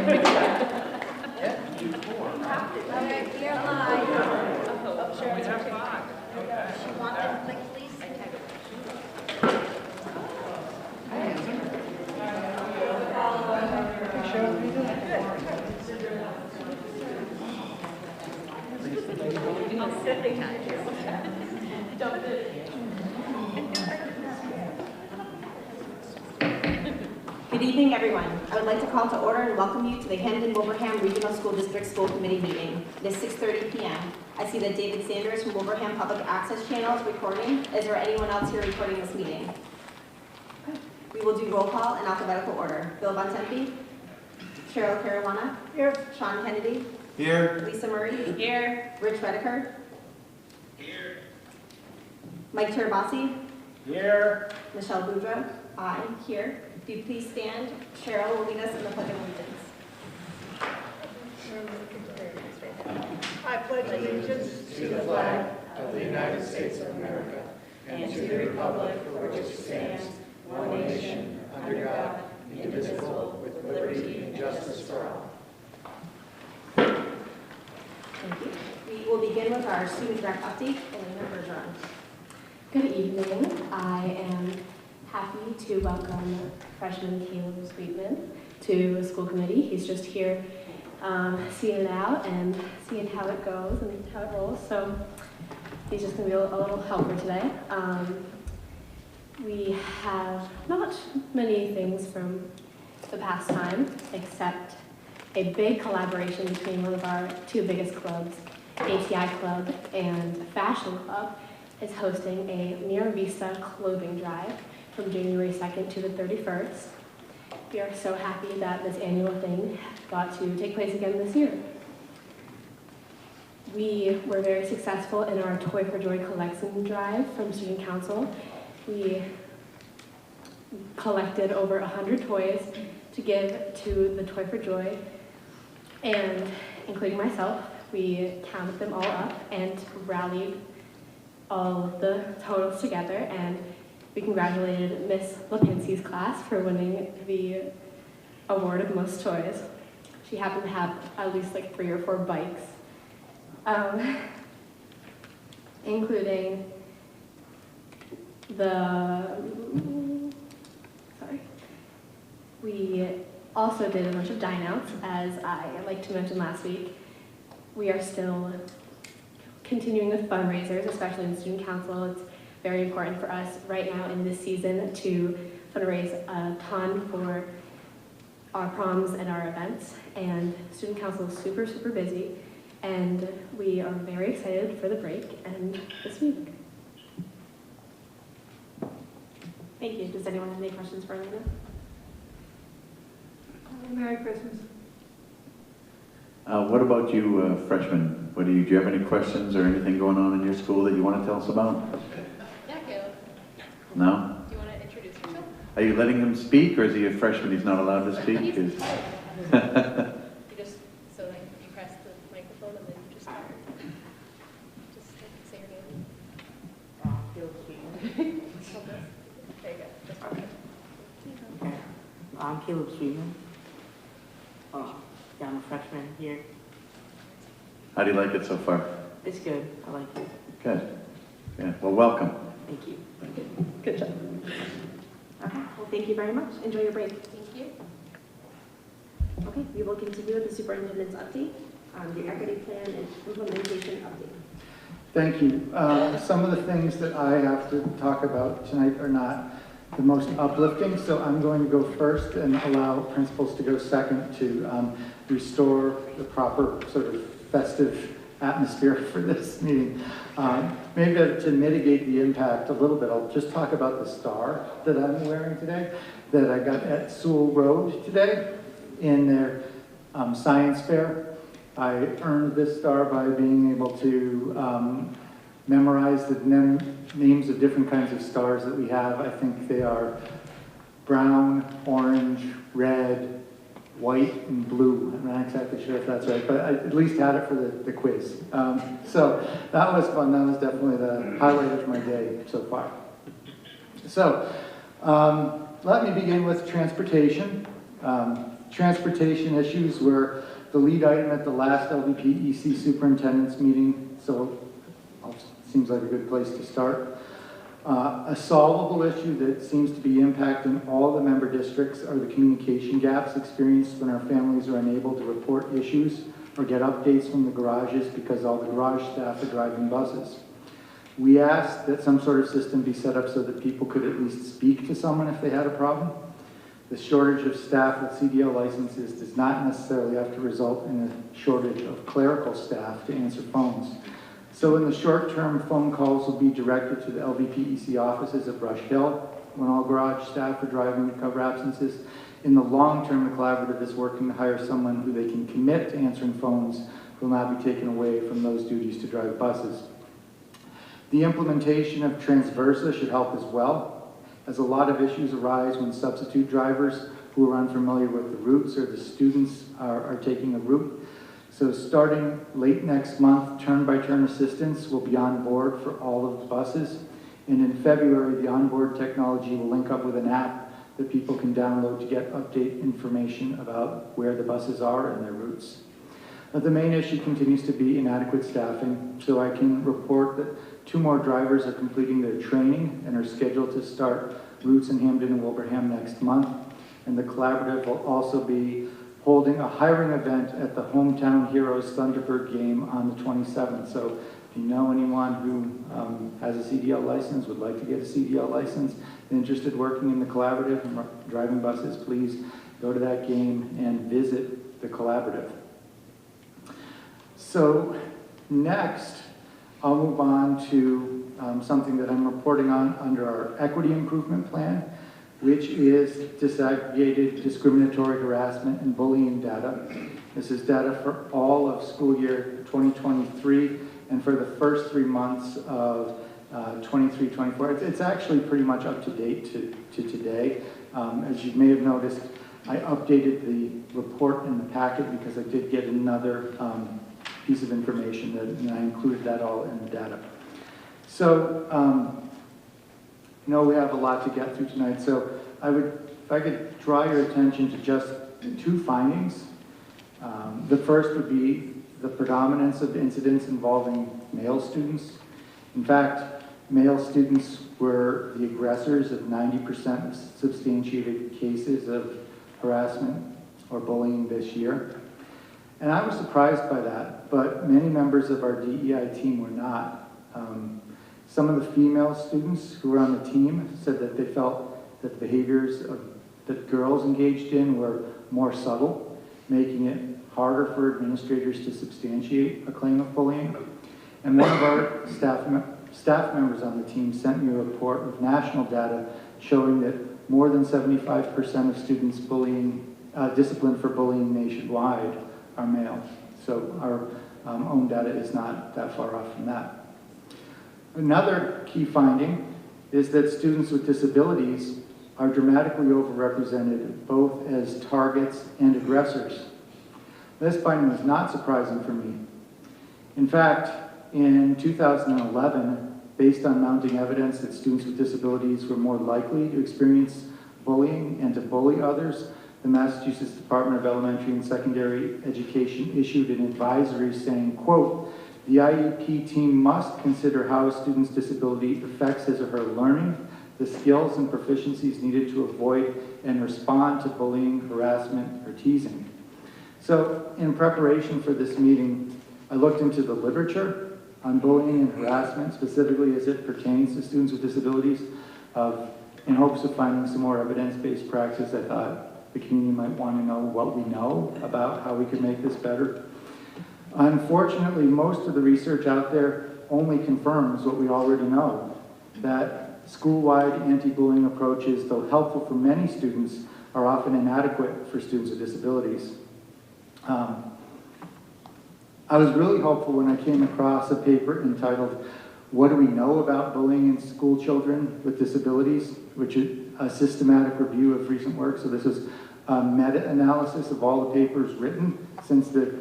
You're live. Oh, sure. We have 5. Okay. She want them click, please? Good evening, everyone. I would like to call to order and welcome you to the Hamden-Wilbraham Regional School District School Committee meeting. It is 6:30 p.m. I see that David Sanders from Wilbraham Public Access Channel is recording. Is there anyone else here recording this meeting? We will do roll call in alphabetical order. Bill Bontempi, Cheryl Caruana, here. Sean Kennedy, Here. Lisa Murray, here. Rich Redeker, here. Mike Terabasi, Here. Michelle Boudreaux, aye, here. If you please stand, Cheryl will lead us in the Pledge of Allegiance. I pledge allegiance To the flag of the United States of America and to the republic for which it stands, one nation, under God, indivisible, with liberty and justice for all. Thank you. We will begin with our student rep update. Elena Bergeron. Good evening. I am happy to welcome freshman Caleb Sweetman to the school committee. He's just here seeing it out and seeing how it goes and how it rolls. So he's just going to be a little helper today. We have not many things from the past time, except a big collaboration between one of our two biggest clubs, ATI Club and Fashion Club, is hosting a Mira Vista clothing drive from January 2nd to the 31st. We are so happy that this annual thing got to take place again this year. We were very successful in our Toy for Joy collection drive from Student Council. We collected over 100 toys to give to the Toy for Joy, and including myself, we counted them all up and rallied all of the totals together, and we congratulated Miss Lipinski's class for winning the award of most toys. She happened to have at least like 3 or 4 bikes, including we also did a bunch of dine outs, as I like to mention last week. We are still continuing with fundraisers, especially in Student Council. It's very important for us right now in this season to fundraise a ton for our proms and our events. And Student Council is super, super busy. And we are very excited for the break and this week. Thank you. Does anyone have any questions for Elena? Merry Christmas. What about you, freshmen? Do you have any questions or anything going on in your school that you want to tell us about? Yeah, Caleb. No? Do you want to introduce yourself? Are you letting him speak, or is he a freshman? He's not allowed to speak? You just, so like you press the microphone and then you just start. Just like, say your name. Caleb Sweetman. There you go. Just Okay. I'm Caleb Sweetman. Yeah, I'm a freshman here. How do you like it so far? It's good. I like it. Good. Yeah. Well, welcome. Thank you. Good job. Okay, well, thank you very much. Enjoy your break. Thank you. Okay, we will continue with the superintendent's update on the equity plan and implementation update. Thank you. Some of the things that I have to talk about tonight are not the most uplifting, so I'm going to go first and allow principals to go second to restore the proper sort of festive atmosphere for this meeting. Maybe to mitigate the impact a little bit, I'll just talk about the star that I'm wearing today, that I got at Sewell Road today in their science fair. I earned this star by being able to memorize the names of different kinds of stars that we have. I think they are brown, orange, red, white, and blue. I'm not exactly sure if that's right, but I at least had it for the quiz. So that was fun. That was definitely the highlight of my day so far. So let me begin with transportation. Transportation issues were the lead item at the last LVPEC superintendent's meeting, so seems like a good place to start. A solvable issue that seems to be impacting all the member districts are the communication gaps experienced when our families are unable to report issues or get updates from the garages because all the garage staff are driving buses. We asked that some sort of system be set up so that people could at least speak to someone if they had a problem. The shortage of staff with CDL licenses does not necessarily have to result in a shortage of clerical staff to answer phones. So in the short term, phone calls will be directed to the LVPEC offices at Brush Hill when all garage staff are driving to cover absences. In the long term, the collaborative is working to hire someone who they can commit to answering phones who will not be taken away from those duties to drive buses. The implementation of Transversa should help as well, as a lot of issues arise when substitute drivers who are unfamiliar with the routes or the students are taking a route. So starting late next month, turn-by-turn assistance will be on board for all of the buses. And in February, the onboard technology will link up with an app that people can download to get update information about where the buses are and their routes. The main issue continues to be inadequate staffing, so I can report that 2 more drivers are completing their training and are scheduled to start routes in Hamden and Wilbraham next month. And the collaborative will also be holding a hiring event at the Hometown Heroes Thunderbird game on the 27th. So if you know anyone who has a CDL license, would like to get a CDL license, interested working in the collaborative and driving buses, please go to that game and visit the collaborative. So next, I'll move on to something that I'm reporting on under our equity improvement plan, which is disaggregated discriminatory harassment and bullying data. This is data for all of school year 2023 and for the first 3 months of 23-24. It's actually pretty much up to date to today. As you may have noticed, I updated the report in the packet because I did get another piece of information and I included that all in the data. So, I know we have a lot to get through tonight, so if I could draw your attention to just 2 findings. The first would be the predominance of incidents involving male students. In fact, male students were the aggressors of 90% of substantiated cases of harassment or bullying this year. And I was surprised by that, but many members of our DEI team were not. Some of the female students who were on the team said that they felt that the behaviors that girls engaged in were more subtle, making it harder for administrators to substantiate a claim of bullying. And one of our staff members on the team sent me a report with national data showing that more than 75% of students disciplined for bullying nationwide are male. So our own data is not that far off from that. Another key finding is that students with disabilities are dramatically overrepresented both as targets and aggressors. This finding was not surprising for me. In fact, in 2011, based on mounting evidence that students with disabilities were more likely to experience bullying and to bully others, the Massachusetts Department of Elementary and Secondary Education issued an advisory saying, quote, "The IEP team must consider how a student's disability affects his or her learning, the skills and proficiencies needed to avoid and respond to bullying, harassment, or teasing." So in preparation for this meeting, I looked into the literature on bullying and harassment, specifically as it pertains to students with disabilities, in hopes of finding some more evidence-based practice. I thought the community might want to know what we know about how we can make this better. Unfortunately, most of the research out there only confirms what we already know, that school-wide anti-bullying approaches, though helpful for many students, are often inadequate for students with disabilities. I was really hopeful when I came across a paper entitled, "What Do We Know About Bullying in School Children with Disabilities?" which is a systematic review of recent work. So this is a meta-analysis of all the papers written since the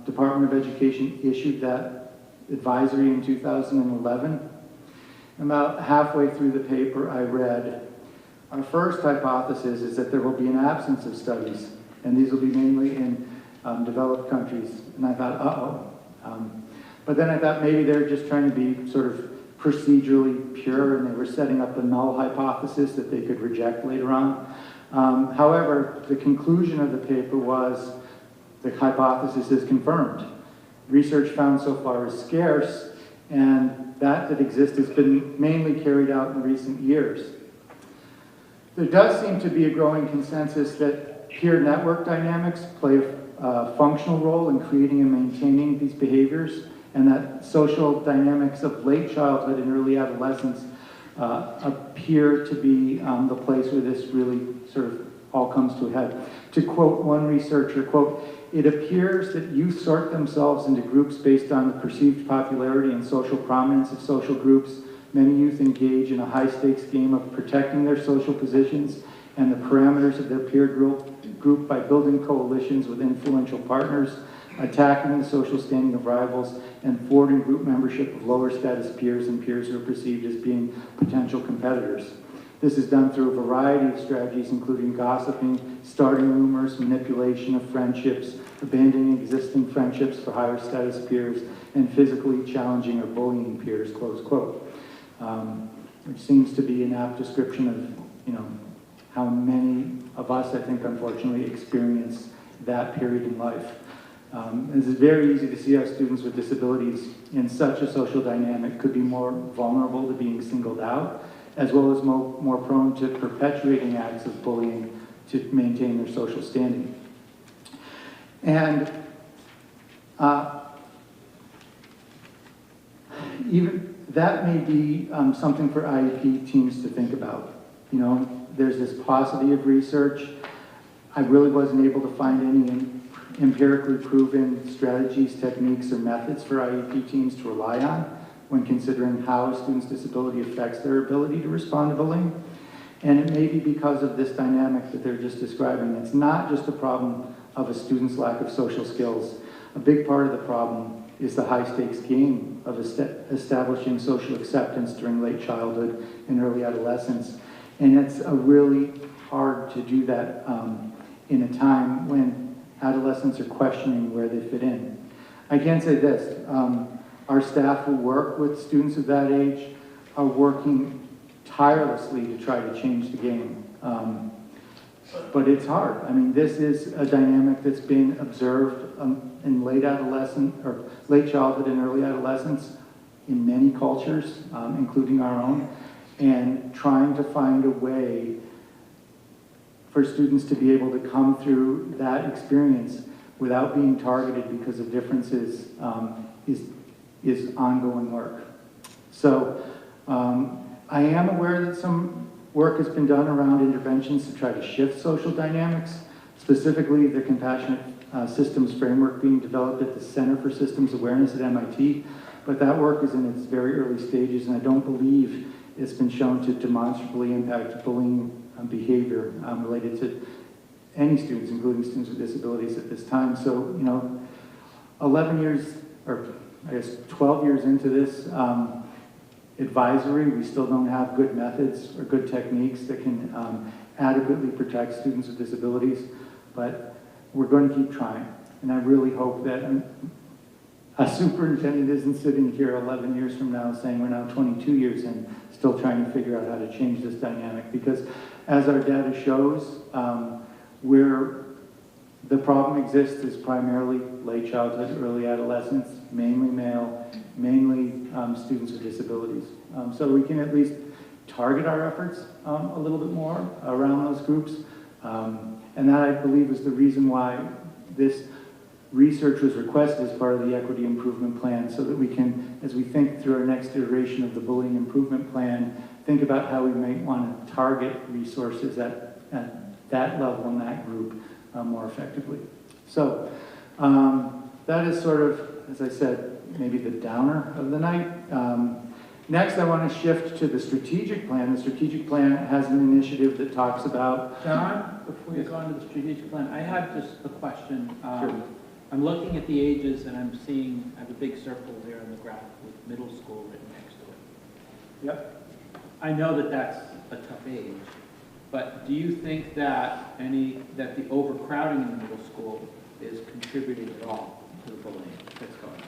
Department of Education issued that advisory in 2011. About halfway through the paper, I read, "Our first hypothesis is that there will be an absence of studies and these will be mainly in developed countries. And I thought, uh-oh. But then I thought maybe they're just trying to be sort of procedurally pure, and they were setting up a null hypothesis that they could reject later on. However, the conclusion of the paper was the hypothesis is confirmed. Research found so far is scarce, and that exists has been mainly carried out in recent years. There does seem to be a growing consensus that peer network dynamics play a functional role in creating and maintaining these behaviors, and that social dynamics of late childhood and early adolescence appear to be the place where this really sort of all comes to a head. To quote one researcher, quote, "It appears that youth sort themselves into groups based on the perceived popularity and social prominence of social groups. Many youth engage in a high-stakes game of protecting their social positions and the parameters of their peer group by building coalitions with influential partners, attacking the social standing of rivals, and thwarting group membership of lower status peers and peers who are perceived as being potential competitors. This is done through a variety of strategies, including gossiping, starting rumors, manipulation of friendships, abandoning existing friendships for higher status peers, and physically challenging or bullying peers," close quote. Which seems to be an apt description of, how many of us, I think, unfortunately, experience that period in life. This is very easy to see how students with disabilities in such a social dynamic could be more vulnerable to being singled out, as well as more prone to perpetuating acts of bullying to maintain their social standing. And even that may be something for IEP teams to think about. There's this paucity of research. I really wasn't able to find any empirically proven strategies, techniques, or methods for IEP teams to rely on when considering how a student's disability affects their ability to respond to bullying. And it may be because of this dynamic that they're just describing. It's not just a problem of a student's lack of social skills. A big part of the problem is the high-stakes game of establishing social acceptance during late childhood and early adolescence. And it's really hard to do that in a time when adolescents are questioning where they fit in. I can say this, our staff who work with students of that age are working tirelessly to try to change the game. But it's hard. I mean, this is a dynamic that's been observed in late childhood and early adolescence in many cultures, including our own, and trying to find a way for students to be able to come through that experience without being targeted because of differences is ongoing work. So I am aware that some work has been done around interventions to try to shift social dynamics, specifically the compassionate systems framework being developed at the Center for Systems Awareness at MIT, but that work is in its very early stages, and I don't believe it's been shown to demonstrably impact bullying behavior related to any students, including students with disabilities at this time. So, 11 years, or I guess 12 years into this advisory, we still don't have good methods or good techniques that can adequately protect students with disabilities, but we're going to keep trying. And I really hope that a superintendent isn't sitting here 11 years from now saying we're now 22 years in, still trying to figure out how to change this dynamic, because as our data shows, where the problem exists is primarily late childhood, early adolescence, mainly male, mainly students with disabilities. So we can at least target our efforts a little bit more around those groups. And that, I believe, is the reason why this research was requested as part of the Equity Improvement Plan, so that we can, as we think through our next iteration of the Bullying Improvement Plan, think about how we might want to target resources at that level in that group more effectively. So that is sort of, as I said, maybe the downer of the night. Next, I want to shift to the strategic plan. The strategic plan has an initiative that talks about... John, before you go on to the strategic plan, I have just a question. Sure. I'm looking at the ages and I'm seeing, I have a big circle there on the graph with middle school written next to it. Yep. I know that that's a tough age, But do you think that that the overcrowding in the middle school is contributing at all to the bullying that's going on?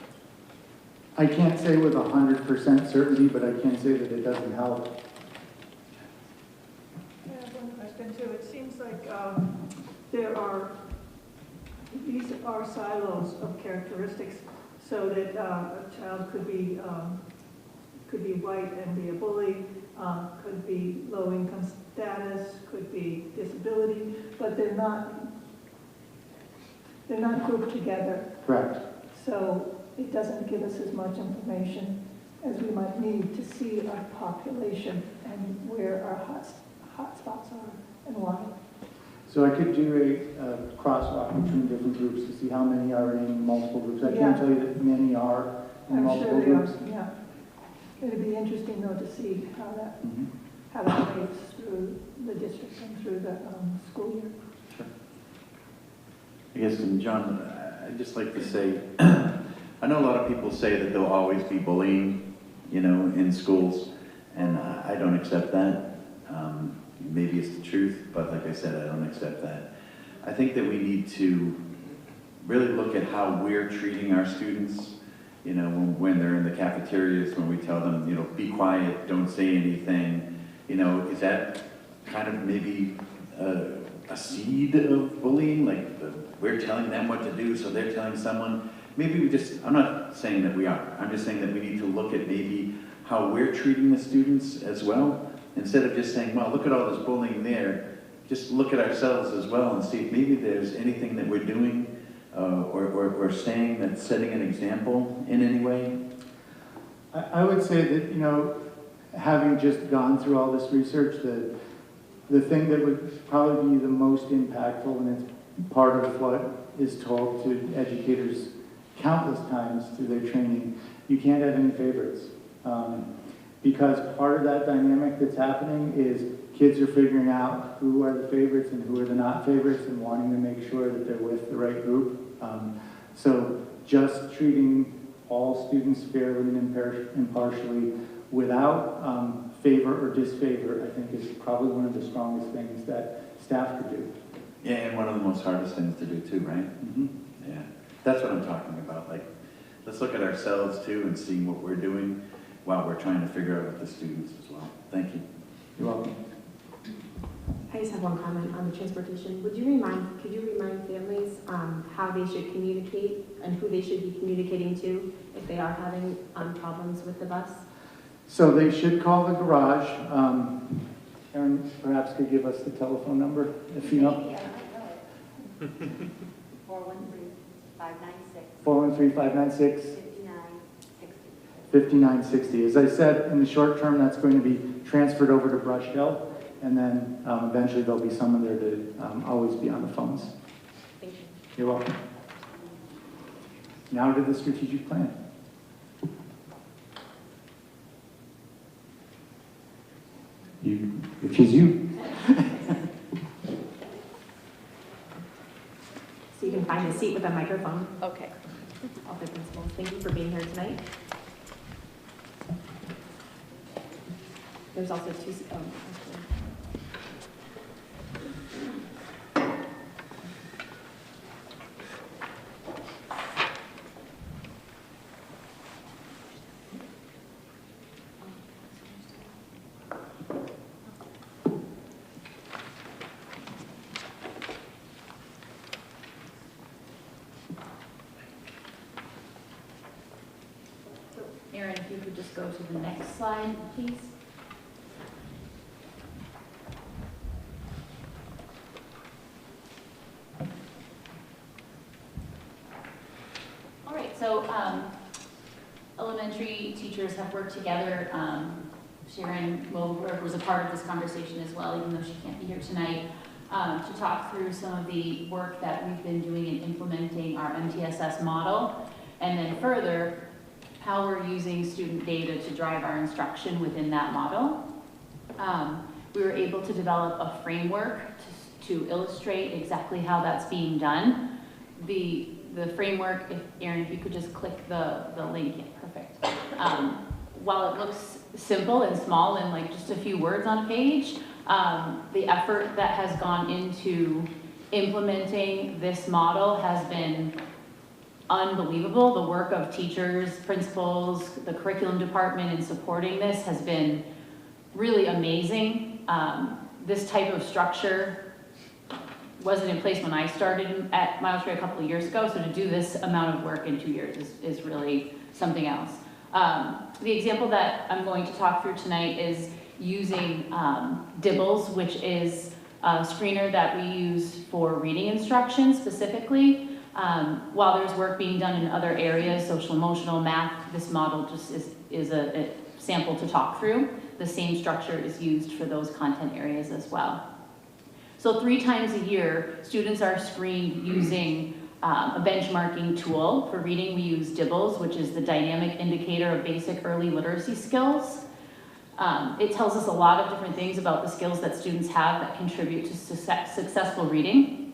I can't say with 100% certainty, but I can say that it doesn't help. I have one question too. It seems like these are silos of characteristics, so that a child could be white and be a bully, could be low income status, could be disability, but they're not grouped together. Correct. So it doesn't give us as much information as we might need to see our population and where our hot spots are and why. So I could do a crosswalk between different groups to see how many are in multiple groups. I can't tell you that many are in I'm multiple sure they groups. are, yeah. It'd be interesting though to see how that Mhm. moves through the district and through the school year. I guess, and John, I'd just like to say, I know a lot of people say that there'll always be bullying, in schools, and I don't accept that. Maybe it's the truth, but like I said, I don't accept that. I think that we need to really look at how we're treating our students, when they're in the cafeterias, when we tell them, be quiet, don't say anything, is that kind of maybe a seed of bullying? Like we're telling them what to do, so they're telling someone. Maybe I'm not saying that we are, I'm just saying that we need to look at maybe how we're treating the students as well. Instead of just saying, well, look at all this bullying there, just look at ourselves as well and see if maybe there's anything that we're doing or saying that's setting an example in any way. I would say that, having just gone through all this research, the thing that would probably be the most impactful, and it's part of what is told to educators countless times through their training, you can't have any favorites. Because part of that dynamic that's happening is kids are figuring out who are the favorites and who are the not favorites and wanting to make sure that they're with the right group. So just treating all students fairly and impartially without favor or disfavor, I think is probably one of the strongest things that staff could do. Yeah, and one of the most hardest things to do too, right? Mm-hmm. Yeah, that's what I'm talking about. Like, let's look at ourselves too and see what we're doing while we're trying to figure out with the students as well. Thank you. You're welcome. I just have one comment on the transportation. Could you remind families how they should communicate and who they should be communicating to if they are having problems with the bus? So they should call the garage. Erin perhaps could give us the telephone number if you know. Yeah, I know it. 413-596. 413-596. 5960. 5960. As I said, in the short term, that's going to be transferred over to Brush Hill, and then eventually there'll be someone there to always be on the phones. Thank you. You're welcome. Now to the strategic plan. Which is you. So you can find a seat with a microphone. Okay. All the principals, thank you for being here tonight. There's also two, Erin, if you could just go to the next slide, please. All right, so elementary teachers have worked together. Sharon Moberg was a part of this conversation as well, even though she can't be here tonight, to talk through some of the work that we've been doing in implementing our MTSS model, and then further, how we're using student data to drive our instruction within that model. We were able to develop a framework to illustrate exactly how that's being done. The framework, Erin, if you could just click the link, yeah, perfect. While it looks simple and small and like just a few words on a page, The effort that has gone into implementing this model has been unbelievable. The work of teachers, principals, the curriculum department in supporting this has been really amazing. This type of structure wasn't in place when I started at Miles Ray a couple of years ago, so to do this amount of work in 2 years is really something else. The example that I'm going to talk through tonight is using Dibbles, which is a screener that we use for reading instruction specifically. While there's work being done in other areas, social, emotional, math, this model just is a sample to talk through. The same structure is used for those content areas as well. So 3 times a year, students are screened using a benchmarking tool. For reading, we use Dibbles, which is the dynamic indicator of basic early literacy skills. It tells us a lot of different things about the skills that students have that contribute to successful reading.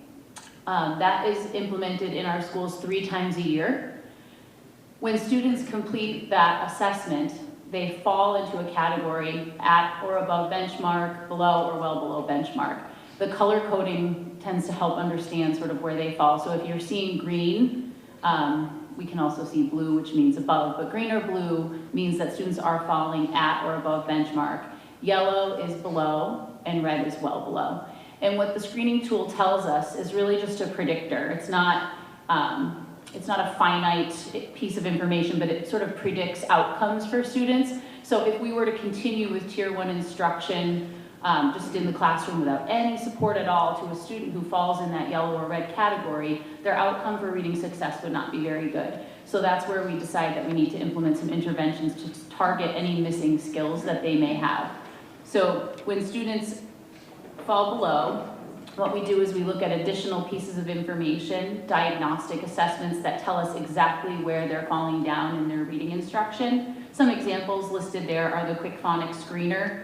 That is implemented in our schools 3 times a year. When students complete that assessment, they fall into a category at or above benchmark, below or well below benchmark. The color coding tends to help understand sort of where they fall. So if you're seeing green, we can also see blue, which means above, but green or blue means that students are falling at or above benchmark. Yellow is below, and red is well below. And what the screening tool tells us is really just a predictor. It's not a finite piece of information, but it sort of predicts outcomes for students. So if we were to continue with Tier 1 instruction, just in the classroom without any support at all to a student who falls in that yellow or red category, their outcome for reading success would not be very good. So that's where we decide that we need to implement some interventions to target any missing skills that they may have. So when students fall below, what we do is we look at additional pieces of information, diagnostic assessments that tell us exactly where they're falling down in their reading instruction. Some examples listed there are the Quick Phonics Screener.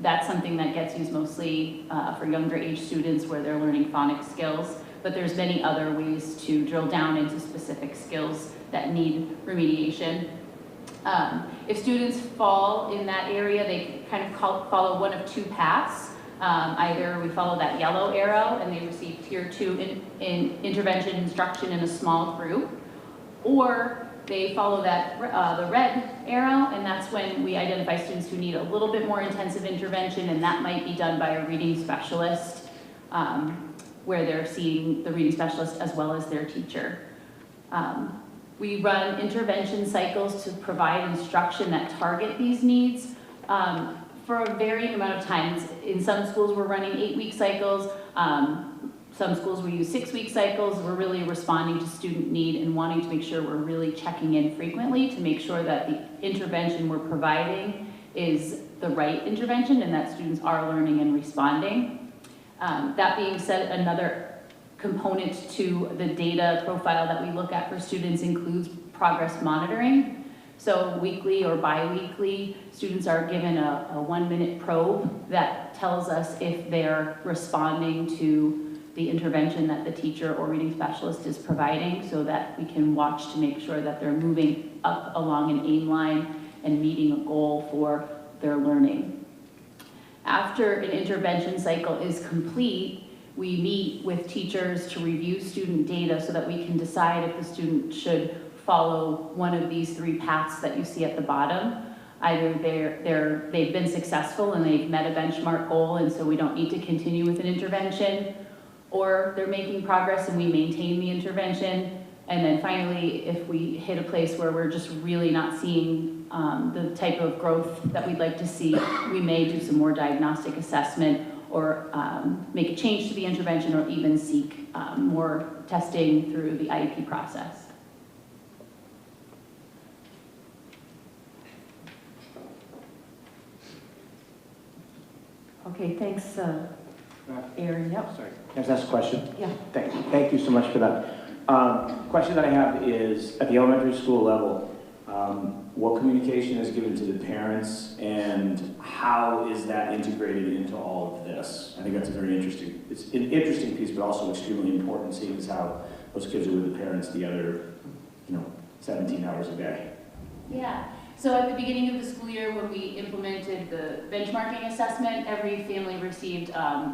That's something that gets used mostly for younger age students where they're learning phonics skills, but there's many other ways to drill down into specific skills that need remediation. If students fall in that area, they kind of follow one of 2 paths. Either we follow that yellow arrow and they receive Tier 2 in intervention instruction in a small group, or they follow that the red arrow, and that's when we identify students who need a little bit more intensive intervention, and that might be done by a reading specialist, where they're seeing the reading specialist as well as their teacher. We run intervention cycles to provide instruction that target these needs for a varying amount of times. In some schools, we're running 8-week cycles. Some schools we use 6-week cycles. We're really responding to student need and wanting to make sure we're really checking in frequently to make sure that the intervention we're providing is the right intervention and that students are learning and responding. That being said, another component to the data profile that we look at for students includes progress monitoring. So weekly or bi-weekly, students are given a 1-minute probe that tells us if they're responding to the intervention that the teacher or reading specialist is providing, so that we can watch to make sure that they're moving up along an aim line and meeting a goal for their learning. After an intervention cycle is complete, we meet with teachers to review student data so that we can decide if the student should follow one of these 3 paths that you see at the bottom. Either they've been successful and they've met a benchmark goal and so we don't need to continue with an intervention, or they're making progress and we maintain the intervention. And then finally, if we hit a place where we're just really not seeing the type of growth that we'd like to see, we may do some more diagnostic assessment or make a change to the intervention, or even seek more testing through the IEP process. Okay, thanks, Aaron. Yep. Sorry, can I just ask a question? Yeah. Thank you so much for that. Question that I have is, at the elementary school level, what communication is given to the parents and how is that integrated into all of this? I think that's a very interesting, it's an interesting piece, but also extremely important, seeing as how those kids are with the parents the other, 17 hours a day. Yeah, So at the beginning of the school year, when we implemented the benchmarking assessment, every family received,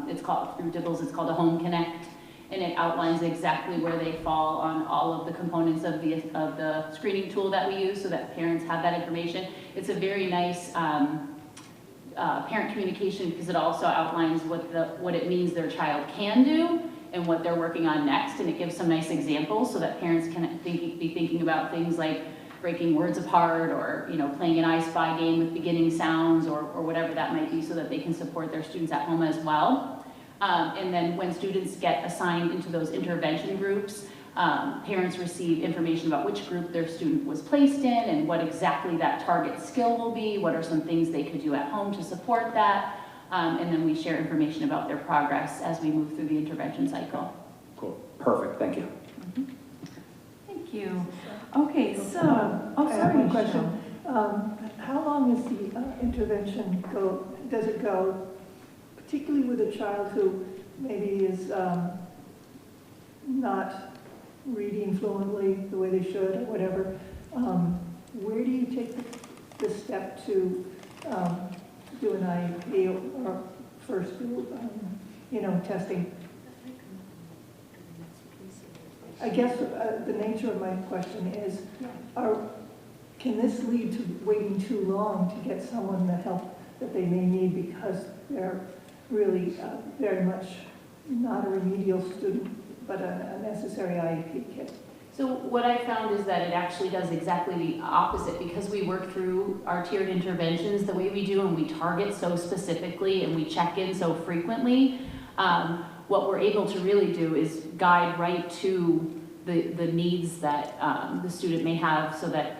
it's called, through Dibbles, it's called a Home Connect, and it outlines exactly where they fall on all of the components of the screening tool that we use so that parents have that information. It's a very nice parent communication because it also outlines what it means their child can do and what they're working on next, and it gives some nice examples so that parents can be thinking about things like breaking words apart, or playing an I Spy game with beginning sounds, or whatever that might be, so that they can support their students at home as well. And then when students get assigned into those intervention groups, parents receive information about which group their student was placed in and what exactly that target skill will be, what are some things they could do at home to support that, and then we share information about their progress as we move through the intervention cycle. Cool, perfect, thank you. Thank you. Okay, so, I have sorry, one question. Michelle. How long is the intervention does it go, particularly with a child who maybe is not reading fluently the way they should, or whatever? Where do you take the step to do an IEP or first do, testing? I guess the nature of my question is, can this lead to waiting too long to get someone the help that they may need because they're really very much not a remedial student, but a necessary IEP kid? So what I found is that it actually does exactly the opposite, because we work through our tiered interventions the way we do, and we target so specifically and we check in so frequently. What we're able to really do is guide right to the needs that the student may have, so that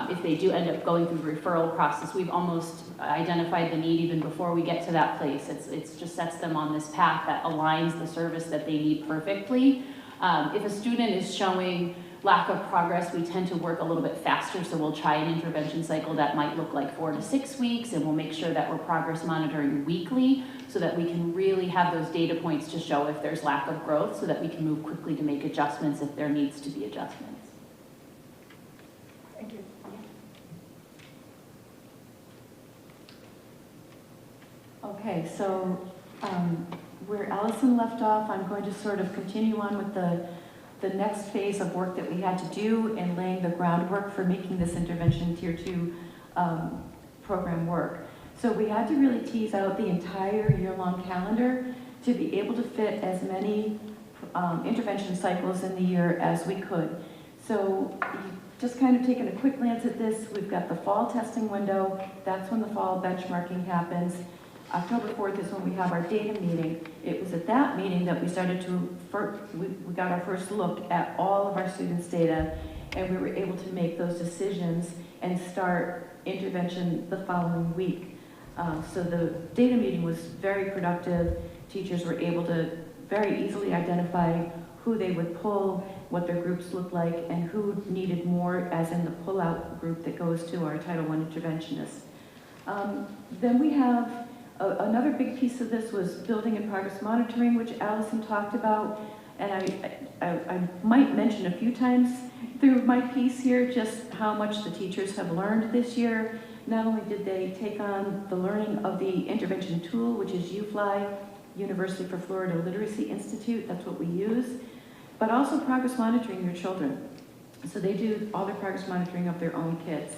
if they do end up going through the referral process, we've almost identified the need even before we get to that place. It's just sets them on this path that aligns the service that they need perfectly. If a student is showing lack of progress, we tend to work a little bit faster, so we'll try an intervention cycle that might look like 4 to 6 weeks, and we'll make sure that we're progress monitoring weekly so that we can really have those data points to show if there's lack of growth, so that we can move quickly to make adjustments if there needs to be adjustments. Thank you. Okay, so where Allison left off, I'm going to sort of continue on with the next phase of work that we had to do in laying the groundwork for making this intervention tier 2 program work. So we had to really tease out the entire year-long calendar to be able to fit as many intervention cycles in the year as we could. So just kind of taking a quick glance at this, we've got the fall testing window. That's when the fall benchmarking happens. October 4th is when we have our data meeting. It was at that meeting that we started to, we got our first look at all of our students' data, and we were able to make those decisions and start intervention the following week. So the data meeting was very productive. Teachers were able to very easily identify who they would pull, what their groups looked like, and who needed more, as in the pull-out group that goes to our Title I interventionist. Then we have another big piece of this was building and progress monitoring, which Allison talked about, and I might mention a few times through my piece here just how much the teachers have learned this year. Not only did they take on the learning of the intervention tool, which is UFLY, University for Florida Literacy Institute, that's what we use, but also progress monitoring your children. So they do all their progress monitoring of their own kids.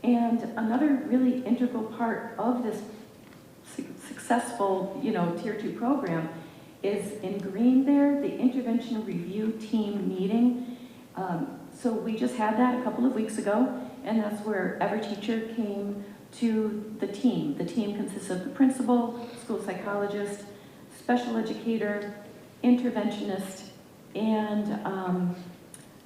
And another really integral part of this successful, tier 2 program is in green there, the intervention review team meeting. So we just had that a couple of weeks ago, and that's where every teacher came to the team. The team consists of the principal, school psychologist, special educator, interventionist, and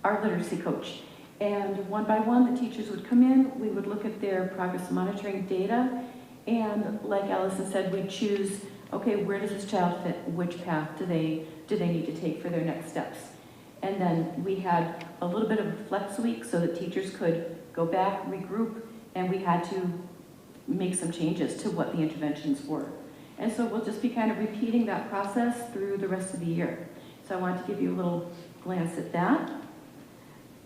our literacy coach. And one by one, the teachers would come in, we would look at their progress monitoring data, and like Allison said, we'd choose, okay, where does this child fit? Which path do they need to take for their next steps? And then we had a little bit of a flex week so that teachers could go back, regroup, and we had to make some changes to what the interventions were. And so we'll just be kind of repeating that process through the rest of the year. So I wanted to give you a little glance at that.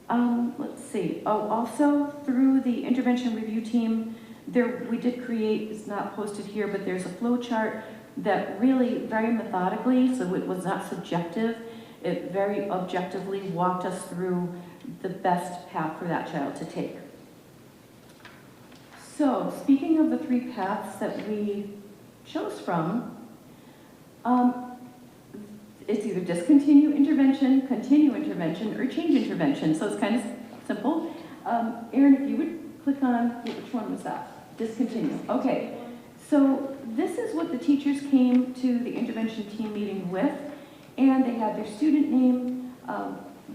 Let's see. Oh, also through the intervention review team, we did create, it's not posted here, but there's a flow chart that really very methodically, so it was not subjective, it very objectively walked us through the best path for that child to take. So, speaking of the 3 paths that we chose from, it's either discontinue intervention, continue intervention, or change intervention. So it's kind of simple. Erin, if you would click on, which one was that? Discontinue. Okay. So this is what the teachers came to the intervention team meeting with, and they had their student name,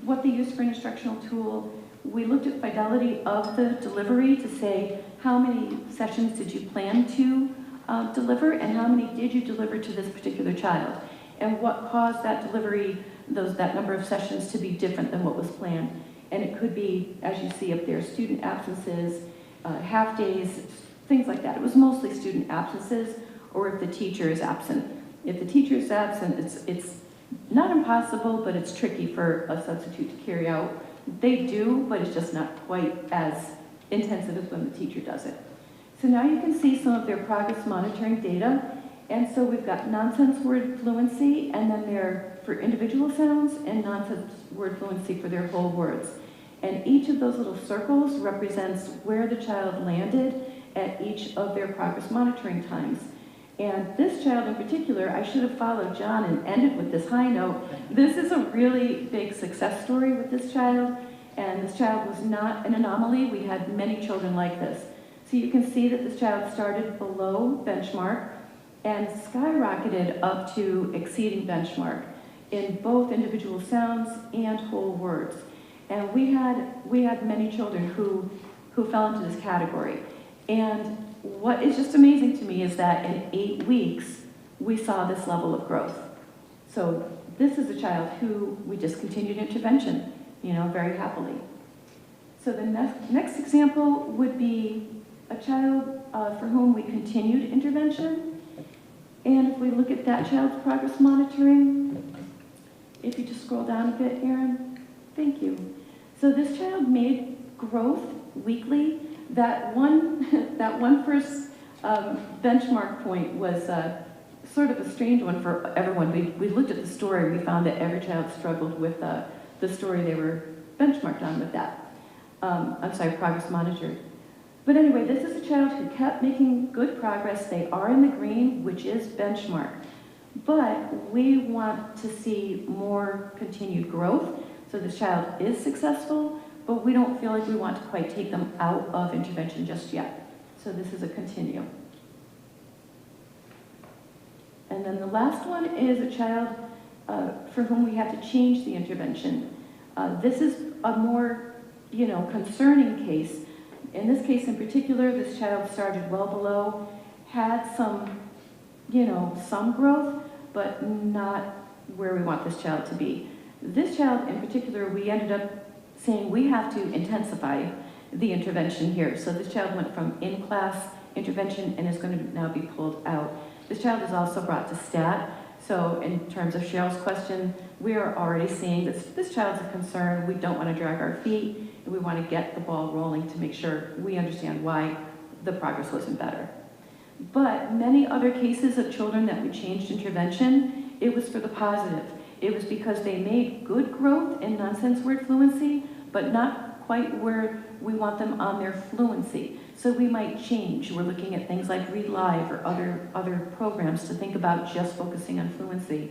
what they used for an instructional tool. We looked at fidelity of the delivery to say how many sessions did you plan to deliver, and how many did you deliver to this particular child, and what caused that delivery, that number of sessions to be different than what was planned. And it could be, as you see up there, student absences, half days, things like that. It was mostly student absences, or if the teacher is absent. If the teacher is absent, it's not impossible, but it's tricky for a substitute to carry out. They do, but it's just not quite as intensive as when the teacher does it. So now you can see some of their progress monitoring data. And so we've got nonsense word fluency, and then they're for individual sounds, and nonsense word fluency for their whole words. And each of those little circles represents where the child landed at each of their progress monitoring times. And this child in particular, I should have followed John and ended with this high note. This is a really big success story with this child, and this child was not an anomaly. We had many children like this. So you can see that this child started below benchmark and skyrocketed up to exceeding benchmark in both individual sounds and whole words. And we had many children who fell into this category. And what is just amazing to me is that in 8 weeks, we saw this level of growth. So this is a child who we discontinued intervention, very happily. So the next example would be a child for whom we continued intervention. And if we look at that child's progress monitoring, if you just scroll down a bit, Erin, thank you. So this child made growth weekly. That one first benchmark point was sort of a strange one for everyone. We looked at the story, we found that every child struggled with the story they were benchmarked on with that. Progress monitored. But anyway, this is a child who kept making good progress. They are in the green, which is benchmark. But we want to see more continued growth. So this child is successful, but we don't feel like we want to quite take them out of intervention just yet. So this is a continue. And then the last one is a child for whom we have to change the intervention. This is a more, concerning case. In this case in particular, this child started well below, had some, some growth, but not where we want this child to be. This child in particular, we ended up saying we have to intensify the intervention here. So this child went from in-class intervention and is going to now be pulled out. This child is also brought to STAT. So in terms of Cheryl's question, we are already seeing that this child's a concern. We don't want to drag our feet, and we want to get the ball rolling to make sure we understand why the progress wasn't better. But many other cases of children that we changed intervention, it was for the positive. It was because they made good growth in nonsense word fluency, but not quite where we want them on their fluency. So we might change. We're looking at things like Read Live or other programs to think about just focusing on fluency.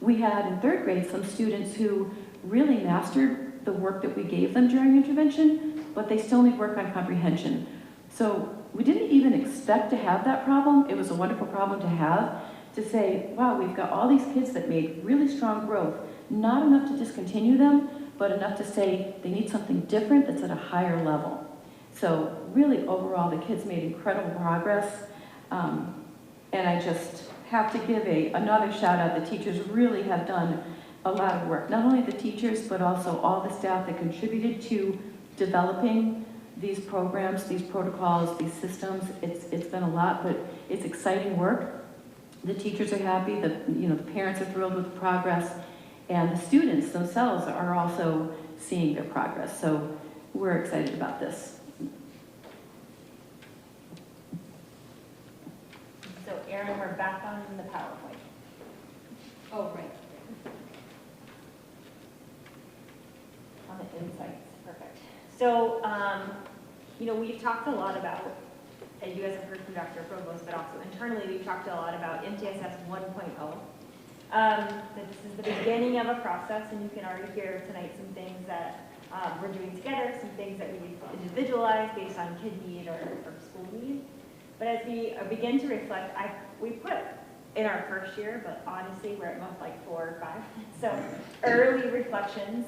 We had in 3rd grade some students who really mastered the work that we gave them during intervention, but they still need work on comprehension. So we didn't even expect to have that problem. It was a wonderful problem to have, to say, wow, we've got all these kids that made really strong growth, not enough to discontinue them, but enough to say they need something different that's at a higher level. So really, overall, the kids made incredible progress. And I just have to give another shout out. The teachers really have done a lot of work. Not only the teachers, but also all the staff that contributed to developing these programs, these protocols, these systems. It's been a lot, but it's exciting work. The teachers are happy, the parents are thrilled with the progress, And the students themselves are also seeing their progress. So we're excited about this. So Erin, we're back on the PowerPoint. Oh, right. On the insights, perfect. So, we've talked a lot about, and you guys have heard from Dr. Provost, but also internally, we've talked a lot about MTSS 1.0. This is the beginning of a process, and you can already hear tonight some things that we're doing together, some things that we've individualized based on kid need or school need. But as we begin to reflect, we put in our first year, but honestly, we're at month like 4 or 5. So early reflections.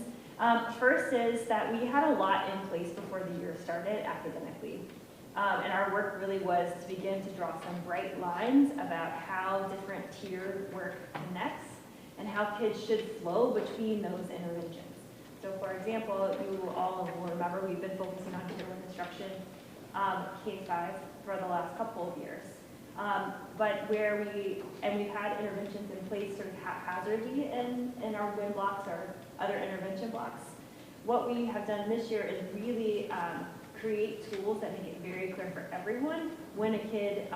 First is that we had a lot in place before the year started academically. And our work really was to begin to draw some bright lines about how different tiered work connects and how kids should flow between those interventions. So for example, you all will remember we've been focusing on Tier 1 instruction, K-5 for the last couple of years. But we've had interventions in place sort of haphazardly in our WIN blocks or other intervention blocks. What we have done this year is really create tools that make it very clear for everyone when a kid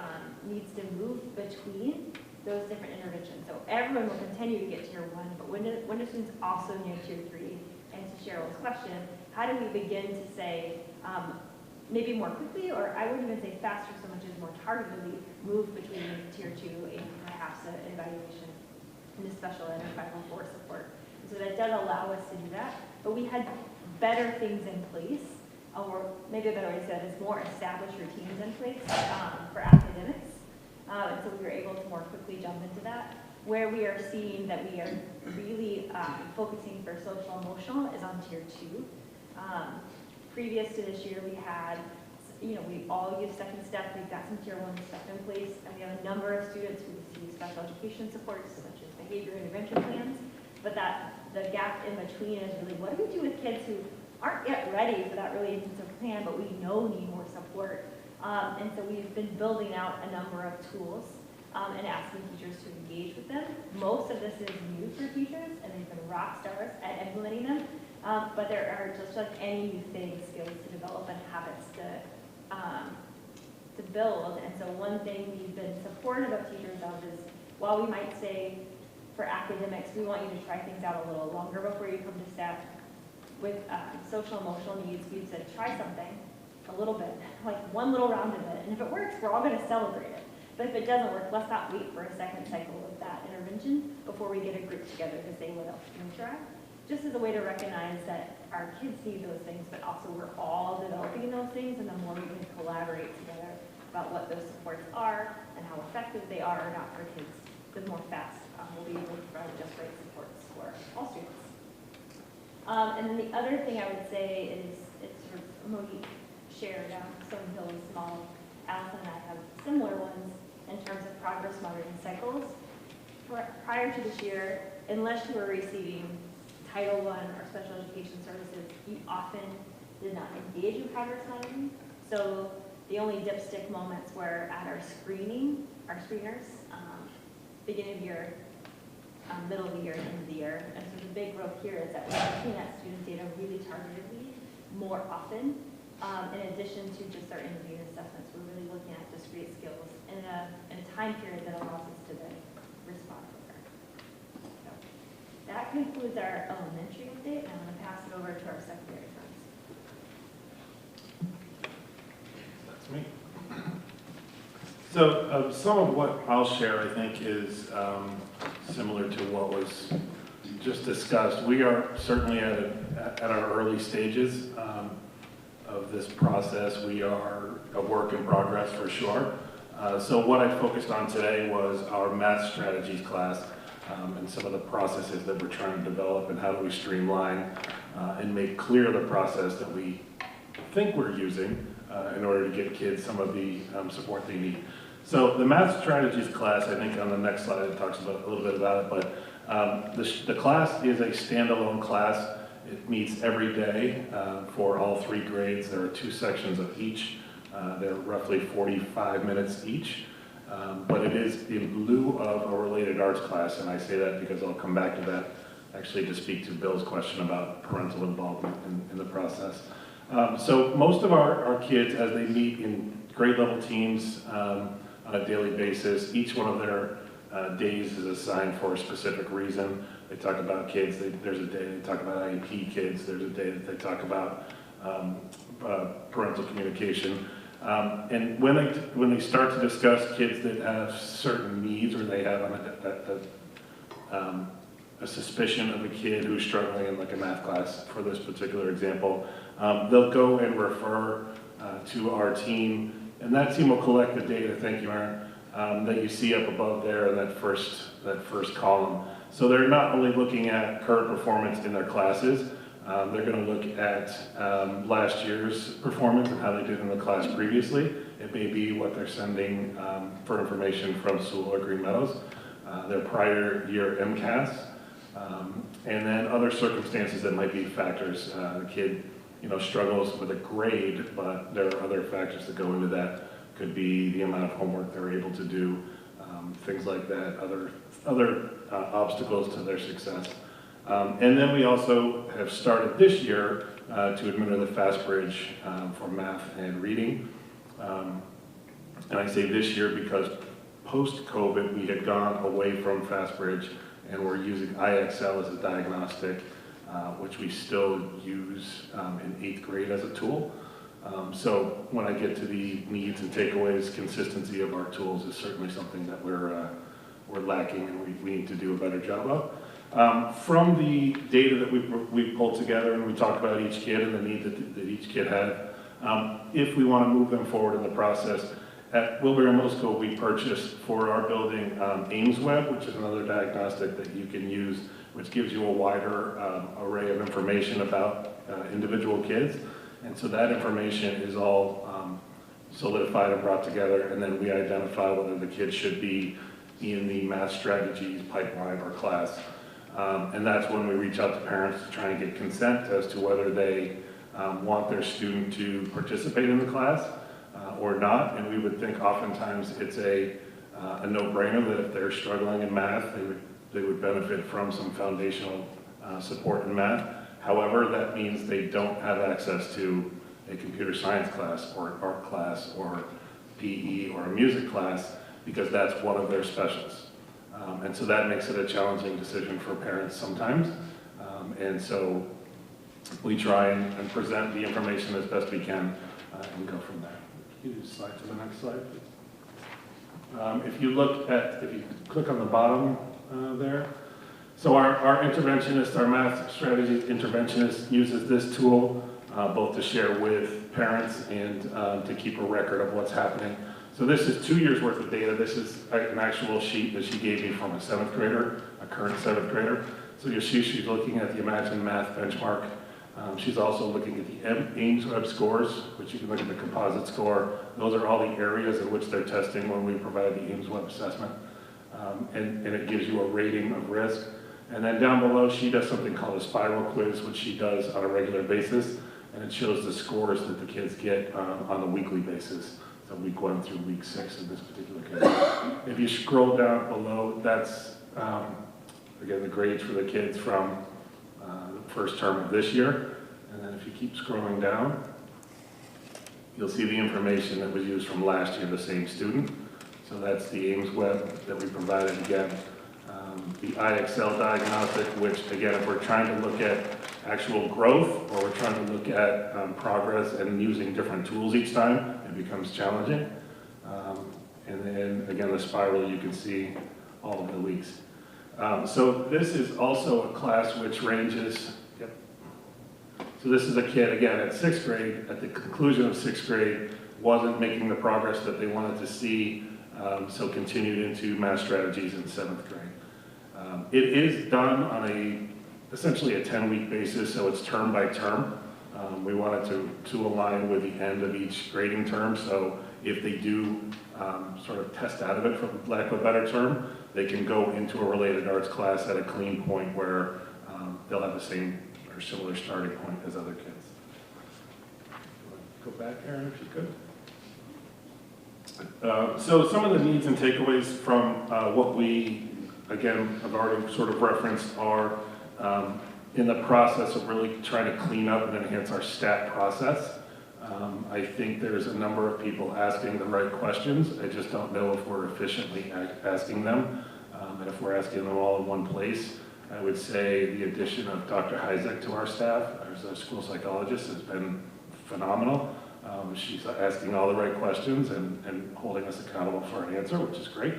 needs to move between those different interventions. So everyone will continue to get Tier 1, but when do students also need Tier 3? And to Cheryl's question, how do we begin to say, maybe more quickly, or I wouldn't even say faster so much as more targetedly, move between Tier 2 and perhaps an evaluation and the special ed or 504 support. So that does allow us to do that, but we had better things in place, or maybe a better way to say that is more established routines in place for academics. And so we were able to more quickly jump into that. Where we are seeing that we are really focusing for social emotional is on Tier 2. Previous to this year, we had, we all use second step. We've got some Tier 1 stuff in place, and we have a number of students who receive special education supports, such as behavior intervention plans. But the gap in between is really, what do we do with kids who aren't yet ready for that really intensive plan, but we know need more support? And so we've been building out a number of tools and asking teachers to engage with them. Most of this is new for teachers, and they've been rock stars at implementing them. But there are, just like any new thing, skills to develop and habits to build. And so one thing we've been supportive of teachers of is, while we might say for academics, we want you to try things out a little longer before you come to staff, with social emotional needs, we've said try something a little bit, like one little round of it. And if it works, we're all going to celebrate it. But if it doesn't work, let's not wait for a second cycle of that intervention before we get a group together to say what else can we try. Just as a way to recognize that our kids need those things, but also we're all developing those things, and the more we can collaborate together about what those supports are and how effective they are or not for kids, the more fast we'll be able to provide just right supports for all students. And then the other thing I would say is, it's sort of Monique shared, Stone Hill is small. Allison and I have similar ones in terms of progress monitoring cycles. Prior to this year, unless you were receiving Title I or special education services, you often did not engage in progress monitoring. So the only dipstick moments were at our screeners, beginning of the year, middle of the year, end of the year. And so the big growth here is that we're looking at student data really targetedly more often. In addition to just our interview assessments, we're really looking at discrete skills in a time period that allows us to then respond quicker. So that concludes our elementary update, and I'm going to pass it over to our secondary friends. That's me. So some of what I'll share, I think, is similar to what was just discussed. We are certainly at our early stages of this process. We are a work in progress for sure. So what I focused on today was our math strategies class and some of the processes that we're trying to develop, and how do we streamline and make clear the process that we think we're using in order to get kids some of the support they need. So the math strategies class, I think on the next slide it talks about a little bit about it, but the class is a standalone class. It meets every day for all 3 grades. There are 2 sections of each. They're roughly 45 minutes each, but it is in lieu of a related arts class, and I say that because I'll come back to that actually to speak to Bill's question about parental involvement in the process. So most of our kids, as they meet in grade level teams on a daily basis, each one of their days is assigned for a specific reason. They talk about kids, there's a day they talk about IEP kids, there's a day that they talk about parental communication. And when they start to discuss kids that have certain needs, or they have a suspicion of a kid who's struggling in like a math class, for this particular example, they'll go and refer to our team, and that team will collect the data, thank you, Aaron, that you see up above there in that first column. So they're not only looking at current performance in their classes, they're going to look at last year's performance and how they did in the class previously. It may be what they're sending for information from Sewell or Green Meadows, their prior year MCAS, and then other circumstances that might be factors. The kid, struggles with a grade, but there are other factors that go into that. Could be the amount of homework they're able to do, things like that, other obstacles to their success. And then we also have started this year to administer the FastBridge for math and reading. And I say this year because post-COVID, we had gone away from FastBridge and we're using IXL as a diagnostic, which we still use in 8th grade as a tool. So when I get to the needs and takeaways, consistency of our tools is certainly something that we're lacking and we need to do a better job of. From the data that we pulled together and we talked about each kid and the need that each kid had, if we want to move them forward in the process, at Wilbraham Middle School we purchased for our building AIMSweb, which is another diagnostic that you can use, which gives you a wider array of information about individual kids. And so that information is all solidified and brought together, and then we identify whether the kid should be in the math strategies pipeline or class. And that's when we reach out to parents to try and get consent as to whether they want their student to participate in the class or not. And we would think oftentimes it's a no-brainer that if they're struggling in math, they would benefit from some foundational support in math. However, that means they don't have access to a computer science class or an art class or PE or a music class because that's one of their specials. And so that makes it a challenging decision for parents sometimes. And so we try and present the information as best we can and go from there. Can you just slide to the next slide, please? If you click on the bottom there, so our interventionist, our math strategy interventionist uses this tool both to share with parents and to keep a record of what's happening. So this is 2 years worth of data. This is an actual sheet that she gave me from a 7th grader, a current 7th grader. So you'll see she's looking at the Imagine Math benchmark. She's also looking at the AIMSweb scores, which you can look at the composite score. Those are all the areas in which they're testing when we provide the AIMSweb assessment. And it gives you a rating of risk. And then down below, she does something called a spiral quiz, which she does on a regular basis. And it shows the scores that the kids get on a weekly basis. So week 1 through week 6 in this particular case. If you scroll down below, that's, again, the grades for the kids from the first term of this year. And then if you keep scrolling down, you'll see the information that was used from last year, the same student. So that's the AIMSweb that we provided again. The IXL diagnostic, which again, if we're trying to look at actual growth or we're trying to look at progress and using different tools each time, it becomes challenging. And then again, the spiral, you can see all of the weeks. So this is also a class which ranges, so this is a kid, again, at 6th grade, at the conclusion of 6th grade, wasn't making the progress that they wanted to see, so continued into math strategies in 7th grade. It is done on essentially a 10-week basis, so it's term by term. We wanted to align with the end of each grading term, so if they do sort of test out of it, for lack of a better term, they can go into a related arts class at a clean point where they'll have the same or similar starting point as other kids. Go back, Aaron, if you could. So some of the needs and takeaways from what we, again, I've already sort of referenced are in the process of really trying to clean up and enhance our stat process. I think there's a number of people asking the right questions. I just don't know if we're efficiently asking them. And if we're asking them all in one place, I would say the addition of Dr. Heisek to our staff as a school psychologist has been phenomenal. She's asking all the right questions and holding us accountable for an answer, which is great.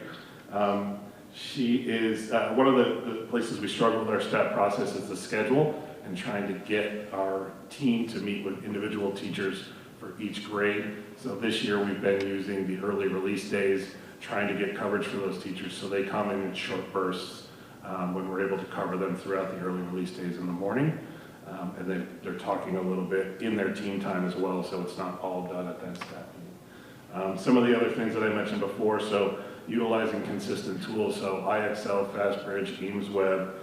She is, one of the places we struggle with our stat process is the schedule and trying to get our team to meet with individual teachers for each grade. So this year we've been using the early release days, trying to get coverage for those teachers so they come in short bursts when we're able to cover them throughout the early release days in the morning. And then they're talking a little bit in their team time as well, so it's not all done at that staff meeting. Some of the other things that I mentioned before, so utilizing consistent tools, so IXL, FastBridge, EamsWeb,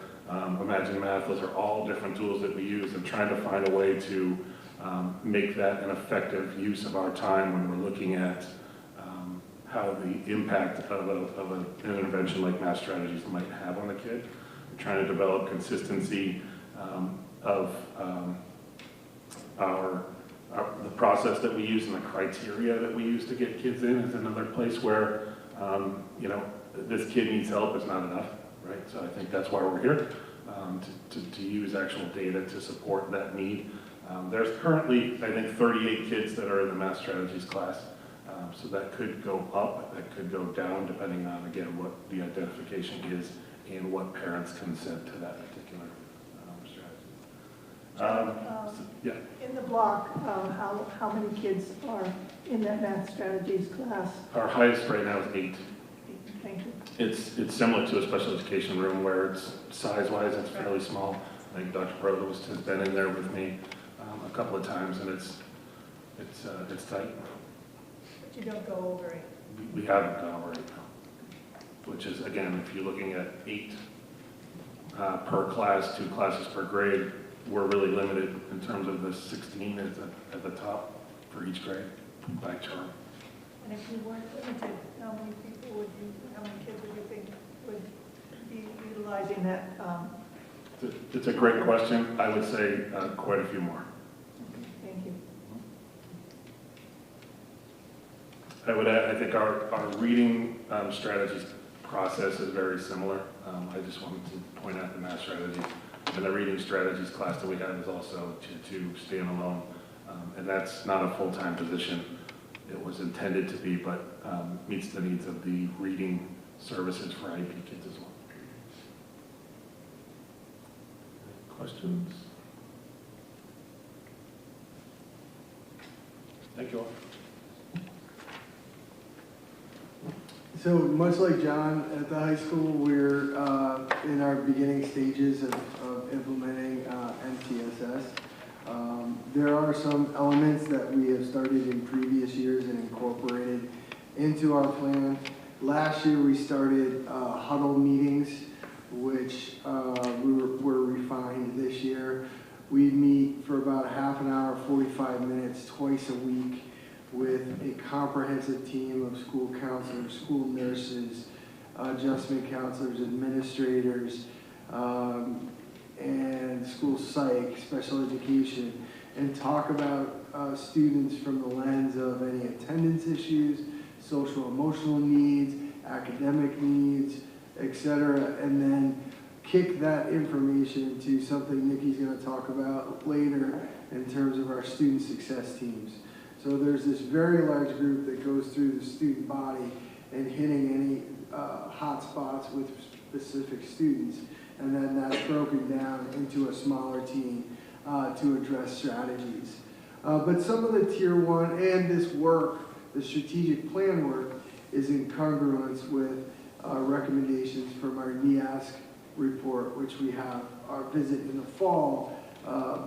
Imagine Math, those are all different tools that we use, and trying to find a way to make that an effective use of our time when we're looking at how the impact of an intervention like math strategies might have on a kid. We're trying to develop consistency of the process that we use and the criteria that we use to get kids in is another place where, you know, this kid needs help is not enough, right? So I think that's why we're here, to use actual data to support that need. There's currently, I think, 38 kids that are in the math strategies class. So that could go up, that could go down, depending on, again, what the identification is and what parents consent to that particular strategy. Yeah. In the block, how many kids are in that math strategies class? Our highest right now is 8. Thank you. It's similar to a special education room where it's size-wise, it's fairly small. I think Dr. Provost has been in there with me a couple of times, and it's tight. But you don't go over it. We haven't gone over 8, which is, again, if you're looking at 8 per class, 2 classes per grade, we're really limited in terms of the 16 at the top for each grade by term. And if you weren't limited, how many kids would you think would be utilizing that? It's a great question. I would say quite a few more. Thank you. I would add, I think our reading strategies process is very similar. I just wanted to point out the math strategies. And the reading strategies class that we have is also to stand alone. And that's not a full-time position. It was intended to be, but meets the needs of the reading services for IEP kids as well. Questions? Thank you all. So much like John, at the high school, we're in our beginning stages of implementing MTSS. There are some elements that we have started in previous years and incorporated into our plan. Last year we started huddle meetings, which were refined this year. We meet for about half an hour, 45 minutes, twice a week, with a comprehensive team of school counselors, school nurses, adjustment counselors, administrators, and school psych, special education, and talk about students from the lens of any attendance issues, social emotional needs, academic needs, etc., and then kick that information to something Nikki's going to talk about later in terms of our student success teams. So there's this very large group that goes through the student body and hitting any hot spots with specific students, and then that's broken down into a smaller team to address strategies. But some of the tier 1 and this work, the strategic plan work, is in congruence with recommendations from our NEASC report, which we have our visit in the fall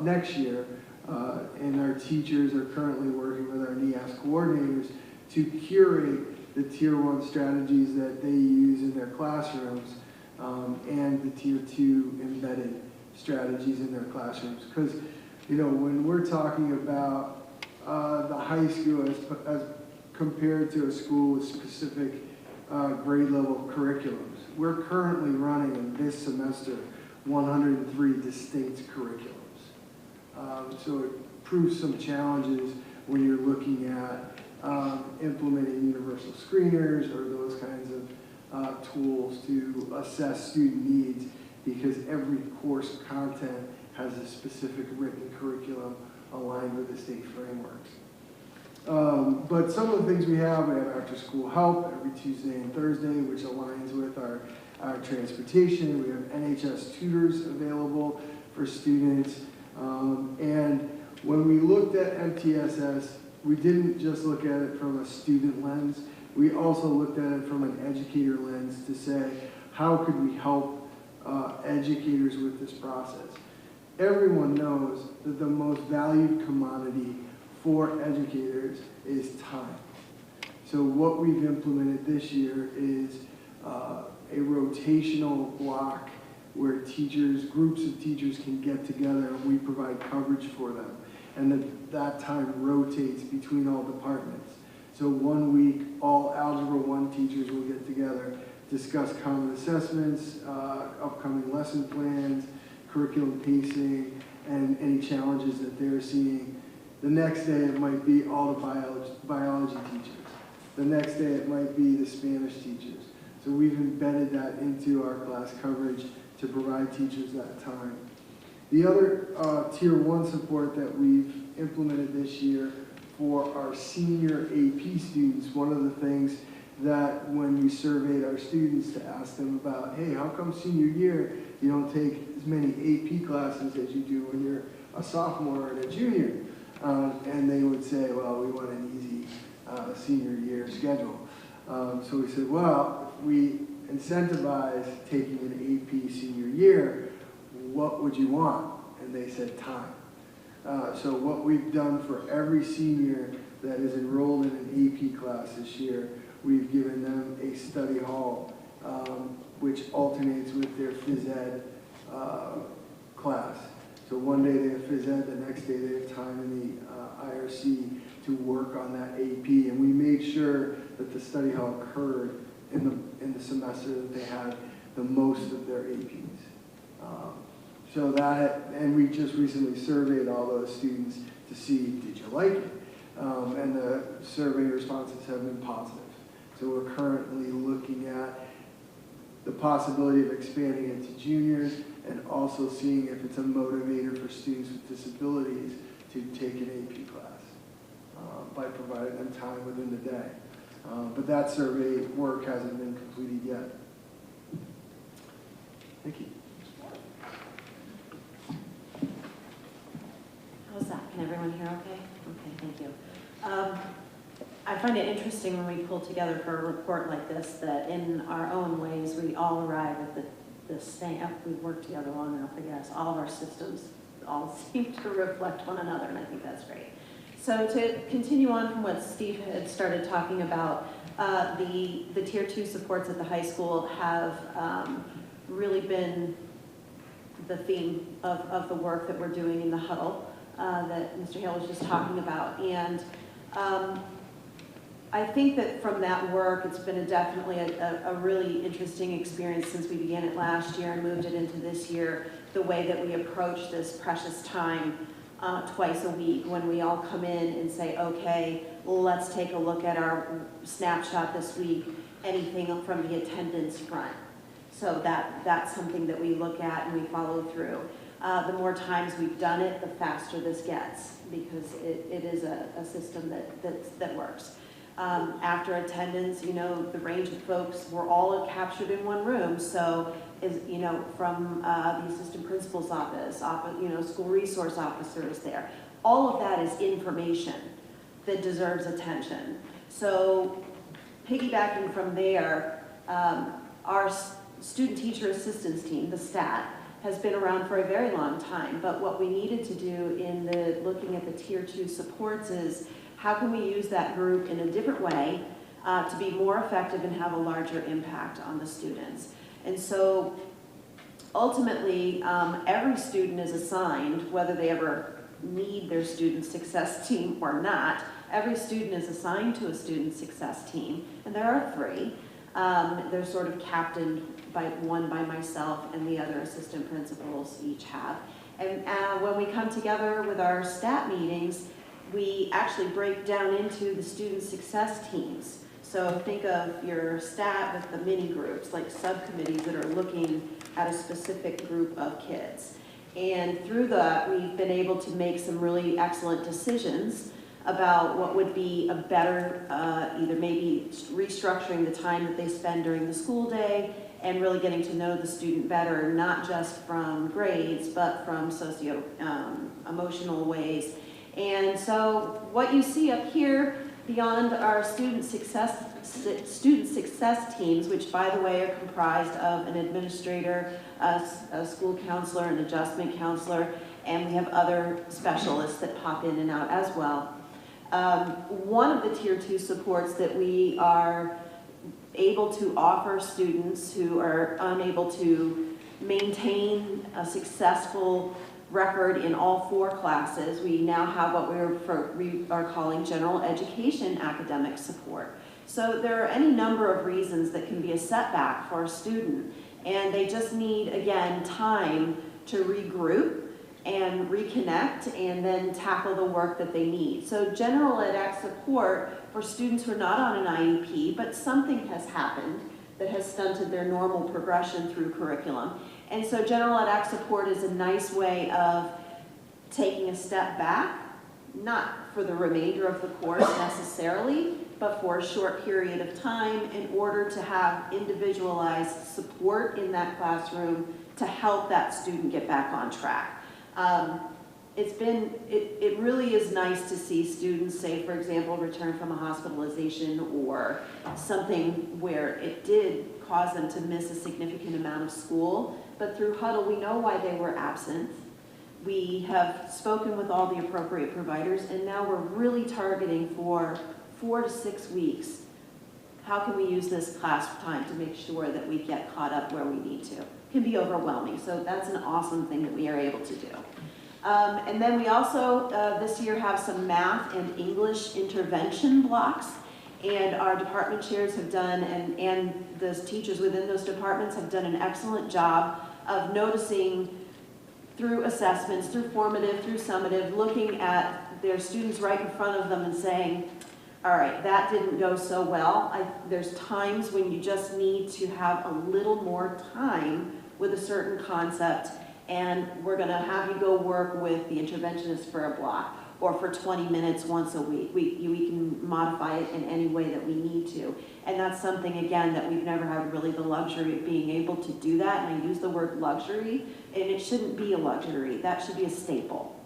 next year. And our teachers are currently working with our NEASC coordinators to curate the tier 1 strategies that they use in their classrooms and the tier 2 embedded strategies in their classrooms. Because, you know, when we're talking about the high school as compared to a school with specific grade level curriculums, we're currently running in this semester 103 distinct curriculums. So it proves some challenges when you're looking at implementing universal screeners or those kinds of tools to assess student needs, because every course content has a specific written curriculum aligned with the state frameworks. But some of the things we have after school help every Tuesday and Thursday, which aligns with our transportation. We have NHS tutors available for students. And when we looked at MTSS, we didn't just look at it from a student lens. We also looked at it from an educator lens to say, how could we help educators with this process? Everyone knows that the most valued commodity for educators is time. So what we've implemented this year is a rotational block where groups of teachers can get together and we provide coverage for them. And that time rotates between all departments. So 1 week, all Algebra 1 teachers will get together, discuss common assessments, upcoming lesson plans, curriculum pacing, and any challenges that they're seeing. The next day it might be all the biology teachers. The next day it might be the Spanish teachers. So we've embedded that into our class coverage to provide teachers that time. The other Tier 1 support that we've implemented this year for our senior AP students, one of the things that when we surveyed our students to ask them about, hey, how come senior year you don't take as many AP classes as you do when you're a sophomore and a junior? And they would say, well, we want an easy senior year schedule. So we said, well, if we incentivize taking an AP senior year, what would you want? And they said time. So what we've done for every senior that is enrolled in an AP class this year, we've given them a study hall, which alternates with their phys ed class. So one day they have phys ed, the next day they have time in the IRC to work on that AP. And we made sure that the study hall occurred in the semester that they had the most of their APs. So that, and we just recently surveyed all those students to see, did you like it? And the survey responses have been positive. So we're currently looking at the possibility of expanding it to juniors and also seeing if it's a motivator for students with disabilities to take an AP class by providing them time within the day. But that survey work hasn't been completed yet. Thank you. How's that? Can everyone hear okay? Okay, thank you. I find it interesting when we pull together for a report like this that in our own ways we all arrive at the same, we've worked together long enough, I guess. All of our systems all seem to reflect one another, and I think that's great. So to continue on from what Steve had started talking about, the Tier 2 supports at the high school have really been the theme of the work that we're doing in the huddle that Mr. Hale was just talking about. And I think that from that work, it's been definitely a really interesting experience since we began it last year and moved it into this year, the way that we approach this precious time twice a week when we all come in and say, okay, let's take a look at our snapshot this week, anything from the attendance front. So that's something that we look at and we follow through. The more times we've done it, the faster this gets, because it is a system that works. After attendance, you know, the range of folks were all captured in one room. So, you know, from the assistant principal's office, you know, school resource officers there. All of that is information that deserves attention. So, piggybacking from there, our student teacher assistance team, the STAT, has been around for a very long time. But what we needed to do in looking at the Tier 2 supports is, how can we use that group in a different way to be more effective and have a larger impact on the students? And so ultimately, every student is assigned, whether they ever need their student success team or not, every student is assigned to a student success team, and there are 3. They're sort of captained by myself and the other assistant principals each have. And when we come together with our stat meetings, we actually break down into the student success teams. So think of your stat with the mini groups, like subcommittees that are looking at a specific group of kids. And through that, we've been able to make some really excellent decisions about what would be a better, either maybe restructuring the time that they spend during the school day and really getting to know the student better, not just from grades, but from socio-emotional ways. And so what you see up here beyond our student success teams, which by the way are comprised of an administrator, a school counselor, an adjustment counselor, and we have other specialists that pop in and out as well. One of the Tier 2 supports that we are able to offer students who are unable to maintain a successful record in all 4 classes, we now have what we are calling general education academic support. So there are any number of reasons that can be a setback for a student, and they just need, again, time to regroup and reconnect and then tackle the work that they need. So general ed support for students who are not on an IEP, but something has happened that has stunted their normal progression through curriculum. And so general ed support is a nice way of taking a step back, not for the remainder of the course necessarily, but for a short period of time in order to have individualized support in that classroom to help that student get back on track. It really is nice to see students, say for example, return from a hospitalization or something where it did cause them to miss a significant amount of school, but through Huddle we know why they were absent. We have spoken with all the appropriate providers, and now we're really targeting for 4 to 6 weeks. How can we use this class time to make sure that we get caught up where we need to? It can be overwhelming, so that's an awesome thing that we are able to do. And then we also, this year, have some math and English intervention blocks, and our department chairs have done, and the teachers within those departments have done an excellent job of noticing through assessments, through formative, through summative, looking at their students right in front of them and saying, all right, that didn't go so well. There's times when you just need to have a little more time with a certain concept, and we're gonna have you go work with the interventionist for a block or for 20 minutes once a week. We can modify it in any way that we need to. And that's something, again, that we've never had really the luxury of being able to do that. And I use the word luxury, and it shouldn't be a luxury. That should be a staple.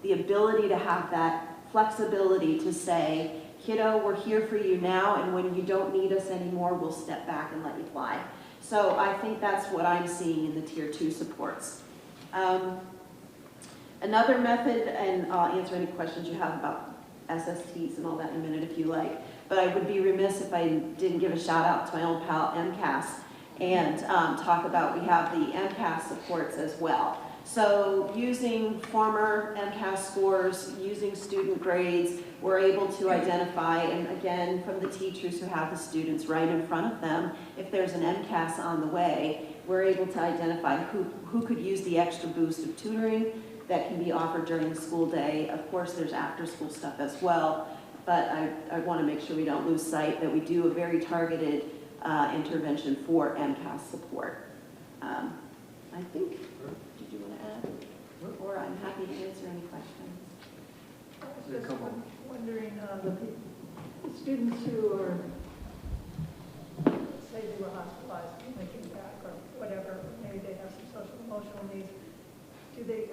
The ability to have that flexibility to say, kiddo, we're here for you now, and when you don't need us anymore, we'll step back and let you fly. So I think that's what I'm seeing in the Tier 2 supports. Another method, and I'll answer any questions you have about SSTs and all that in a minute if you like, but I would be remiss if I didn't give a shout out to my old pal MCAS and talk about, we have the MCAS supports as well. So using former MCAS scores, using student grades, we're able to identify, and again, from the teachers who have the students right in front of them, if there's an MCAS on the way, we're able to identify who could use the extra boost of tutoring that can be offered during the school day. Of course, there's after-school stuff as well, but I want to make sure we don't lose sight that we do a very targeted intervention for MCAS support. I think, did you want to add? Or I'm happy to answer any questions. I was just wondering, the students who are, say they were hospitalized and they came back or whatever, maybe they have some social emotional needs, do they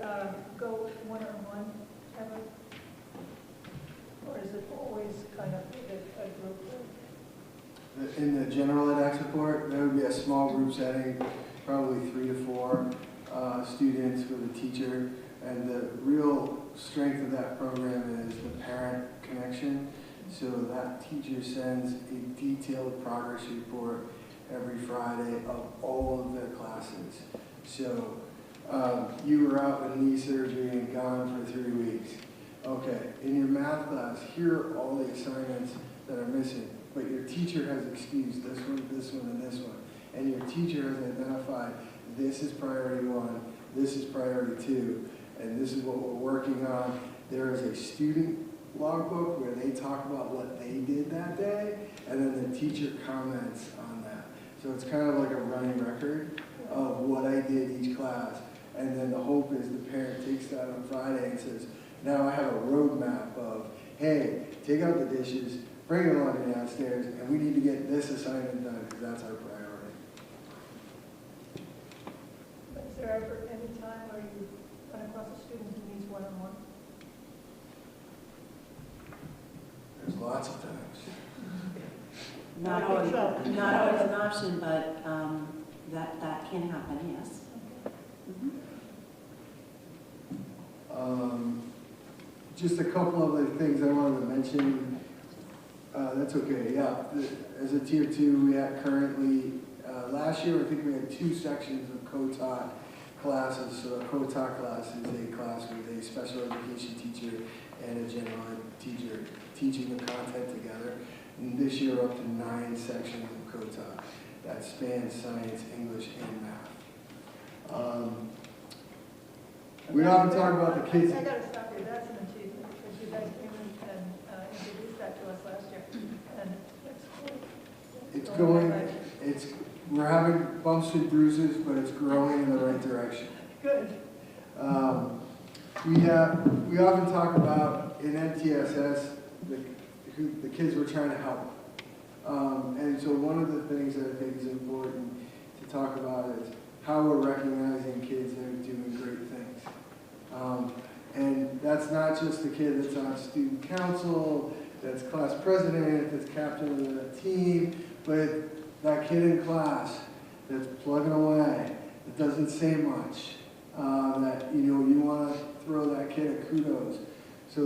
go one-on-one ever? Or is it always kind of a group? In the general ed support, there would be a small group setting, probably 3 to 4 students with a teacher. And the real strength of that program is the parent connection. So that teacher sends a detailed progress report every Friday of all of their classes. So you were out with knee surgery and gone for 3 weeks. Okay, in your math class, here are all the assignments that are missing. but your teacher has excused this one, and this one. And your teacher has identified this is priority 1, this is priority 2, and this is what we're working on. There is a student logbook where they talk about what they did that day, and then the teacher comments on that. So it's kind of like a running record of what I did each class. And then the hope is the parent takes that on Friday and says, now I have a roadmap of, hey, take out the dishes, bring the laundry downstairs, and we need to get this assignment done because that's our priority. Is there ever any time where you run across a student who needs one-on-one? There's lots of times. Not always an option, but that can happen, yes. Just a couple of other things I wanted to mention. That's okay, yeah. As a tier 2, we had currently, last year I think we had 2 sections of co-taught classes. So a co-taught class is a class with a special education teacher and a general ed teacher teaching the content together. And this year we're up to 9 sections of co-taught that span science, English, and math. We often talk about the kids. I got to stop you. That's an achievement because you guys came in and introduced that to us last year, and it's cool. We're having bumps and bruises, but it's growing in the right direction. Good. We often talk about in MTSS the kids we're trying to help. And so one of the things that I think is important to talk about is how we're recognizing kids that are doing great things. And that's not just the kid that's on student council, that's class president, that's captain of the team, but that kid in class that's plugging away, that doesn't say much, that you want to throw that kid a kudos. So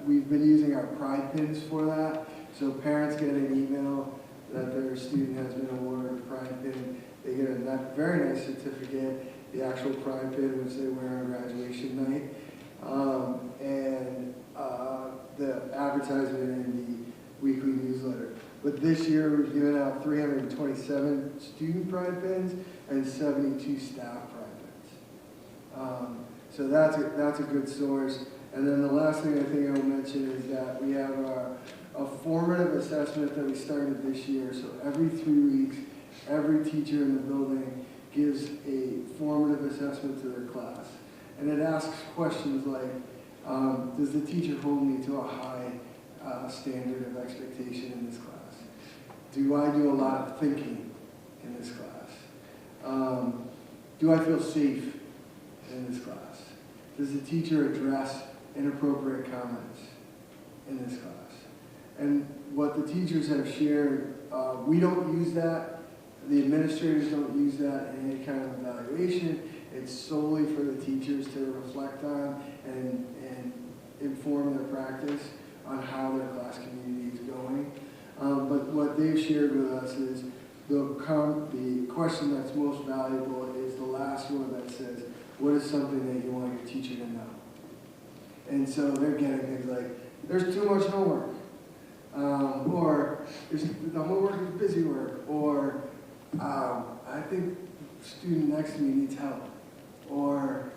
we've been using our pride pins for that. So parents get an email that their student has been awarded a pride pin. They get a very nice certificate, the actual pride pin which they wear on graduation night, and the advertisement in the weekly newsletter. But this year we've given out 327 student pride pins and 72 staff pride pins. So that's a good source. And then the last thing I think I will mention is that we have a formative assessment that we started this year. So every 3 weeks, every teacher in the building gives a formative assessment to their class. And it asks questions like, does the teacher hold me to a high standard of expectation in this class? Do I do a lot of thinking in this class? Do I feel safe in this class? Does the teacher address inappropriate comments in this class? And what the teachers have shared, we don't use that. The administrators don't use that in any kind of evaluation. It's solely for the teachers to reflect on and inform their practice on how their class community is going. But what they've shared with us is the question that's most valuable is the last one that says, what is something that you want your teacher to know? And so they're getting things like, there's too much homework, or the homework is busy work, or I think the student next to me needs help, or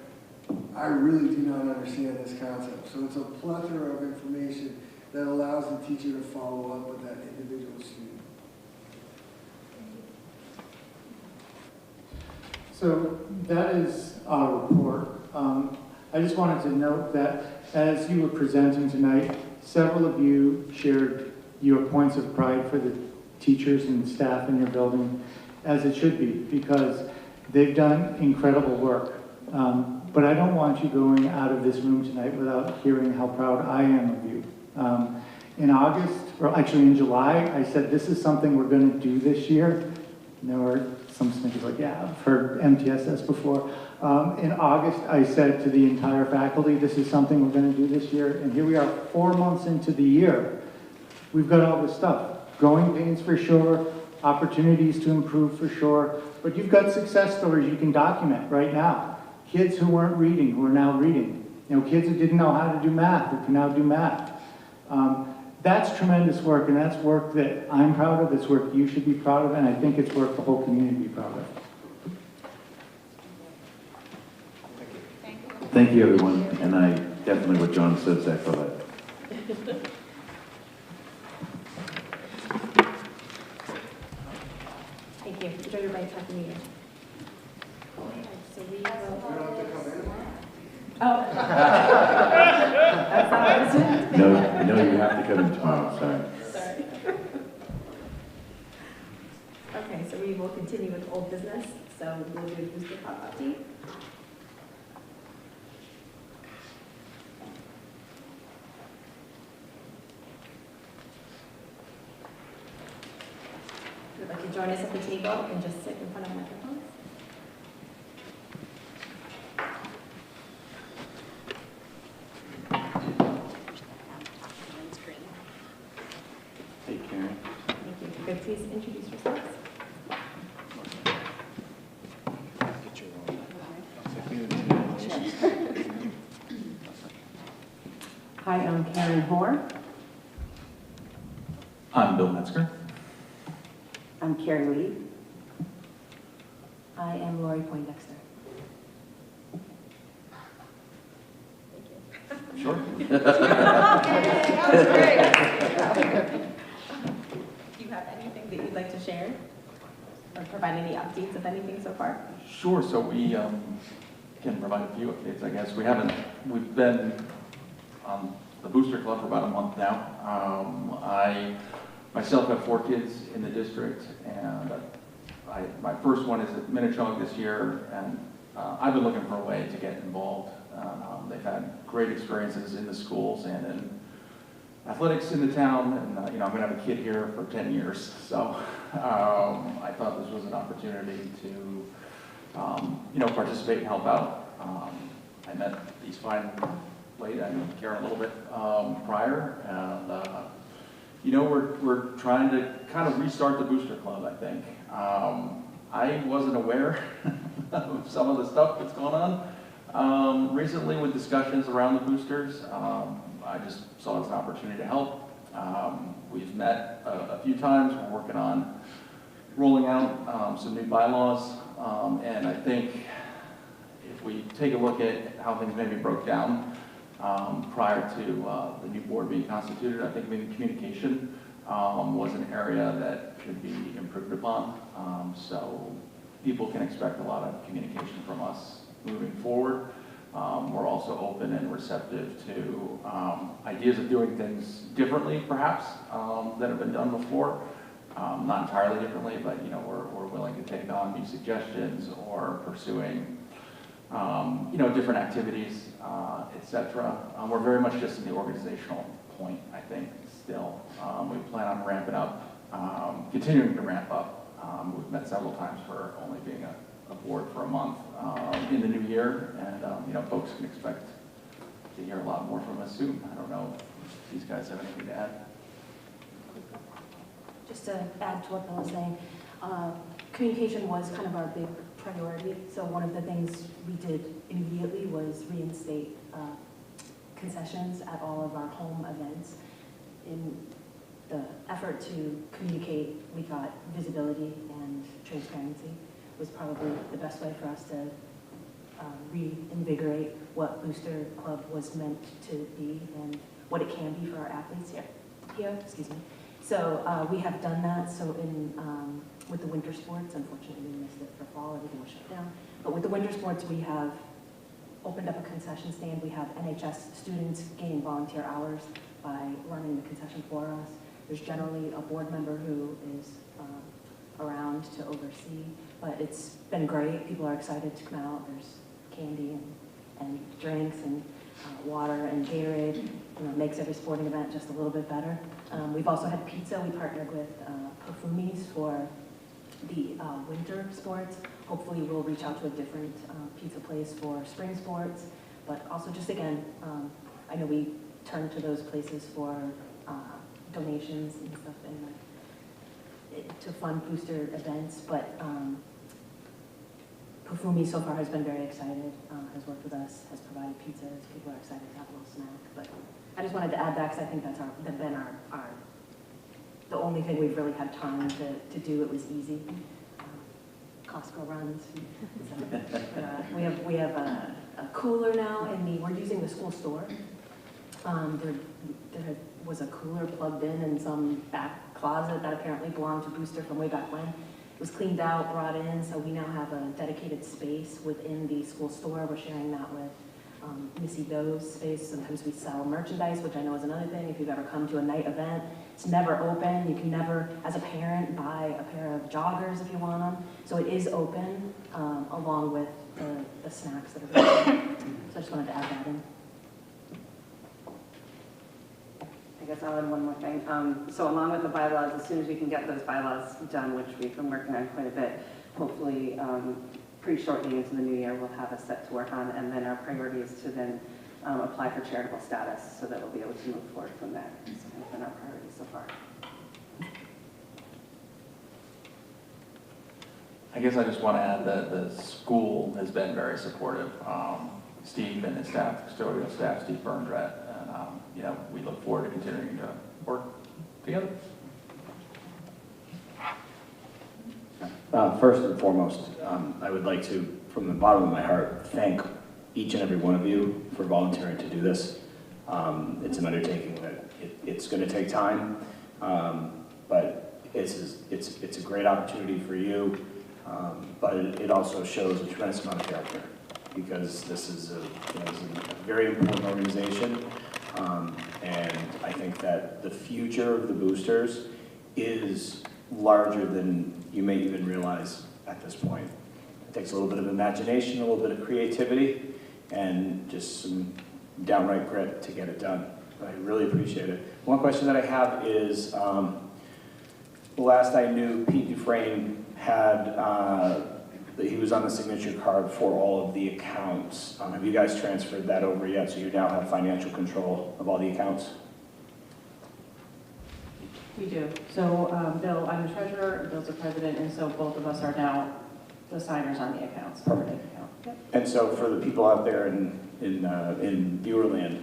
I really do not understand this concept. So it's a plethora of information that allows the teacher to follow up with that individual student. So that is our report. I just wanted to note that as you were presenting tonight, several of you shared your points of pride for the teachers and staff in your building, as it should be, because they've done incredible work. But I don't want you going out of this room tonight without hearing how proud I am of you. In August, or actually in July, I said this is something we're going to do this year. And there were some snippets like, yeah, I've heard MTSS before. In August, I said to the entire faculty, this is something we're going to do this year. And here we are 4 months into the year. We've got all this stuff. Growing pains for sure, opportunities to improve for sure, but you've got success stories you can document right now. Kids who weren't reading, who are now reading. Kids who didn't know how to do math, who can now do math. that's tremendous work, and that's work that I'm proud of, it's work you should be proud of, and I think it's work the whole community be proud of. Thank you, everyone, and I definitely what John says echo that. Thank you. Enjoy your break. Happy New Year. So we will. Oh. That's not what I said. No, you have to come in tomorrow, sorry. Sorry. Okay, so we will continue with old business. So we'll do booster pop update. If you'd like to join us at the table and just sit in front of microphones. Hey, Karen. Thank you. If you could please introduce yourselves. Hi, I'm Karen Hoare. I'm Bill Metzger. I'm Carrie Lee. I am Lori Poindexter. Sure. Do you have anything that you'd like to share? Or provide any updates of anything so far? Sure, so we can provide a few updates, I guess. We've been on the Booster Club for about a month now. I myself have 4 kids in the district, and my first one is at Minnetonka this year, and I've been looking for a way to get involved. They've had great experiences in the schools and in athletics in the town, and I'm going to have a kid here for 10 years, so I thought this was an opportunity to participate and help out. I met these fine ladies, I knew Karen a little bit prior, and we're trying to kind of restart the Booster Club, I think. I wasn't aware of some of the stuff that's going on recently with discussions around the boosters. I just saw it as an opportunity to help. We've met a few times. We're working on rolling out some new bylaws, and I think if we take a look at how things maybe broke down prior to the new board being constituted, I think maybe communication was an area that could be improved upon. So people can expect a lot of communication from us moving forward. We're also open and receptive to ideas of doing things differently, perhaps, that have been done before. Not entirely differently, but we're willing to take on new suggestions or pursuing different activities, etc. We're very much just in the organizational point, I think, still. We plan on ramping up, continuing to ramp up. We've met several times for only being a board for a month in the new year, and folks can expect to hear a lot more from us soon. I don't know if these guys have anything to add. Just to add to what Bill was saying, communication was kind of our big priority. So one of the things we did immediately was reinstate concessions at all of our home events. In the effort to communicate, we thought visibility and transparency was probably the best way for us to reinvigorate what Booster Club was meant to be and what it can be for our athletes here. Excuse me. So we have done that. So with the winter sports, unfortunately we missed it for fall, everything was shut down. But with the winter sports, we have opened up a concession stand. We have NHS students gaining volunteer hours by running the concession for us. There's generally a board member who is around to oversee, but it's been great. People are excited to come out. There's candy and drinks and water and Gatorade. Makes every sporting event just a little bit better. We've also had pizza. We partnered with Perfumes for the winter sports. Hopefully we'll reach out to a different pizza place for spring sports, but also just again, I know we turn to those places for donations and stuff to fund booster events, but Pufumi so far has been very excited, has worked with us, has provided pizzas. People are excited to have a little snack, but I just wanted to add that because I think that's been the only thing we've really had time to do. It was easy. Costco runs. We have a cooler now we're using the school store. There was a cooler plugged in some back closet that apparently belonged to Booster from way back when. It was cleaned out, brought in, so we now have a dedicated space within the school store. We're sharing that with Missy Doe's space. Sometimes we sell merchandise, which I know is another thing. If you've ever come to a night event, it's never open. You can never, as a parent, buy a pair of joggers if you want them. So it is open, along with the snacks that are there. So I just wanted to add that in. I guess I'll add one more thing. So along with the bylaws, as soon as we can get those bylaws done, which we've been working on quite a bit, hopefully pretty shortly into the new year, we'll have a set to work on, and then our priority is to then apply for charitable status so that we'll be able to move forward from there. So that's been our priority so far. I guess I just want to add that the school has been very supportive. Steve and his staff, custodial staff, Steve Burndratt, and we look forward to continuing to work together. First and foremost, I would like to, from the bottom of my heart, thank each and every one of you for volunteering to do this. It's an undertaking that it's going to take time, but it's a great opportunity for you, but it also shows a tremendous amount of character, because this is a very important organization, and I think that the future of the boosters is larger than you may even realize at this point. It takes a little bit of imagination, a little bit of creativity, and just some downright grit to get it done. I really appreciate it. One question that I have is, last I knew, Pete Dufresne had, he was on the signature card for all of the accounts. Have you guys transferred that over yet, so you now have financial control of all the accounts? We do. So Bill, I'm the treasurer, Bill's the president, and so both of us are now the signers on the accounts. Perfect. Yep. And so for the people out there in viewerland,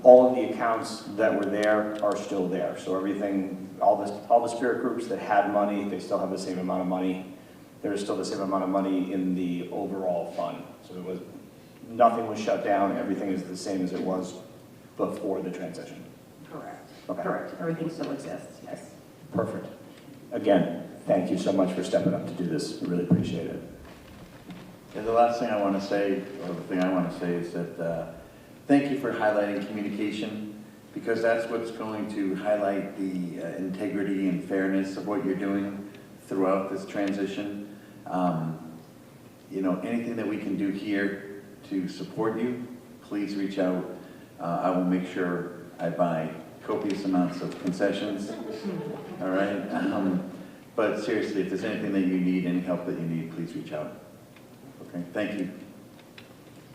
all of the accounts that were there are still there. So everything, all the spirit groups that had money, they still have the same amount of money. There's still the same amount of money in the overall fund. So nothing was shut down. Everything is the same as it was before the transition. Correct. Okay. Correct. Everything still exists, yes. Perfect. Again, thank you so much for stepping up to do this. We really appreciate it. And the last thing I want to say, or the thing I want to say is that thank you for highlighting communication, because that's what's going to highlight the integrity and fairness of what you're doing throughout this transition. Anything that we can do here to support you, please reach out. I will make sure I buy copious amounts of concessions, all right? But seriously, if there's anything that you need, any help that you need, please reach out. Okay, thank you.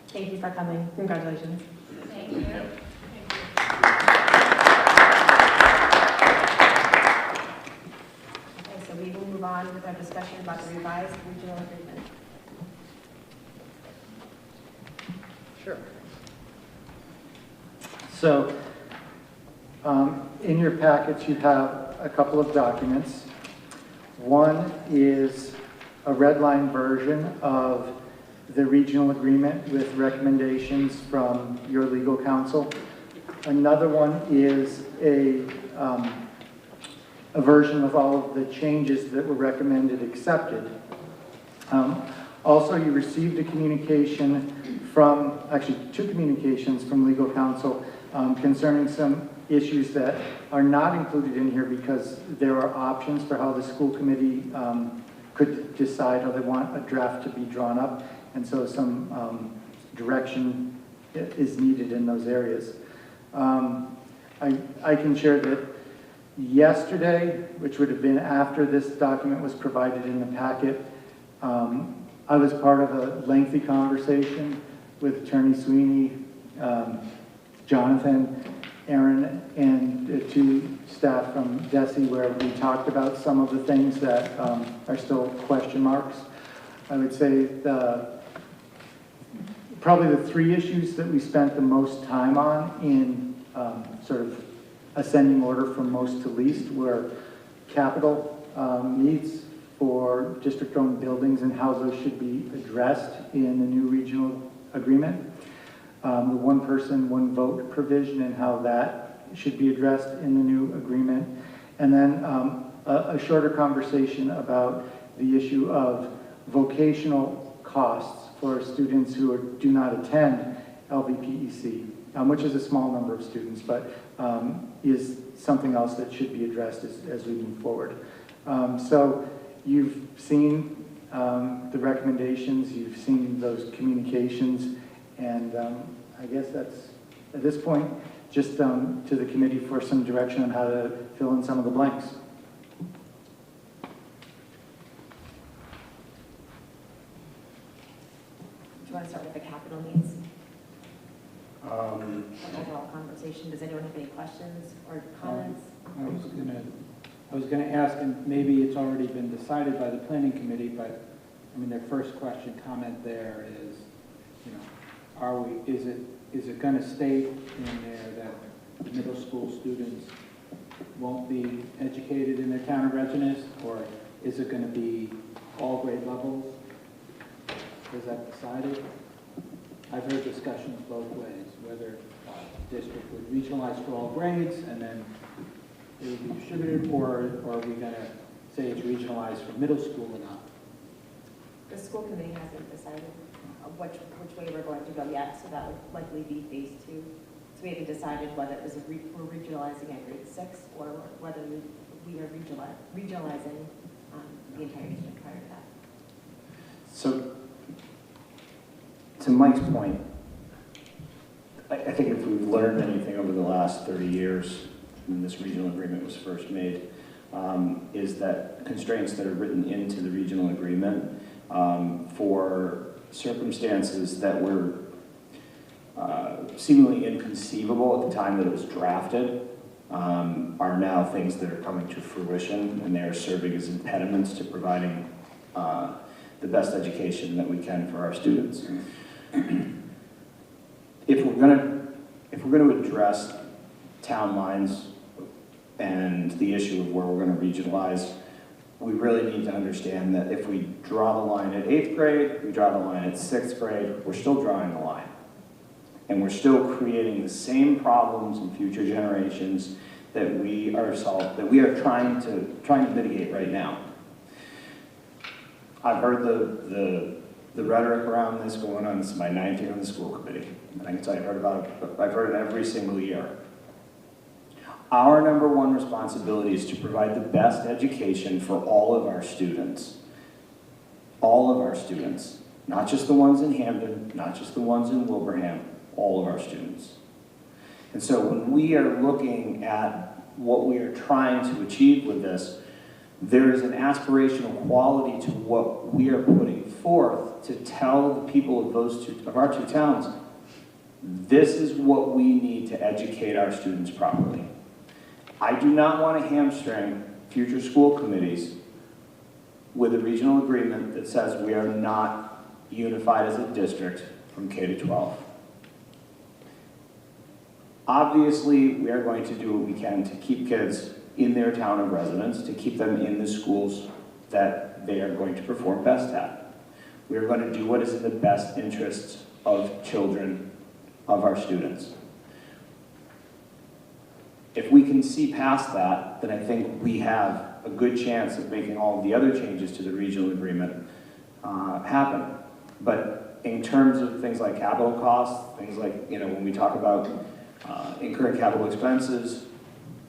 Thank you for coming. Congratulations. Thank you. Okay, so we will move on with our discussion about the revised regional agreement. Sure. So, in your packets, you have a couple of documents. One is a red line version of the regional agreement with recommendations from your legal counsel. Another one is a version of all of the changes that were recommended accepted. Also, you received a communication from, actually 2 communications from legal counsel concerning some issues that are not included in here because there are options for how the school committee could decide how they want a draft to be drawn up, and so some direction is needed in those areas. I can share that yesterday, which would have been after this document was provided in the packet, I was part of a lengthy conversation with Attorney Sweeney, Jonathan, Aaron, and the 2 staff from DESE, where we talked about some of the things that are still question marks. I would say probably the 3 issues that we spent the most time on in sort of ascending order from most to least, where capital needs for district-owned buildings and how those should be addressed in the new regional agreement. The one person, one vote provision and how that should be addressed in the new agreement. And then a shorter conversation about the issue of vocational costs for students who do not attend LVPEC, which is a small number of students, but is something else that should be addressed as we move forward. So you've seen the recommendations, you've seen those communications, and I guess that's, at this point, just to the committee for some direction on how to fill in some of the blanks. Do you want to start with the capital needs? An overall conversation. Does anyone have any questions or comments? I was gonna ask, and maybe it's already been decided by the planning committee, but I mean, their first comment there is, you know, is it gonna state in there that the middle school students won't be educated in their town of residence, or is it gonna be all grade levels? Is that decided? I've heard discussions both ways, whether the district would regionalize for all grades and then it would be distributed, or are we going to say it's regionalized for middle school or not? The school committee hasn't decided which way we're going to go yet, so that would likely be phase 2. So we haven't decided whether it was we're regionalizing at grade 6 or whether we are regionalizing the entire district prior to that. So, to Mike's point, I think if we've learned anything over the last 30 years, when this regional agreement was first made, is that constraints that are written into the regional agreement for circumstances that were seemingly inconceivable at the time that it was drafted are now things that are coming to fruition, and they are serving as impediments to providing the best education that we can for our students. If we're going to address town lines and the issue of where we're going to regionalize, we really need to understand that if we draw the line at 8th grade, we draw the line at 6th grade, we're still drawing the line. And we're still creating the same problems in future generations that we are trying to mitigate right now. I've heard the rhetoric around this going on. This is my 9th year on the school committee. And I can tell you I've heard it every single year. Our number one responsibility is to provide the best education for all of our students. All of our students. Not just the ones in Hampden, not just the ones in Wilbraham, all of our students. And so when we are looking at what we are trying to achieve with this, there is an aspirational quality to what we are putting forth to tell the people of our two towns, this is what we need to educate our students properly. I do not want to hamstring future school committees with a regional agreement that says we are not unified as a district from K to 12. Obviously, we are going to do what we can to keep kids in their town of residence, to keep them in the schools that they are going to perform best at. We are going to do what is in the best interests of children, of our students. If we can see past that, then I think we have a good chance of making all of the other changes to the regional agreement happen. But in terms of things like capital costs, things like, when we talk about incurring capital expenses,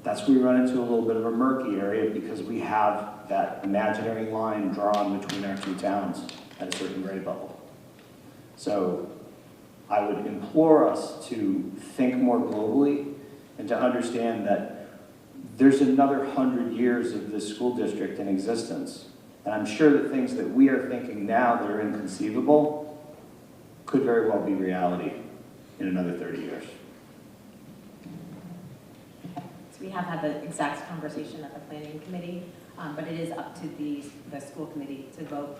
that's where we run into a little bit of a murky area because we have that imaginary line drawn between our two towns at a certain grade level. So I would implore us to think more globally and to understand that there's another 100 years of this school district in existence. And I'm sure that things that we are thinking now that are inconceivable could very well be reality in another 30 years. So we have had the exact conversation at the planning committee, but it is up to the school committee to vote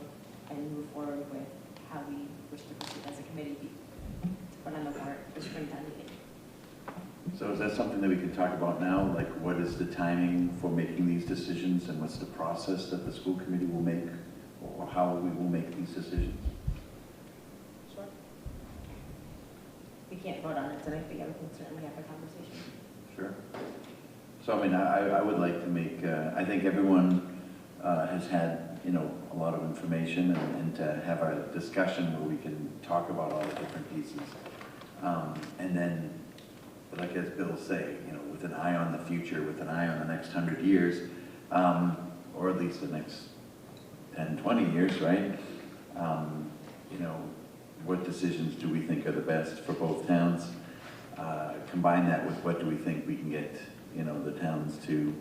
and move forward with how we wish to proceed as a committee to put on the warrant for springtime meeting. So is that something that we can talk about now? Like, what is the timing for making these decisions, and what's the process that the school committee will make, or how we will make these decisions? Sure. We can't vote on it tonight, but yeah, we can certainly have a conversation. Sure. So, I mean, I would like to make, I think everyone has had, you know, a lot of information, and to have a discussion where we can talk about all the different pieces. And then, like as Bill say, you know, with an eye on the future, with an eye on the next 100 years, or at least the next 10, 20 years, right? You know, what decisions do we think are the best for both towns? Combine that with what do we think we can get, you know, the towns to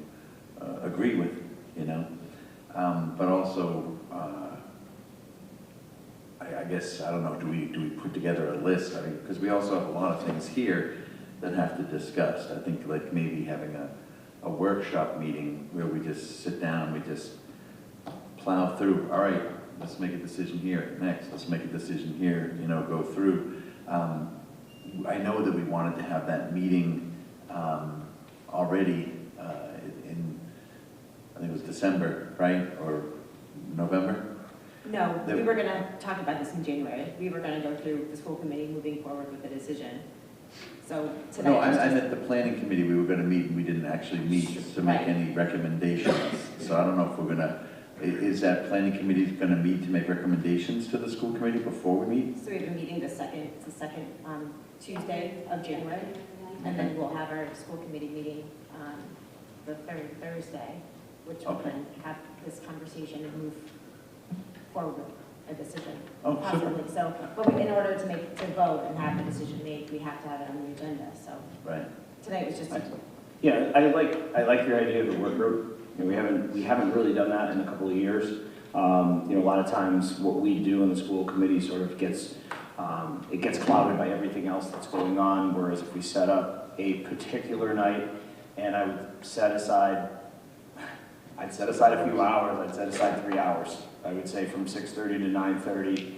agree with, you know? But also, I guess, I don't know, do we put together a list? I mean, because we also have a lot of things here that have to discuss. I think like maybe having a workshop meeting where we just sit down, we just plow through, all right, let's make a decision here, next, let's make a decision here, you know, go through. I know that we wanted to have that meeting already in, I think it was December, right, or November? No, we were going to talk about this in January. We were going to go through the school committee moving forward with the decision. So tonight. No, I meant the planning committee. We were going to meet, and we didn't actually meet to make any recommendations. So I don't know if we're going to, is that planning committee going to meet to make recommendations to the school committee before we meet? So we have a meeting the second Tuesday of January, and then we'll have our school committee meeting the third Thursday, which will then have this conversation and move forward a decision, possibly. So, but in order to vote and have the decision made, we have to have it on the agenda. So, tonight was just. Yeah, I like your idea of the work group. You know, we haven't really done that in a couple of years. You know, a lot of times what we do in the school committee sort of gets it gets clouded by everything else that's going on. Whereas if we set up a particular night, and I would set aside. I'd set aside a few hours. I'd set aside 3 hours. I would say from 6:30 to 9:30.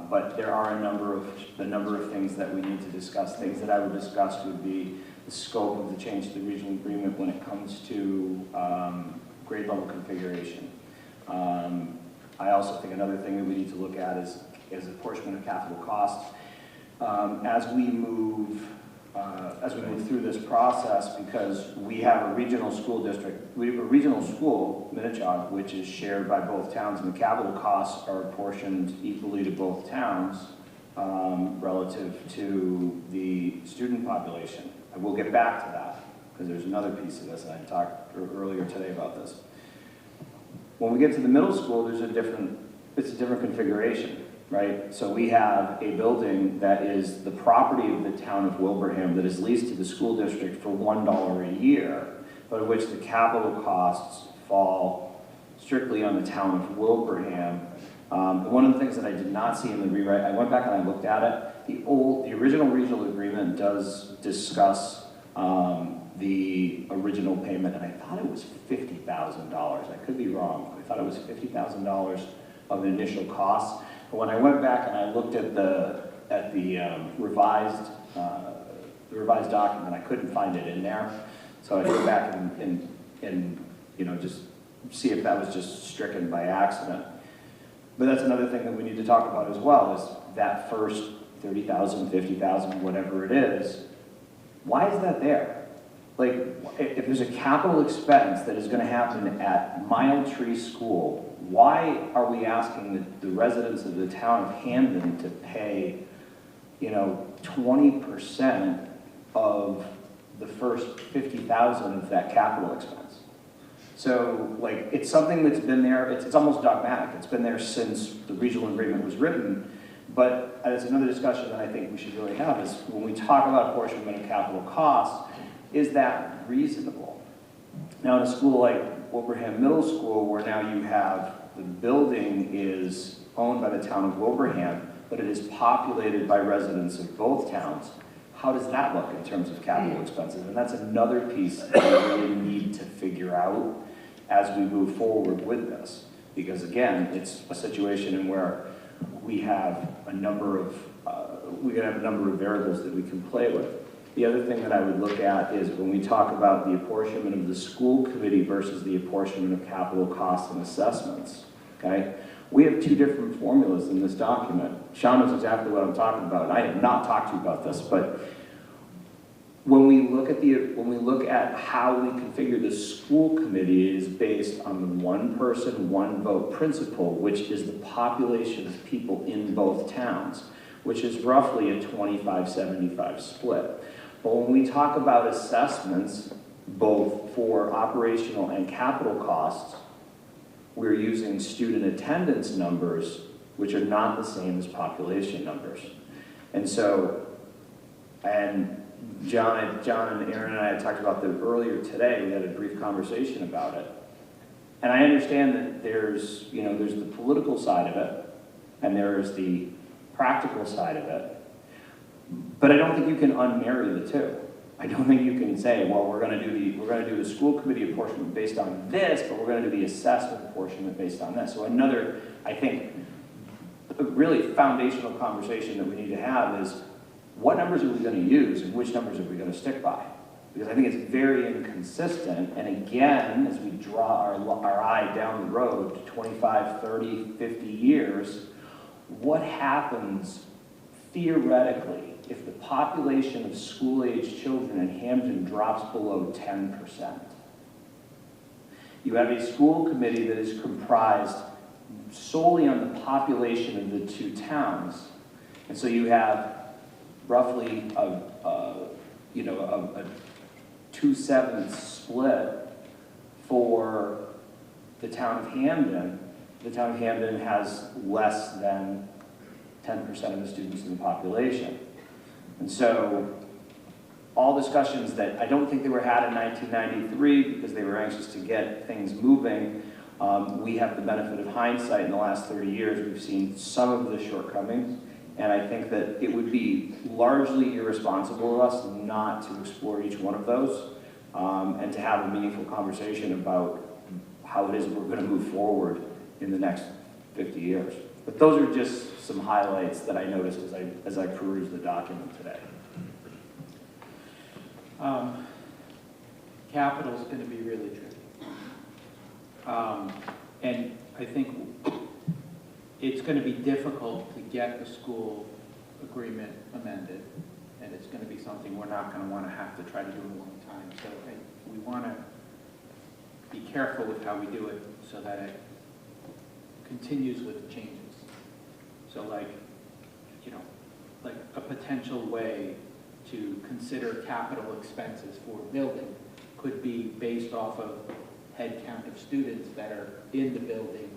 But there are a number of things that we need to discuss. Things that I would discuss would be the scope of the change to the regional agreement when it comes to grade level configuration. I also think another thing that we need to look at is apportionment of capital costs. As we move through this process, because we have a regional school district, we have a regional school, Minnetonka, which is shared by both towns, and the capital costs are apportioned equally to both towns relative to the student population. I will get back to that, because there's another piece of this, and I talked earlier today about this. When we get to the middle school, it's a different configuration. Right? So we have a building that is the property of the town of Wilbraham that is leased to the school district for $1 a year, but of which the capital costs fall strictly on the town of Wilbraham. One of the things that I did not see in the rewrite, I went back and I looked at it. The original regional agreement does discuss the original payment, and I thought it was $50,000. I could be wrong. I thought it was $50,000 of initial costs. But when I went back and I looked at the revised document, I couldn't find it in there. So I went back and you know, just see if that was just stricken by accident. But that's another thing that we need to talk about as well, is that first 30,000, 50,000, whatever it is, why is that there? Like, if there's a capital expense that is going to happen at Mile Tree School, why are we asking the residents of the town of Hamden to pay, you know, 20% of the first 50,000 of that capital expense? So, like, it's something that's been there. It's almost dogmatic. It's been there since the regional agreement was written. But it's another discussion that I think we should really have, is when we talk about apportionment of capital costs, is that reasonable? Now, in a school like Wilbraham Middle School, where now you have the building is owned by the town of Wilbraham, but it is populated by residents of both towns, how does that look in terms of capital expenses? And that's another piece that we really need to figure out as we move forward with this. Because again, it's a situation in where we have a number of variables that we can play with. The other thing that I would look at is when we talk about the apportionment of the school committee versus the apportionment of capital costs and assessments, okay? We have two different formulas in this document. Sean knows exactly what I'm talking about. I have not talked to you about this, but when we look at how we configure the school committee, it is based on the one person, one vote principle, which is the population of people in both towns, which is roughly a 25-75 split. But when we talk about assessments, both for operational and capital costs, we're using student attendance numbers, which are not the same as population numbers. And so, and John and Aaron and I had talked about that earlier today. We had a brief conversation about it. And I understand that there's the political side of it, and there's the practical side of it. But I don't think you can unmarry the two. I don't think you can say, well, we're going to do the school committee apportionment based on this, but we're going to do the assessment apportionment based on this. So another, I think, a really foundational conversation that we need to have is, what numbers are we going to use and which numbers are we going to stick by? Because I think it's very inconsistent. And again, as we draw our eye down the road to 25, 30, 50 years, what happens theoretically if the population of school-age children in Hampden drops below 10%? You have a school committee that is comprised solely on the population of the two towns. And so you have roughly a 2/7 split for the town of Hampden. The town of Hampden has less than 10% of the students in the population. And so all discussions that I don't think they were had in 1993 because they were anxious to get things moving, we have the benefit of hindsight. In the last 30 years, we've seen some of the shortcomings. And I think that it would be largely irresponsible of us not to explore each one of those and to have a meaningful conversation about how it is we're going to move forward in the next 50 years. But those are just some highlights that I noticed as I perused the document today. Capital is going to be really tricky. And I think it's going to be difficult to get the school agreement amended, and it's going to be something we're not going to want to have to try to do in a long time. So we want to be careful with how we do it so that it continues with changes. So like a potential way to consider capital expenses for a building could be based off of head count of students that are in the building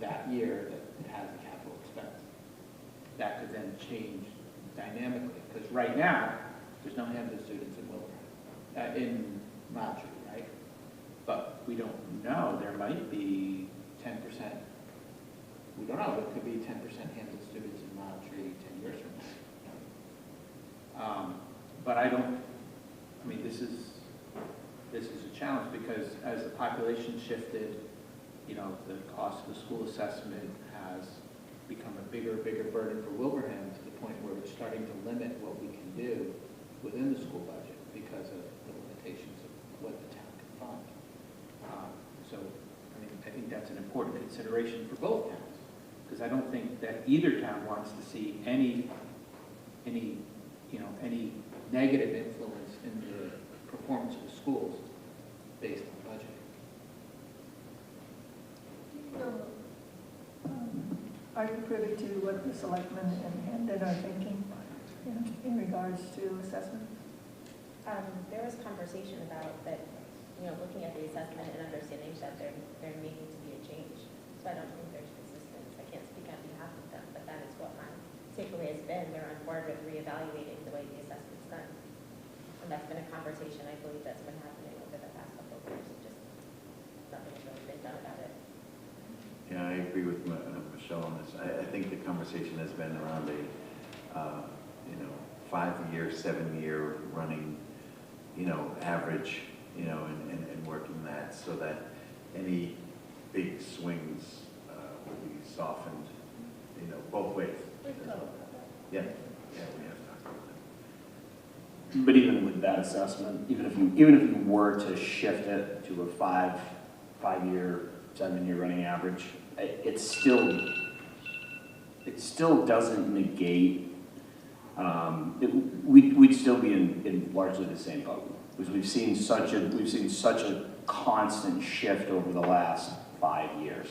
that year that has a capital expense. That could then change dynamically, because right now, there's no Hampton students in Wilbraham, in Montreal, right? But we don't know, there might be 10%, we don't know, it could be 10% Hampton students in Montreal 10 years from now. But this is a challenge, because as the population shifted, the cost of the school assessment has become a bigger burden for Wilbraham, to the point where it's starting to limit what we can do within the school budget because of the limitations of what the town can fund. I think that's an important consideration for both towns, because I don't think that either town wants to see any negative influence in the performance of the schools based on budget. Are you privy to what the selectmen in Hampden are thinking in regards to assessment? There was conversation about that, looking at the assessment and understanding that there needing to be a change. So I don't think there's resistance. I can't speak on behalf of them, but that is what my takeaway has been. They're on board with reevaluating the way the assessment's done. And that's been a conversation, I believe, that's been happening over the past couple of years. Just nothing has really been done about it. Yeah, I agree with Michelle on this. I think the conversation has been around a 5-year, 7-year running, average, and working that so that any big swings will be softened, both ways. Yeah, we have talked about But even with that assessment, even if you were to shift it to a 5-year, 7-year running average, it still doesn't negate. We'd still be in largely the same boat, because we've seen such a constant shift over the last 5 years.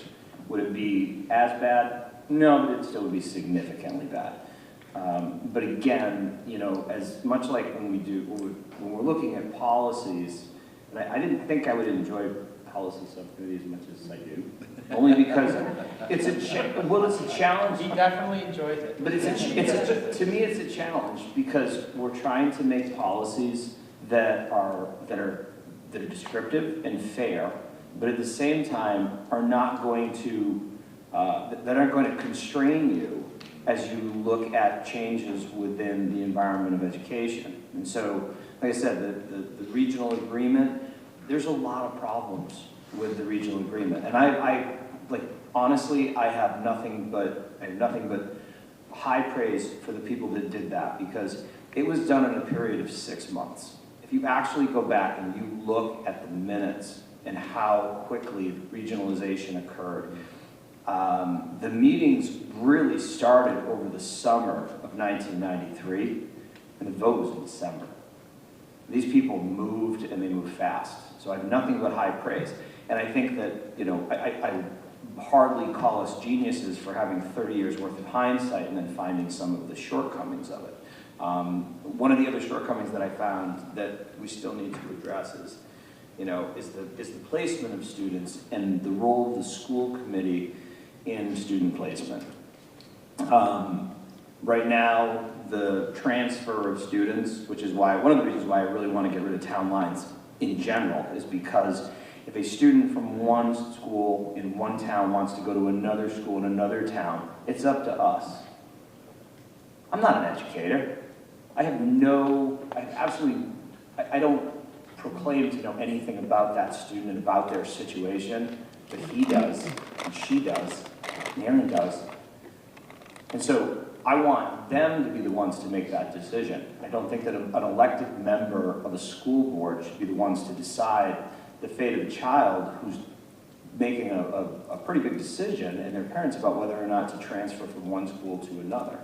Would it be as bad? No, but it still would be significantly bad. But again, you know, as much like when we're looking at policies, and I didn't think I would enjoy policy subcommittee as much as I do, only because it's a challenge. He definitely enjoys it. But to me, it's a challenge because we're trying to make policies that are descriptive and fair, but at the same time are not going to that aren't going to constrain you as you look at changes within the environment of education. And so, like I said, the regional agreement, there's a lot of problems with the regional agreement. And I honestly, I have nothing but high praise for the people that did that, because it was done in a period of 6 months. If you actually go back and you look at the minutes and how quickly regionalization occurred, the meetings really started over the summer of 1993, and the vote was in December. These people moved, and they moved fast. So I have nothing but high praise. And I think that, you know, I hardly call us geniuses for having 30 years worth of hindsight and then finding some of the shortcomings of it. One of the other shortcomings that I found that we still need to address is, you know, is the placement of students and the role of the school committee in student placement. Right now, the transfer of students, which is why, one of the reasons why I really want to get rid of town lines in general, is because if a student from one school in one town wants to go to another school in another town, it's up to us. I'm not an educator. I don't proclaim to know anything about that student and about their situation, but he does, and she does, and Aaron does. And so I want them to be the ones to make that decision. I don't think that an elected member of a school board should be the ones to decide the fate of a child who's making a pretty big decision, and their parents, about whether or not to transfer from one school to another.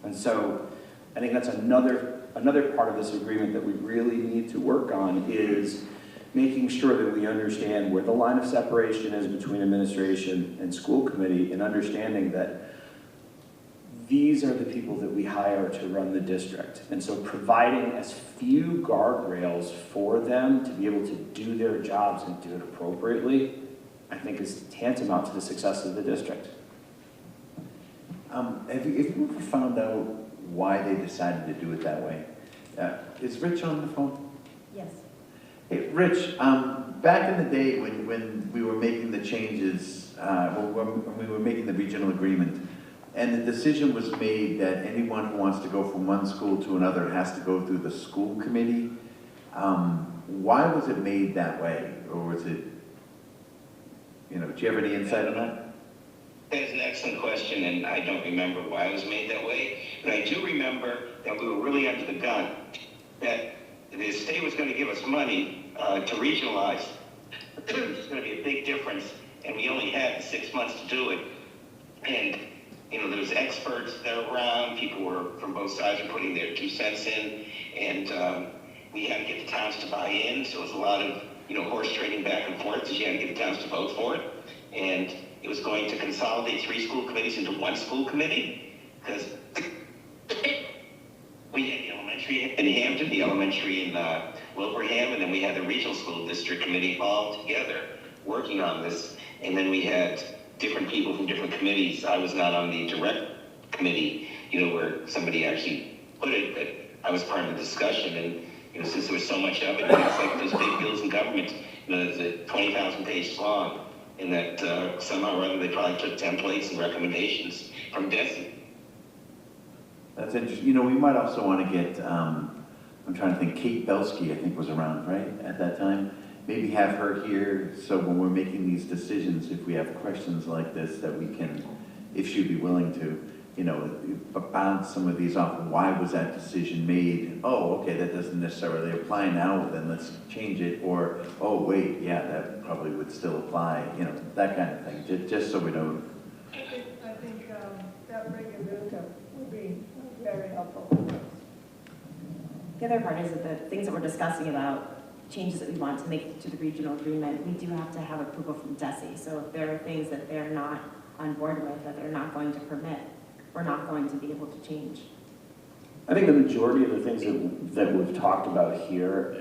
And so I think that's another part of this agreement that we really need to work on, is making sure that we understand where the line of separation is between administration and school committee, and understanding that these are the people that we hire to run the district. And so providing as few guardrails for them to be able to do their jobs and do it appropriately, I think is tantamount to the success of the district. Have you ever found out why they decided to do it that way? Is Rich on the phone? Yes. Hey, Rich, back in the day when we were making the changes, when we were making the regional agreement, and the decision was made that anyone who wants to go from one school to another has to go through the school committee, why was it made that way? Or was it, you know, do you have any insight on that? That's an excellent question, and I don't remember why it was made that way. But I do remember that we were really under the gun, that the state was going to give us money to regionalize. It's going to be a big difference, and we only had 6 months to do it. And, you know, there was experts that were around, people were from both sides were putting their 2 cents in, and we had to get the towns to buy in, so it was a lot of, you know, horse trading back and forth, because you had to get the towns to vote for it. And it was going to consolidate 3 school committees into 1 school committee, because we had the elementary in Hampton, the elementary in Wilbraham, and then we had the regional school district committee all together working on this. And then we had different people from different committees. I was not on the direct committee, you know, where somebody actually put it, but I was part of the discussion. And, you know, since there was so much of it, it's like those big bills in government, you know, it's 20,000 pages long. And that somehow or other they probably took templates and recommendations from DESI. That's interesting. You know, we might also want to get, I'm trying to think, Kate Belsky, I think, was around, right, at that time? Maybe have her here, so when we're making these decisions, if we have questions like this, that we can, if she'd be willing to, you know, bounce some of these off. Why was that decision made? Oh, okay, that doesn't necessarily apply now, then let's change it. Or, oh, wait, yeah, that probably would still apply, you know, that kind of thing, just so we don't. I think that regular would be very helpful. The other part is that the things that we're discussing about changes that we want to make to the regional agreement, we do have to have approval from DESE. So if there are things that they're not on board with, that they're not going to permit, we're not going to be able to change. I think the majority of the things that we've talked about here,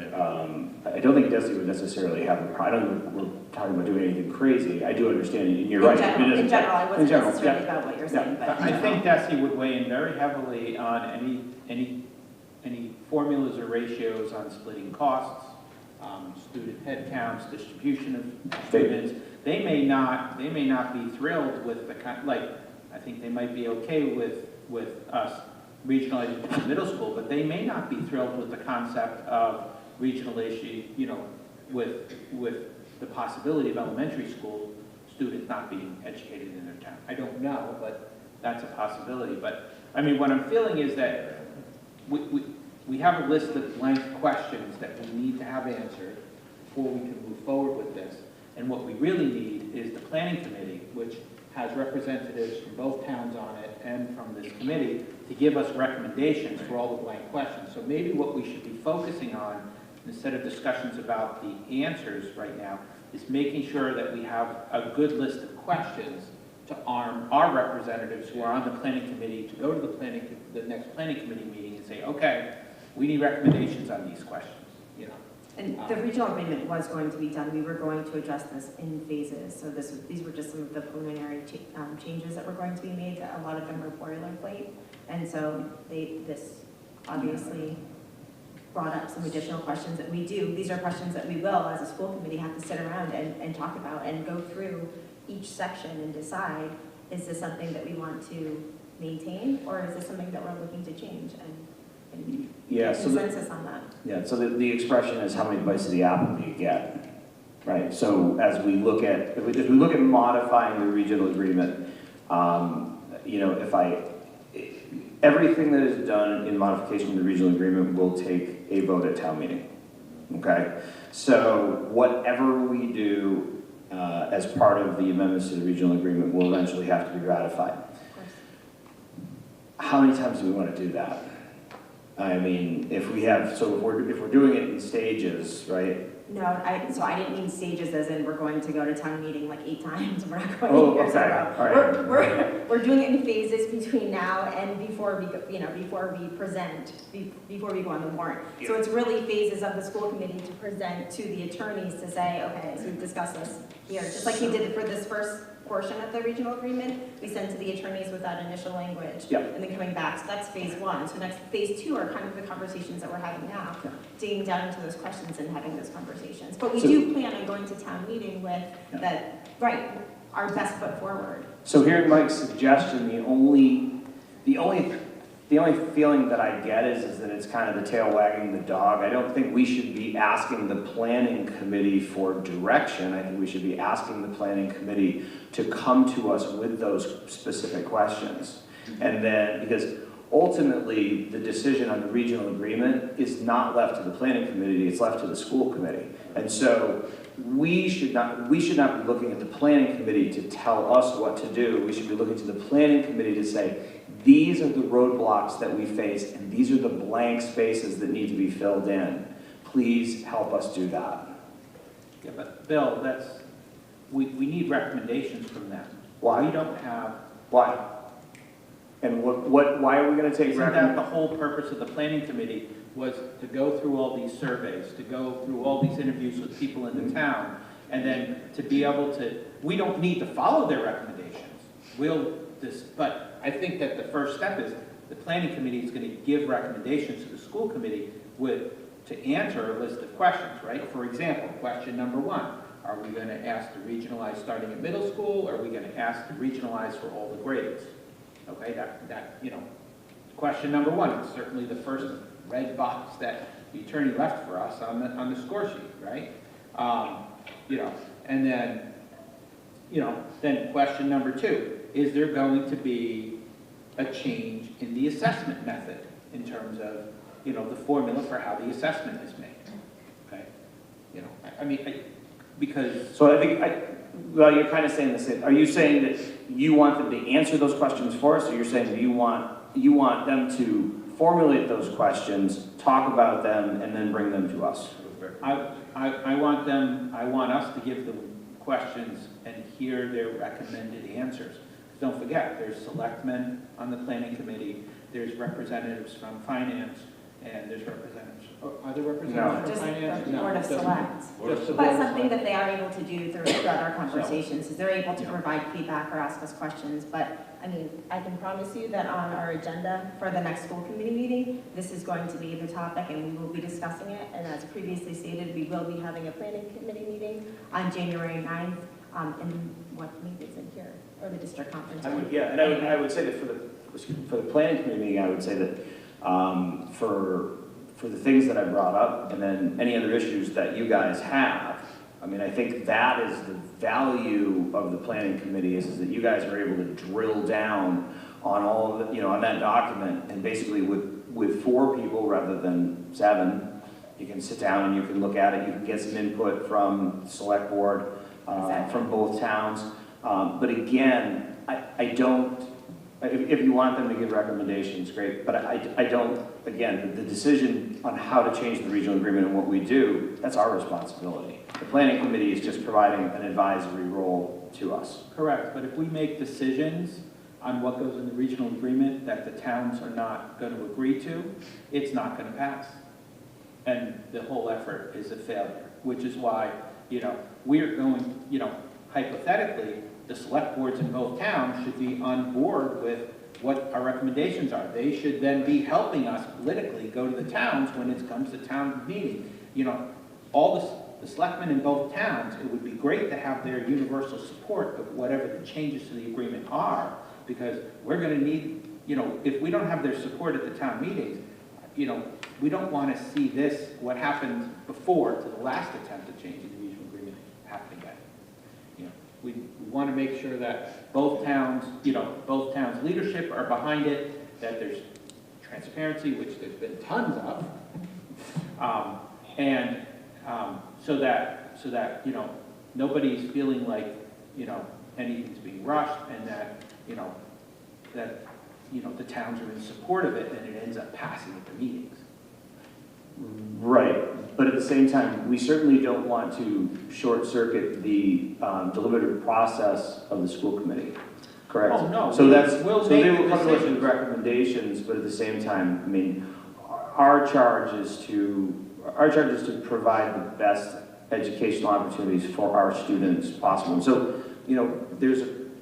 I don't think DESE would necessarily have a problem. I don't think we're talking about doing anything crazy. I do understand, and you're right. In general, I wasn't necessarily about what you're saying, but I think DESE would weigh in very heavily on any formulas or ratios on splitting costs, student head counts, distribution of students. They may not be thrilled with the kind, like, I think they might be okay with us regionalizing middle school, but they may not be thrilled with the concept of regionalization, you know, with the possibility of elementary school students not being educated in their town. I don't know, but that's a possibility. But I mean, what I'm feeling is that we have a list of blank questions that we need to have answered before we can move forward with this. And what we really need is the planning committee, which has representatives from both towns on it and from this committee, to give us recommendations for all the blank questions. So maybe what we should be focusing on, instead of discussions about the answers right now, is making sure that we have a good list of questions to arm our representatives who are on the planning committee to go to the next planning committee meeting and say, okay, we need recommendations on these questions, you know. And the regional agreement was going to be done. We were going to address this in phases. So these were just some of the preliminary changes that were going to be made. A lot of them were boilerplate. And so this obviously brought up some additional questions that we do. These are questions that we will, as a school committee, have to sit around and talk about and go through each section and decide, is this something that we want to maintain, or is this something that we're looking to change? And get consensus on that. Yeah, so the expression is how many bites of the apple do you get, right? So as we look at, if we look at modifying the regional agreement, you know, everything that is done in modification of the regional agreement will take a vote at town meeting, okay? So whatever we do as part of the amendments to the regional agreement will eventually have to be ratified. How many times do we want to do that? I mean, if we're doing it in stages, right? No, so I didn't mean stages as in we're going to go to town meeting like 8 times. We're not going years in a row. All right. We're doing it in phases between now and before we go, before we present, before we go on the warrant. Yeah. So it's really phases of the school committee to present to the attorneys to say, okay, so we've discussed this here, just like we did for this first portion of the regional agreement, we sent to the attorneys with that initial language, and then coming back. So that's phase 1. So next, phase 2 are kind of the conversations that we're having now, digging down into those questions and having those conversations. But we do plan on going to town meeting with our best foot forward. So hearing Mike's suggestion, the only feeling that I get is that it's kind of the tail wagging the dog. I don't think we should be asking the planning committee for direction. I think we should be asking the planning committee to come to us with those specific questions. And then, because ultimately the decision on the regional agreement is not left to the planning committee, it's left to the school committee. And so we should not be looking at the planning committee to tell us what to do. We should be looking to the planning committee to say, these are the roadblocks that we face, and these are the blank spaces that need to be filled in. Please help us do that. Yeah, but Bill, we need recommendations from them. Why? We don't have. Why? And why are we going to take recommendations? Isn't that the whole purpose of the planning committee, was to go through all these surveys, to go through all these interviews with people in the town, and then to be able to, we don't need to follow their recommendations. But I think that the first step is the planning committee is going to give recommendations to the school committee to answer a list of questions, right? For example, question number 1, are we going to ask to regionalize starting at middle school? Or are we going to ask to regionalize for all the grades? Okay, question number 1 is certainly the first red box that the attorney left for us on the score sheet, right? And then, then question number 2, is there going to be a change in the assessment method in terms of, you know, the formula for how the assessment is made. Okay? You know, I mean, because. So I think, well, you're kind of saying the same. Are you saying that you want them to answer those questions for us, or you're saying that you want them to formulate those questions, talk about them, and then bring them to us? I want us to give them questions and hear their recommended answers. Don't forget, there's selectmen on the planning committee, there's representatives from finance, and there's representatives, are there representatives from finance? The Board of Select. But something that they are able to do throughout our conversations is they're able to provide feedback or ask us questions. But I mean, I can promise you that on our agenda for the next school committee meeting, this is going to be the topic and we will be discussing it. And as previously stated, we will be having a planning committee meeting on January 9th in what meetings in here, or the district conference. I would say that for the planning committee meeting, I would say that for the things that I brought up, and then any other issues that you guys have, I mean, I think that is the value of the planning committee is that you guys are able to drill down on all of the, you know, on that document, and basically with 4 people rather than 7, you can sit down and you can look at it, you can get some input from the select board, from both towns. But again, I don't, if you want them to give recommendations, great, but I don't, again, the decision on how to change the regional agreement and what we do, that's our responsibility. The planning committee is just providing an advisory role to us. Correct, but if we make decisions on what goes in the regional agreement that the towns are not going to agree to, it's not going to pass. And the whole effort is a failure, which is why, you know, we're going, you know, hypothetically, the select boards in both towns should be on board with what our recommendations are. They should then be helping us politically go to the towns when it comes to town meeting. You know, all the selectmen in both towns, it would be great to have their universal support of whatever the changes to the agreement are, because we're going to need, you know, if we don't have their support at the town meetings, you know, we don't want to see this, what happened before to the last attempt at changing the regional agreement, happen again. You know, we want to make sure that both towns, you know, both towns' leadership are behind it, that there's transparency, which there's been tons of, so that you know, nobody's feeling like, you know, anything's being rushed, and that you know the towns are in support of it, and it ends up passing at the meetings. Right, but at the same time, we certainly don't want to short-circuit the deliberative process of the school committee, correct? Oh, no. So they will come to us decisions. with recommendations, but at the same time, I mean, our charge is to provide the best educational opportunities for our students possible. So, you know,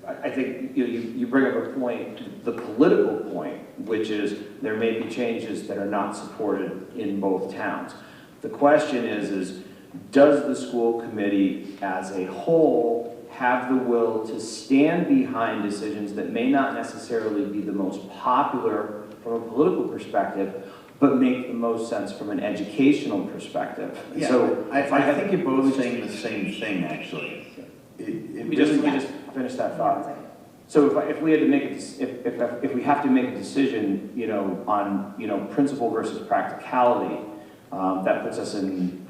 I think you bring up a point, the political point, which is there may be changes that are not supported in both towns. The question is does the school committee as a whole have the will to stand behind decisions that may not necessarily be the most popular from a political perspective, but make the most sense from an educational perspective? Yeah, so I think you're both saying the same thing, actually. We just finish that thought. So if we had to make if we have to make a decision, you know, on principle versus practicality, that puts us in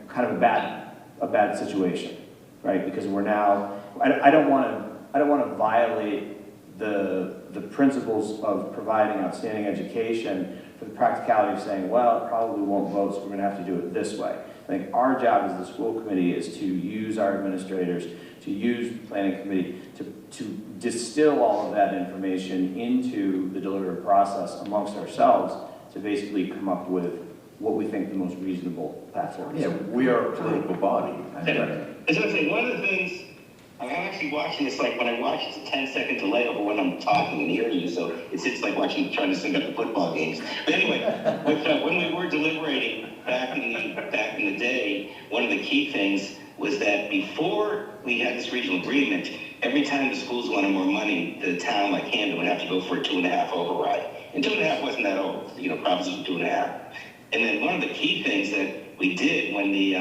kind of a bad situation, right? Because we're now I don't want to violate the principles of providing outstanding education for the practicality of saying, well, it probably won't vote, so we're going to have to do it this way. I think our job as the school committee is to use our administrators, to use the planning committee, to distill all of that information into the deliberative process amongst ourselves to basically come up with what we think the most reasonable path forward is. Yeah, we are a political body. I was going to say, one of the things, I'm actually watching this, like when I watch, it's a 10-second delay over when I'm talking and hearing you, so it's like trying to sync up the football games. But anyway, when we were deliberating back in the day, one of the key things was that before we had this regional agreement, every time the schools wanted more money, the town like Camden would have to go for a 2.5 override. And 2.5 wasn't that over, you know, proposition 2.5. And then one of the key things that we did when we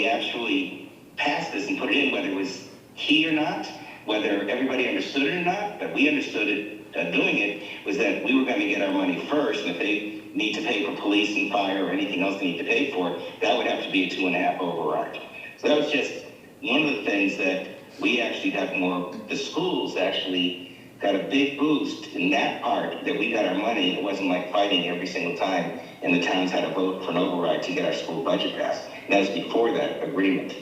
actually passed this and put it in, whether it was key or not, whether everybody understood it or not, but we understood it, doing it was that we were going to get our money first, and if they need to pay for police and fire or anything else they need to pay for, that would have to be a 2.5 override. So that was just one of the things that we actually got more, the schools actually got a big boost in that part, that we got our money. It wasn't like fighting every single time, and the towns had to vote for an override to get our school budget passed. And that was before that agreement.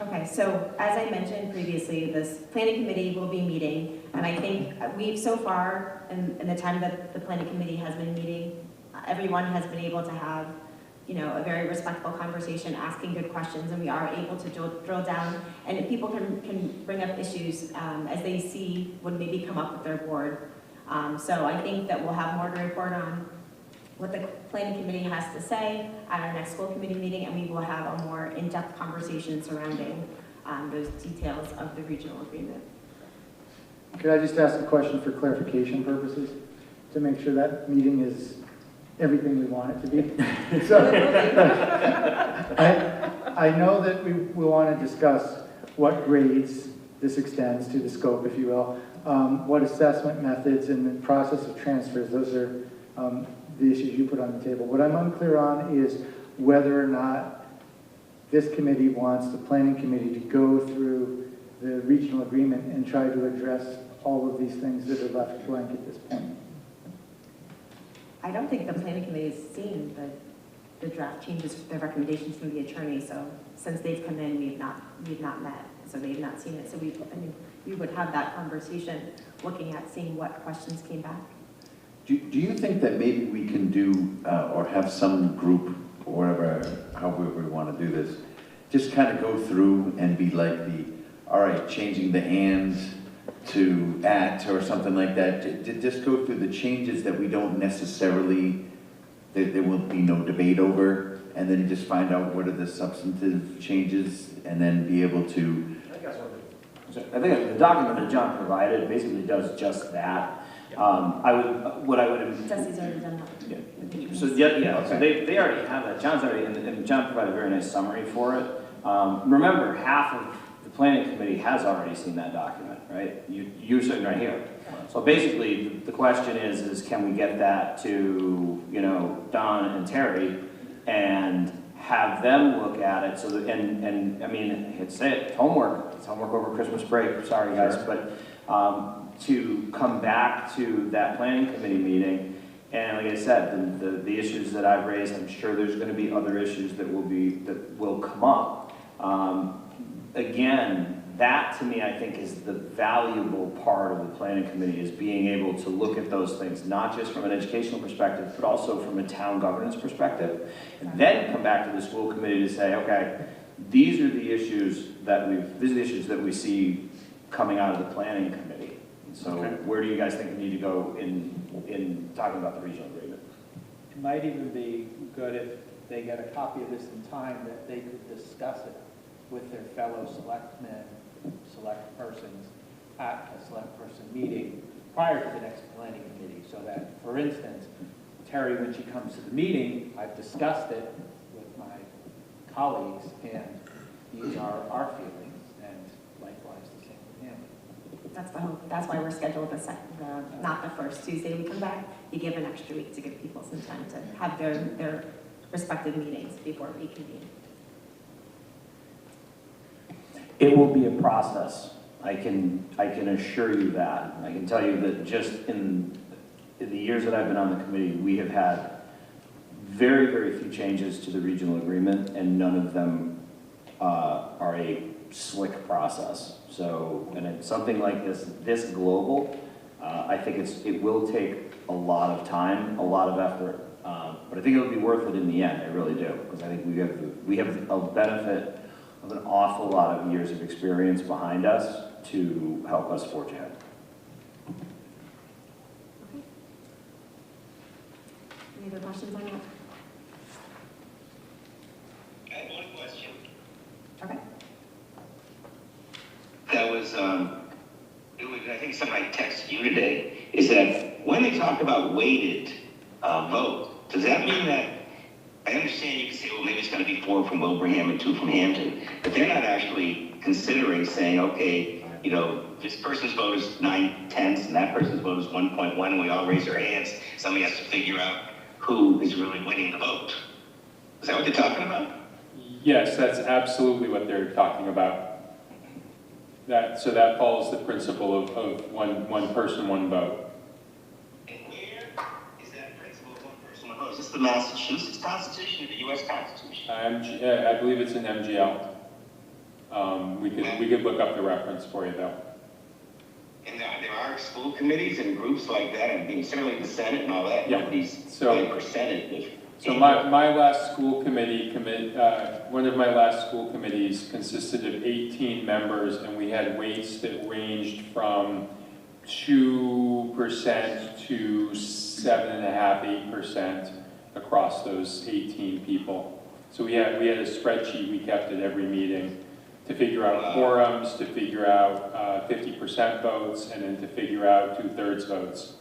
Okay, so as I mentioned previously, this planning committee will be meeting, and I think we've so far, in the time that the planning committee has been meeting, everyone has been able to have, you know, a very respectful conversation, asking good questions, and we are able to drill down, and people can bring up issues as they see would maybe come up with their board. So I think that we'll have more to report on what the planning committee has to say at our next school committee meeting, and we will have a more in-depth conversation surrounding those details of the regional agreement. Could I just ask a question for clarification purposes, to make sure that meeting is everything we want it to be? So, I know that we want to discuss what grades this extends to, the scope, if you will, what assessment methods and the process of transfers. Those are the issues you put on the table. What I'm unclear on is whether or not this committee wants the planning committee to go through the regional agreement and try to address all of these things that are left blank at this point. I don't think the planning committee has seen the draft changes, the recommendations from the attorney, so since they've come in, we've not met, so they've not seen it. So we would have that conversation looking at seeing what questions came back. Do you think that maybe we can do, or have some group, or whatever, however we want to do this, just kind of go through and be like all right, changing the and to at or something like that, just go through the changes that we don't necessarily, there will be no debate over, and then just find out what are the substantive changes, and then be able to. I think the document that John provided basically does just that. Jesse's already done that. Yeah. So so they already have that. John's already, and John provided a very nice summary for it. Remember, half of the planning committee has already seen that document, right? You're sitting right here. So basically, the question is can we get that to, you know, Don and Terry and have them look at it, so that, and I mean, it's homework over Christmas break, sorry guys, but to come back to that planning committee meeting, and like I said, the issues that I've raised, I'm sure there's going to be other issues that will come up. Again, that to me, I think, is the valuable part of the planning committee, is being able to look at those things, not just from an educational perspective, but also from a town governance perspective, and then come back to the school committee to say, okay, these are the issues that we see coming out of the planning committee. So where do you guys think we need to go in talking about the regional agreement? It might even be good if they get a copy of this in time, that they could discuss it with their fellow select persons at a select person meeting prior to the next planning committee, so that, for instance, Terry, when she comes to the meeting, I've discussed it with my colleagues, and these are our feelings, and likewise the same with him. That's the hope. That's why we're scheduled not the first Tuesday we come back. You give an extra week to give people some time to have their respective meetings before we convene. It will be a process. I can assure you that. I can tell you that just in the years that I've been on the committee, we have had very, very few changes to the regional agreement, and none of them are a slick process. So, and it's something like this global, I think it will take a lot of time, a lot of effort, but I think it'll be worth it in the end. I really do, because I think we have a benefit of an awful lot of years of experience behind us to help us forge ahead. Okay. Any other questions on that? I have one question. Okay. That was, I think somebody texted you today, is that when they talk about weighted vote, does that mean that, I understand you can say, well, maybe it's going to be 4 from Wilbraham and 2 from Hampton, but they're not actually considering saying, okay, you know, this person's vote is 9/10 and that person's vote is 1.1, and we all raise our hands. Somebody has to figure out who is really winning the vote. Is that what they're talking about? Yes, that's absolutely what they're talking about. So that follows the principle of one person, one vote. And where is that principle of one person, one vote? Is this the Massachusetts Constitution or the U.S. Constitution? I believe it's an MGL. We could look up the reference for you though. And there are school committees and groups like that, and being certainly the Senate and all that. Yeah. Nobody's percentage. So my last school committee, one of my last school committees consisted of 18 members, and we had weights that ranged from 2% to 7.5%, 8% across those 18 people. So we had a spreadsheet we kept at every meeting to figure out quorums, to figure out 50% votes, and then to figure out 2/3 votes.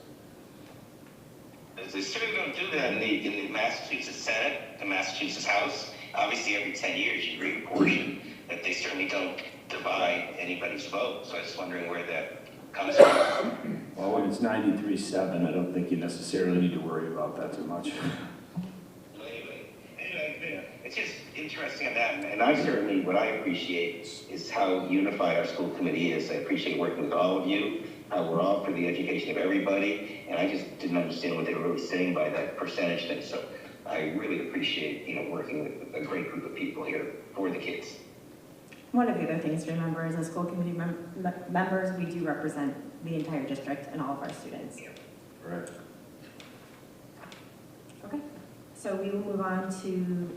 They certainly don't do that in the Massachusetts Senate, the Massachusetts House. Obviously, every 10 years you bring a portion, but they certainly don't divide anybody's vote. So I was just wondering where that comes from. Well, when it's 93-7, I don't think you necessarily need to worry about that too much. Anyway, it's just interesting on that, and I certainly, what I appreciate is how unified our school committee is. I appreciate working with all of you. We're all for the education of everybody, and I just didn't understand what they were really saying by that percentage thing. So I really appreciate, working with a great group of people here for the kids. One of the other things to remember is as school committee members, we do represent the entire district and all of our students. Correct. Okay, so we will move on to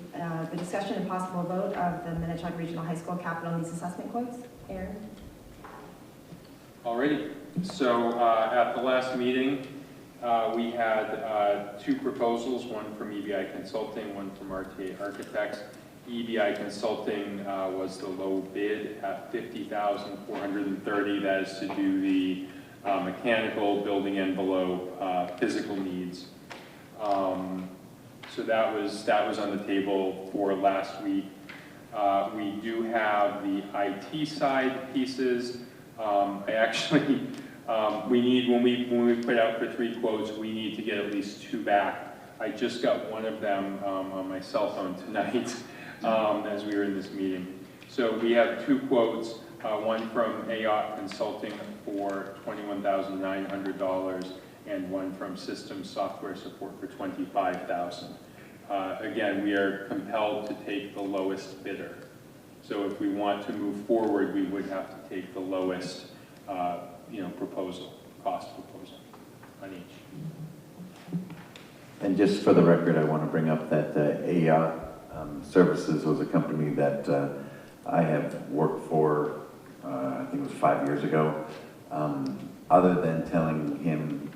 the discussion and possible vote of the Minnetonka Regional High School capital needs assessment quotes. Aaron? Alrighty, so at the last meeting, we had 2 proposals, one from EBI Consulting, one from RTA Architects. EBI Consulting was the low bid at $50,430. That is to do the mechanical, building envelope, physical needs. So that was on the table for last week. We do have the IT side pieces. I actually, we need, when we put out for 3 quotes, we need to get at least 2 back. I just got one of them on my cell phone tonight as we were in this meeting. So we have 2 quotes, one from AOT Consulting for $21,900 and one from System Software Support for $25,000. Again, we are compelled to take the lowest bidder. So if we want to move forward, we would have to take the lowest, cost proposal on each. And just for the record, I want to bring up that AOT Services was a company that I have worked for, I think it was 5 years ago. Other than telling him,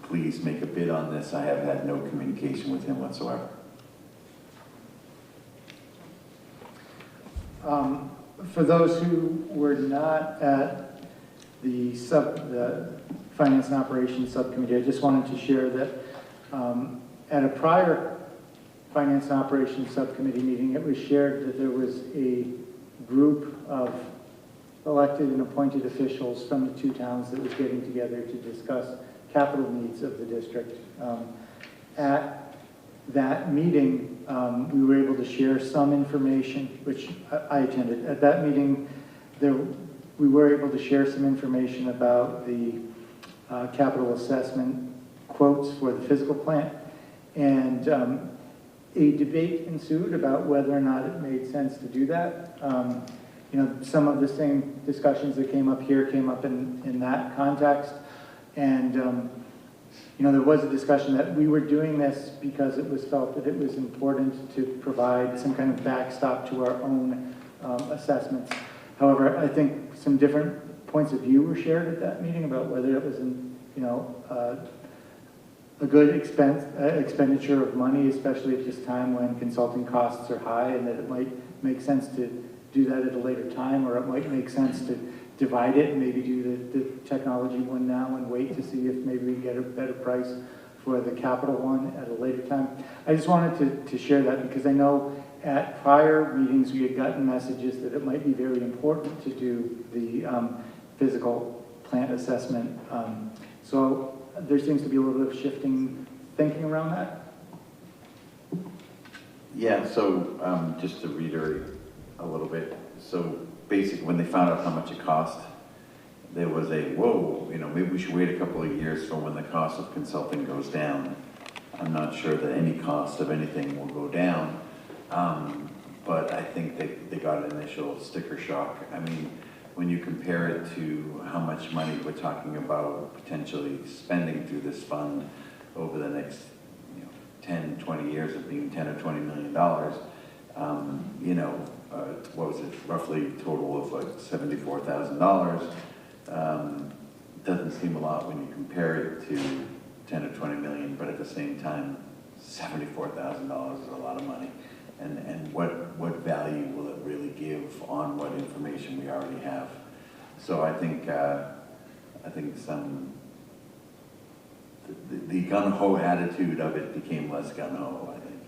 please make a bid on this, I have had no communication with him whatsoever. For those who were not at the Finance and Operations Subcommittee, I just wanted to share that at a prior Finance and Operations Subcommittee meeting, it was shared that there was a group of elected and appointed officials from the 2 towns that was getting together to discuss capital needs of the district. At that meeting, we were able to share some information, which I attended. At that meeting, we were able to share some information about the capital assessment quotes for the physical plant, and a debate ensued about whether or not it made sense to do that. Some of the same discussions that came up here came up in that context, and there was a discussion that we were doing this because it was felt that it was important to provide some kind of backstop to our own assessments. However, I think some different points of view were shared at that meeting about whether it was a good expenditure of money, especially at this time when consulting costs are high, and that it might make sense to do that at a later time, or it might make sense to divide it and maybe do the technology one now and wait to see if maybe we can get a better price for the capital one at a later time. I just wanted to share that because I know at prior meetings we had gotten messages that it might be very important to do the physical plant assessment. So there seems to be a little bit of shifting thinking around that. Yeah, so just to reiterate a little bit, so basically when they found out how much it cost, there was a, whoa, maybe we should wait a couple of years for when the cost of consulting goes down. I'm not sure that any cost of anything will go down, but I think they got an initial sticker shock. I mean, when you compare it to how much money we're talking about potentially spending through this fund over the next 10, 20 years of being $10 or $20 million, what was it, roughly a total of like $74,000. Doesn't seem a lot when you compare it to 10 or 20 million, but at the same time, $74,000 is a lot of money. And what value will it really give on what information we already have? So I think the gung-ho attitude of it became less gung-ho, I think.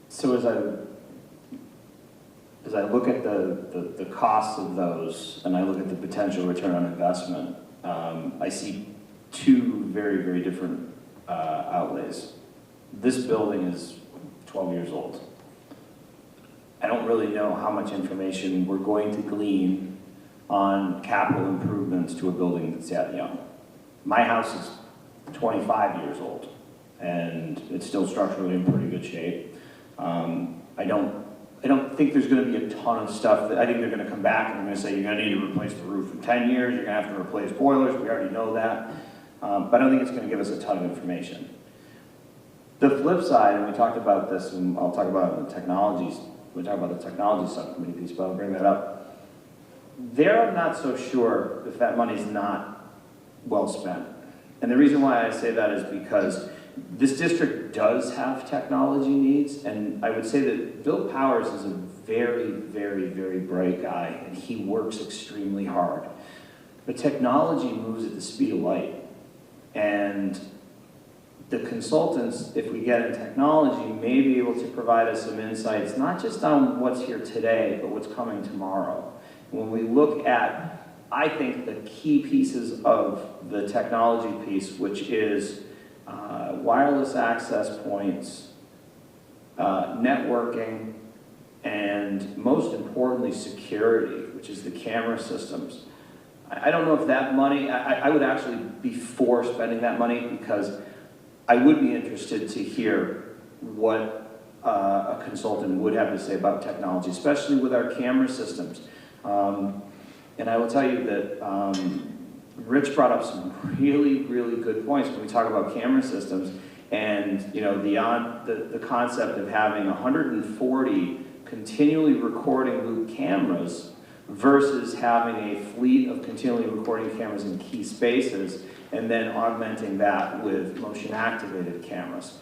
So as I look at the costs of those, and I look at the potential return on investment, I see two very, very different outlays. This building is 12 years old. I don't really know how much information we're going to glean on capital improvements to a building that's that young. My house is 25 years old, and it's still structurally in pretty good shape. I don't think there's going to be a ton of stuff that I think they're going to come back and they're going to say you're going to need to replace the roof in 10 years, you're going to have to replace boilers, we already know that. But I don't think it's going to give us a ton of information. The flip side, and we talked about this, and I'll talk about it in the technologies, we talked about the technology subcommittee piece, but I'll bring that up. There I'm not so sure if that money's not well spent. And the reason why I say that is because this district does have technology needs, and I would say that Bill Powers is a very, very, very bright guy, and he works extremely hard. But technology moves at the speed of light, and the consultants, if we get in technology, may be able to provide us some insights, not just on what's here today, but what's coming tomorrow. When we look at, I think, the key pieces of the technology piece, which is wireless access points, networking, and most importantly, security, which is the camera systems. I don't know if that money, I would actually be for spending that money because I would be interested to hear what a consultant would have to say about technology, especially with our camera systems. And I will tell you that Rich brought up some really, really good points when we talk about camera systems, and the concept of having 140 continually recording loop cameras versus having a fleet of continually recording cameras in key spaces and then augmenting that with motion activated cameras.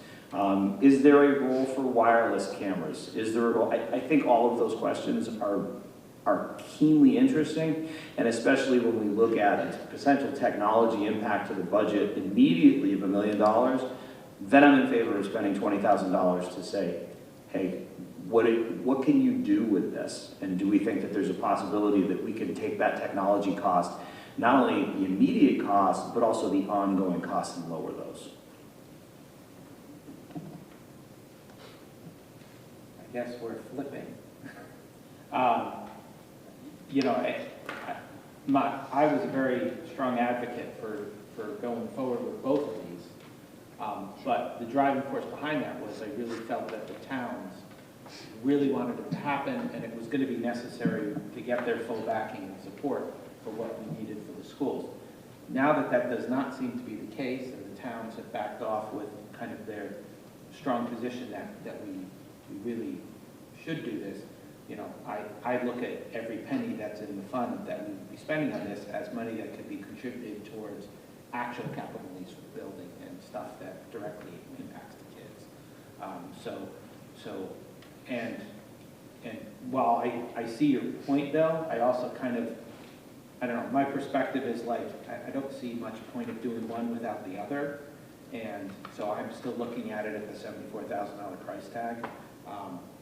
Is there a role for wireless cameras? Is there a role? I think all of those questions are keenly interesting, and especially when we look at potential technology impact to the budget immediately of $1 million, then I'm in favor of spending $20,000 to say, hey, what can you do with this? And do we think that there's a possibility that we can take that technology cost, not only the immediate cost, but also the ongoing costs, and lower those? I guess we're flipping. I was a very strong advocate for going forward with both of these. But the driving force behind that was I really felt that the towns really wanted it to happen, and it was going to be necessary to get their full backing and support for what we needed for the schools. Now that that does not seem to be the case, and the towns have backed off with kind of their strong position that we really should do this, I look at every penny that's in the fund that we would be spending on this as money that could be contributed towards actual capital needs for the building and stuff that directly impacts the kids. And while I see your point though, I also kind of, I don't know, my perspective is like, I don't see much point of doing one without the other. And so I'm still looking at it at the $74,000 price tag.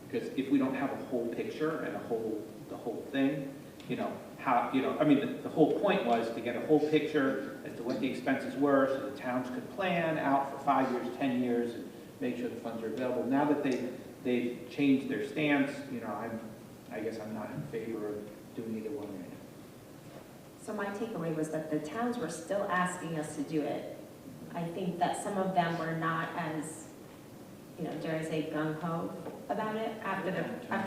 Because if we don't have a whole picture and the whole thing, you know, how, you know, I mean, the whole point was to get a whole picture as to what the expenses were, so the towns could plan out for 5 years, 10 years, and make sure the funds are available. Now that they've changed their stance, you know, I guess I'm not in favor of doing either one right now. So my takeaway was that the towns were still asking us to do it. I think that some of them were not as, you know, dare I say, gung-ho about it after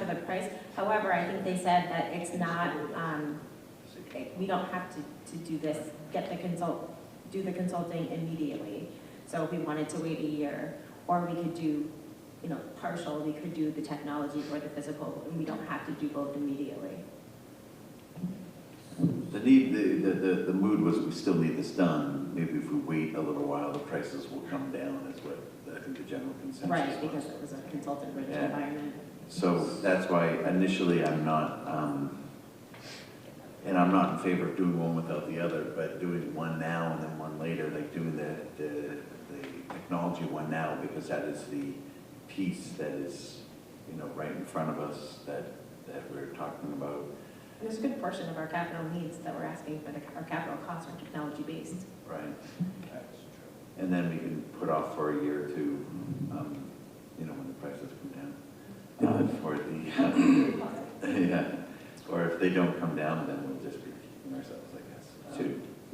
the price. However, I think they said that it's not, we don't have to do this, do the consulting immediately. So if we wanted to wait a year, or we could do, you know, partial, we could do the technology or the physical, and we don't have to do both immediately. The mood was we still need this done. Maybe if we wait a little while, the prices will come down is what I think the general consensus was. Right, because it was a consultant-rich environment. So that's why initially I'm not, and I'm not in favor of doing one without the other, but doing one now and then one later, like doing the technology one now, because that is the piece that is, you know, right in front of us that we're talking about. There's a good portion of our capital needs that we're asking for, our capital costs are technology-based. Right. And then we can put off for a year or two, you know, when the prices come down. For the, yeah. Or if they don't come down, then we'll just be keeping ourselves, I guess.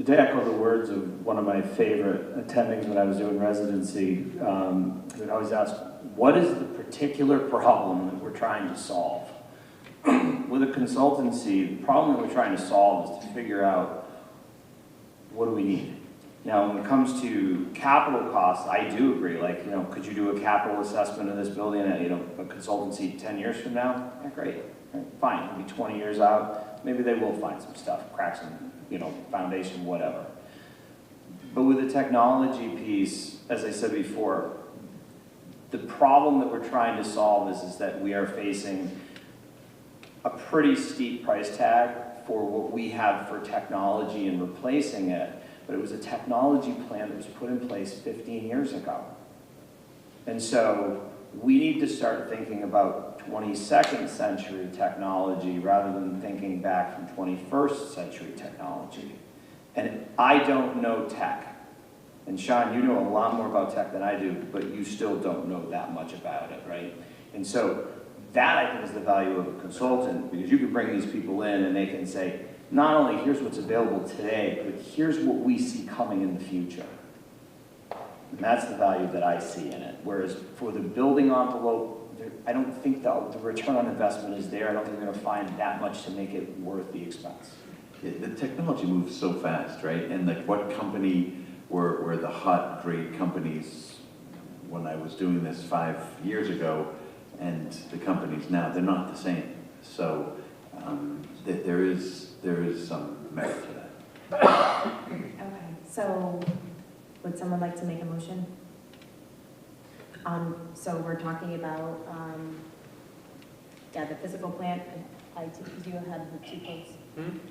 To echo the words of one of my favorite attendings when I was doing residency, I would always ask, what is the particular problem that we're trying to solve? With a consultancy, the problem that we're trying to solve is to figure out what do we need. Now, when it comes to capital costs, I do agree. Like, you know, could you do a capital assessment of this building at, you know, a consultancy 10 years from now? Yeah, great. Right, fine. Maybe 20 years out, maybe they will find some stuff, cracks in, you know, foundation, whatever. But with the technology piece, as I said before, the problem that we're trying to solve is that we are facing a pretty steep price tag for what we have for technology and replacing it, but it was a technology plan that was put in place 15 years ago. And so we need to start thinking about 22nd century technology rather than thinking back from 21st century technology. And I don't know tech. And Sean, you know a lot more about tech than I do, but you still don't know that much about it, right? And so that, I think, is the value of a consultant, because you can bring these people in and they can say, not only here's what's available today, but here's what we see coming in the future. And that's the value that I see in it. Whereas for the building envelope, I don't think the return on investment is there. I don't think we're going to find that much to make it worth the expense. The technology moves so fast, right? And like, what company were the hot, great companies when I was doing this 5 years ago? And the companies now, they're not the same. So there is some merit to that. Okay, so would someone like to make a motion? So we're talking about, the physical plant, and IT, because you had the 2 quotes.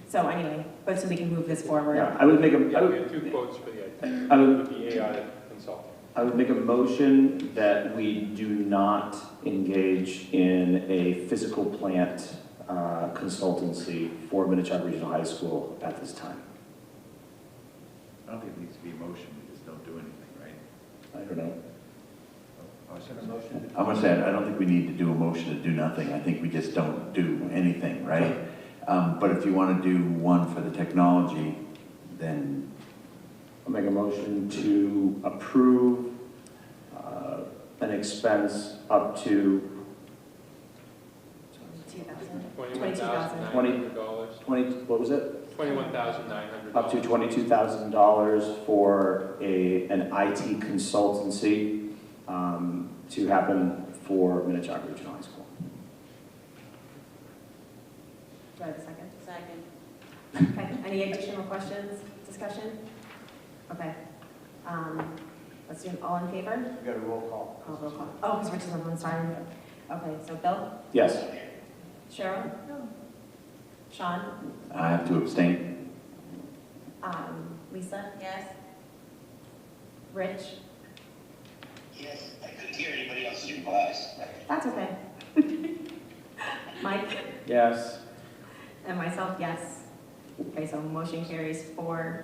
So anyway, but so we can move this forward. Yeah, I would make we have 2 quotes for the IT, with the AI consultant. I would make a motion that we do not engage in a physical plant consultancy for Minnetonka Regional High School at this time. I don't think it needs to be a motion, we just don't do anything, right? I don't know. I'm gonna say, I don't think we need to do a motion to do nothing. I think we just don't do anything, right? But if you want to do one for the technology, then I'll make a motion to approve an expense up to $22,900. What was it? $21,900. Up to $22,000 for an IT consultancy to happen for Minnetonka Regional High School. Do I have a second? Second. Okay, any additional questions, discussion? Okay. Let's do all in favor? We got a roll call. Oh, roll call. Oh, because Rich is on one side. Okay, so Bill? Yes. Cheryl? No. Sean? I have to abstain. Lisa? Yes. Rich? Yes, I couldn't hear anybody else's replies. That's okay. Yes. And myself, yes. Okay, so motion carries 4-5?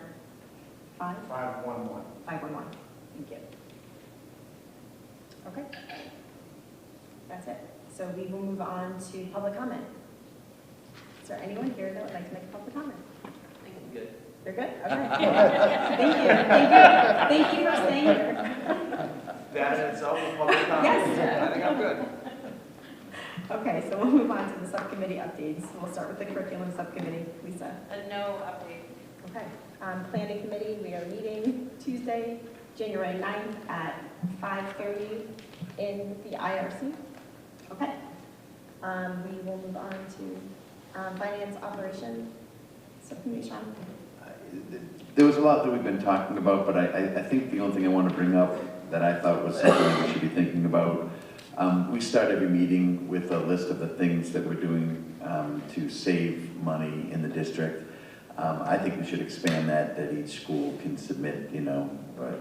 511. 5-1-1. Thank you. Okay. That's it. So we will move on to public comment. Is there anyone here that would like to make a public comment? Good. You're good? Okay. Thank you. Thank you. Thank you for staying here. That in itself is public comment. Yes. I think I'm good. Okay, so we'll move on to the subcommittee updates. We'll start with the curriculum subcommittee. Lisa? No update. Okay. Planning committee, we are meeting Tuesday, January 9th at 5:30 in the IRC. Okay. We will move on to finance operation subcommittee. Sean? There was a lot that we've been talking about, but I think the only thing I want to bring up that I thought was something that we should be thinking about, we start every meeting with a list of the things that we're doing to save money in the district. I think we should expand that each school can submit, you know,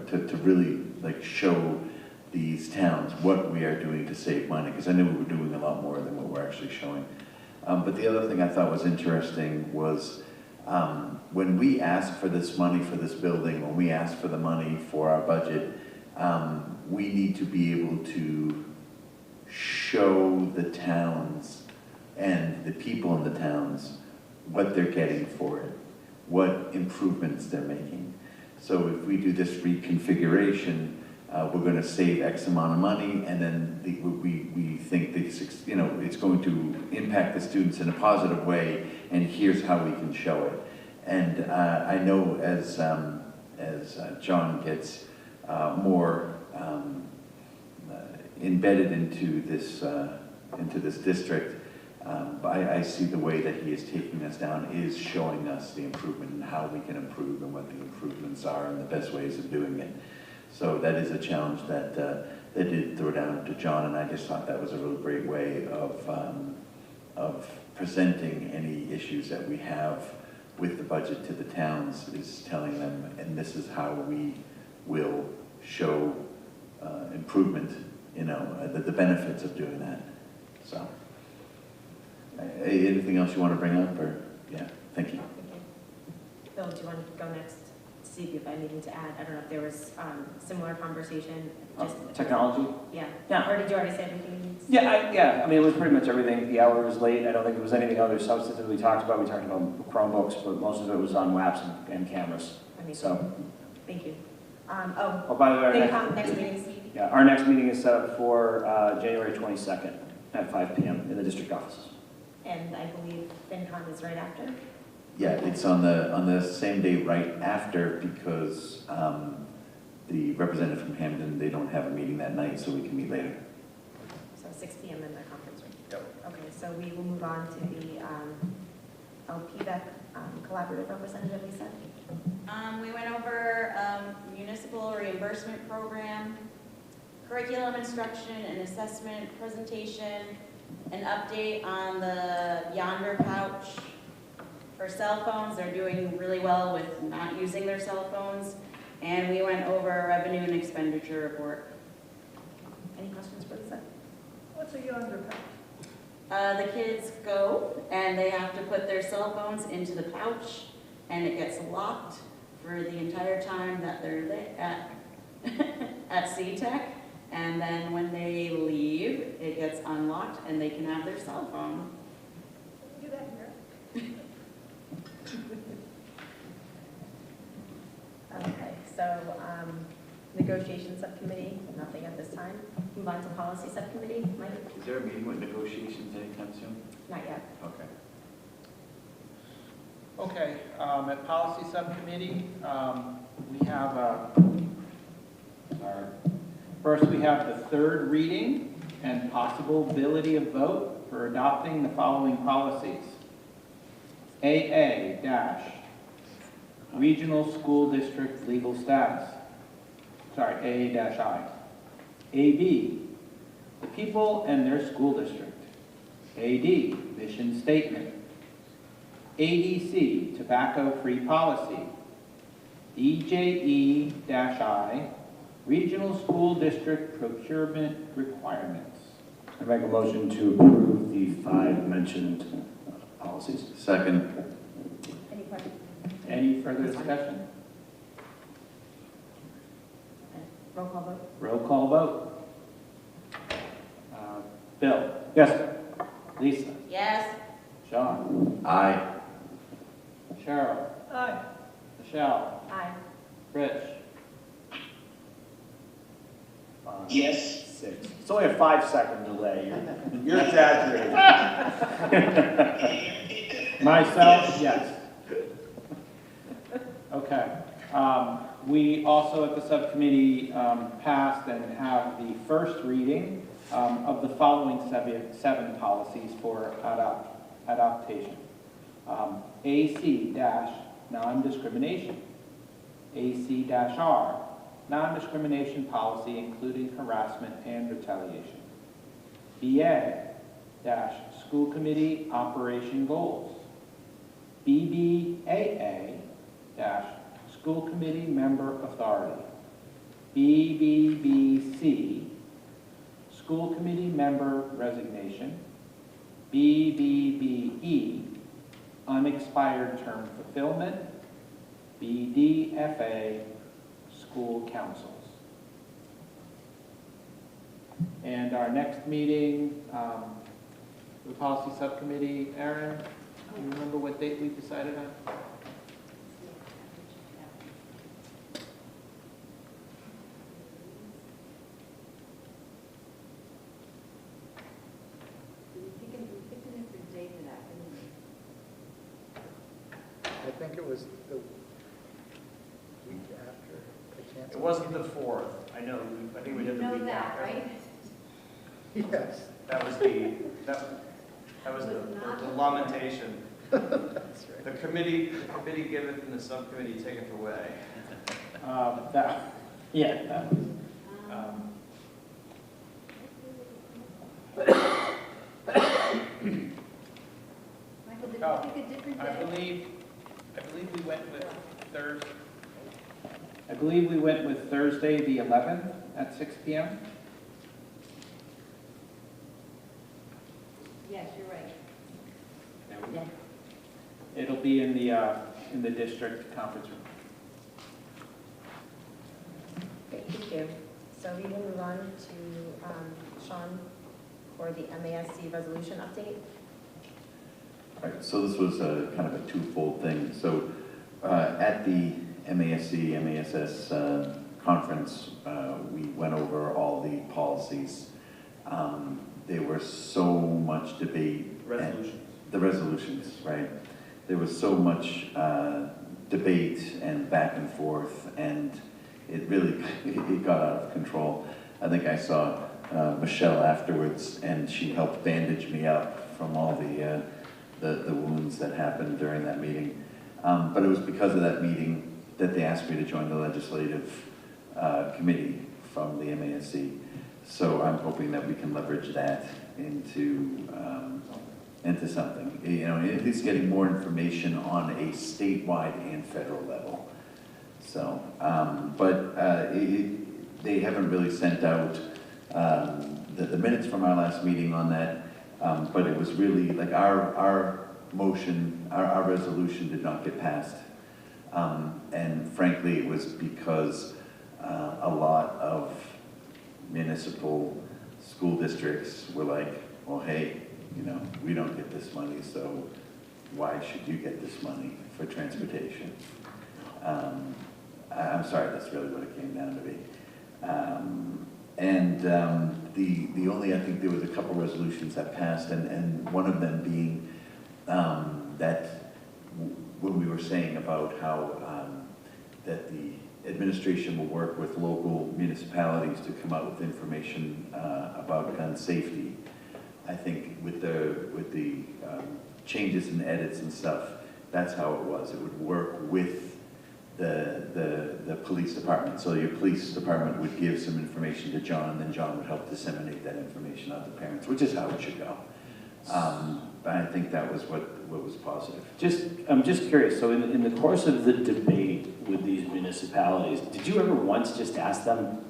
to really like show these towns what we are doing to save money, because I knew we were doing a lot more than what we're actually showing. But the other thing I thought was interesting was when we ask for this money for this building, when we ask for the money for our budget, we need to be able to show the towns and the people in the towns what they're getting for it, what improvements they're making. So if we do this reconfiguration, we're going to save X amount of money, and then we think that, you know, it's going to impact the students in a positive way, and here's how we can show it. And I know as John gets more embedded into this district, I see the way that he is taking us down is showing us the improvement and how we can improve and what the improvements are and the best ways of doing it. So that is a challenge that they did throw down to John, and I just thought that was a really great way of presenting any issues that we have with the budget to the towns, is telling them, and this is how we will show improvement, you know, the benefits of doing that. So, anything else you want to bring up, or, yeah, thank you. Bill, do you want to go next to see if you have anything to add? I don't know if there was similar conversation. Just Technology? Yeah. Yeah. Or did you already say everything? Yeah, I mean, it was pretty much everything. The hour was late. I don't think there was anything other substantive we talked about. We talked about Chromebooks, but most of it was on WAPs and cameras. So. Thank you. Oh, by the way, next meeting. Yeah, our next meeting is set up for January 22nd at 5 p.m. in the district offices. And I believe FinCon is right after? Yeah, it's on the same day right after, because the representative from Hamden, they don't have a meeting that night, so we can meet later. So 6 p.m. in the conference room? Yep. Okay, so we will move on to the LPVEC collaborative representative, Lisa. We went over municipal reimbursement program, curriculum instruction and assessment presentation, an update on the Yonder pouch for cell phones. They're doing really well with not using their cell phones. And we went over a revenue and expenditure report. Any questions for Lisa? What's a Yonder pouch? The kids go and they have to put their cell phones into the pouch, and it gets locked for the entire time that they're there at CTEC. And then when they leave, it gets unlocked and they can have their cell phone. Do that here. Okay, so negotiation subcommittee, nothing at this time. Move on to policy subcommittee. Mike? Is there a meeting with negotiations anytime soon? Not yet. Okay. Okay, at policy subcommittee, we have first we have the third reading and possibility of vote for adopting the following policies. AA- Regional School District Legal Status. Sorry, AA-I. AB, the people and their school district. AD, mission statement. ADC, tobacco-free policy. EJE-I, regional school district procurement requirements. I make a motion to approve the 5 mentioned policies. Second. Any questions? Any further discussion? Roll call vote. Roll call vote. Bill? Yes. Lisa? Yes. Sean? Aye. Cheryl? Aye. Michelle? Aye. Rich? Yes. 6. It's only a 5-second delay. You're exaggerating. Myself, yes. Okay. We also at the subcommittee passed and have the first reading of the following 7 policies for adaptation. AC-non-discrimination. AC-R, non-discrimination policy including harassment and retaliation. BA-school committee operation goals. BBAA-school committee member authority. BBBC, school committee member resignation. BBBE, unexpired term fulfillment. BDFA, school councils. And our next meeting, the policy subcommittee, Erin, do you remember what date we decided on? I think it was the week after the canceled. It wasn't the 4th. I know, I think we did the week after. right? Yes. That was the lamentation. That's right. The committee giveth and the subcommittee taketh away. That was. Michael, did Oh, you pick a different I day? believe we went with Thursday, the 11th at 6 p.m. Yes, you're right. Yeah. It'll be in the district conference room. Great, thank you. So we will move on to Sean for the MASC resolution update. Right, so this was kind of a twofold thing. So at the MASC, MASS conference, we went over all the policies. There was so much debate. Resolutions. The resolutions, right? There was so much debate and back and forth, and it really it got out of control. I think I saw Michelle afterwards, and she helped bandage me up from all the wounds that happened during that meeting. But it was because of that meeting that they asked me to join the legislative committee from the MASC. So I'm hoping that we can leverage that into something. You know, at least getting more information on a statewide and federal level. So, they haven't really sent out the minutes from our last meeting on that. But it was really like our motion, our resolution did not get passed. And frankly, it was because a lot of municipal school districts were like, well, hey, you know, we don't get this money, so why should you get this money for transportation? I'm sorry, that's really what it came down to be. The only, I think there was a couple resolutions that passed, and one of them being that when we were saying about how that the administration will work with local municipalities to come out with information about gun safety. I think with the changes and edits and stuff, that's how it was. It would work with the police department. So your police department would give some information to John, and then John would help disseminate that information out to parents, which is how it should go. But I think that was what was positive. I'm just curious, so in the course of the debate with these municipalities, did you ever once just ask them,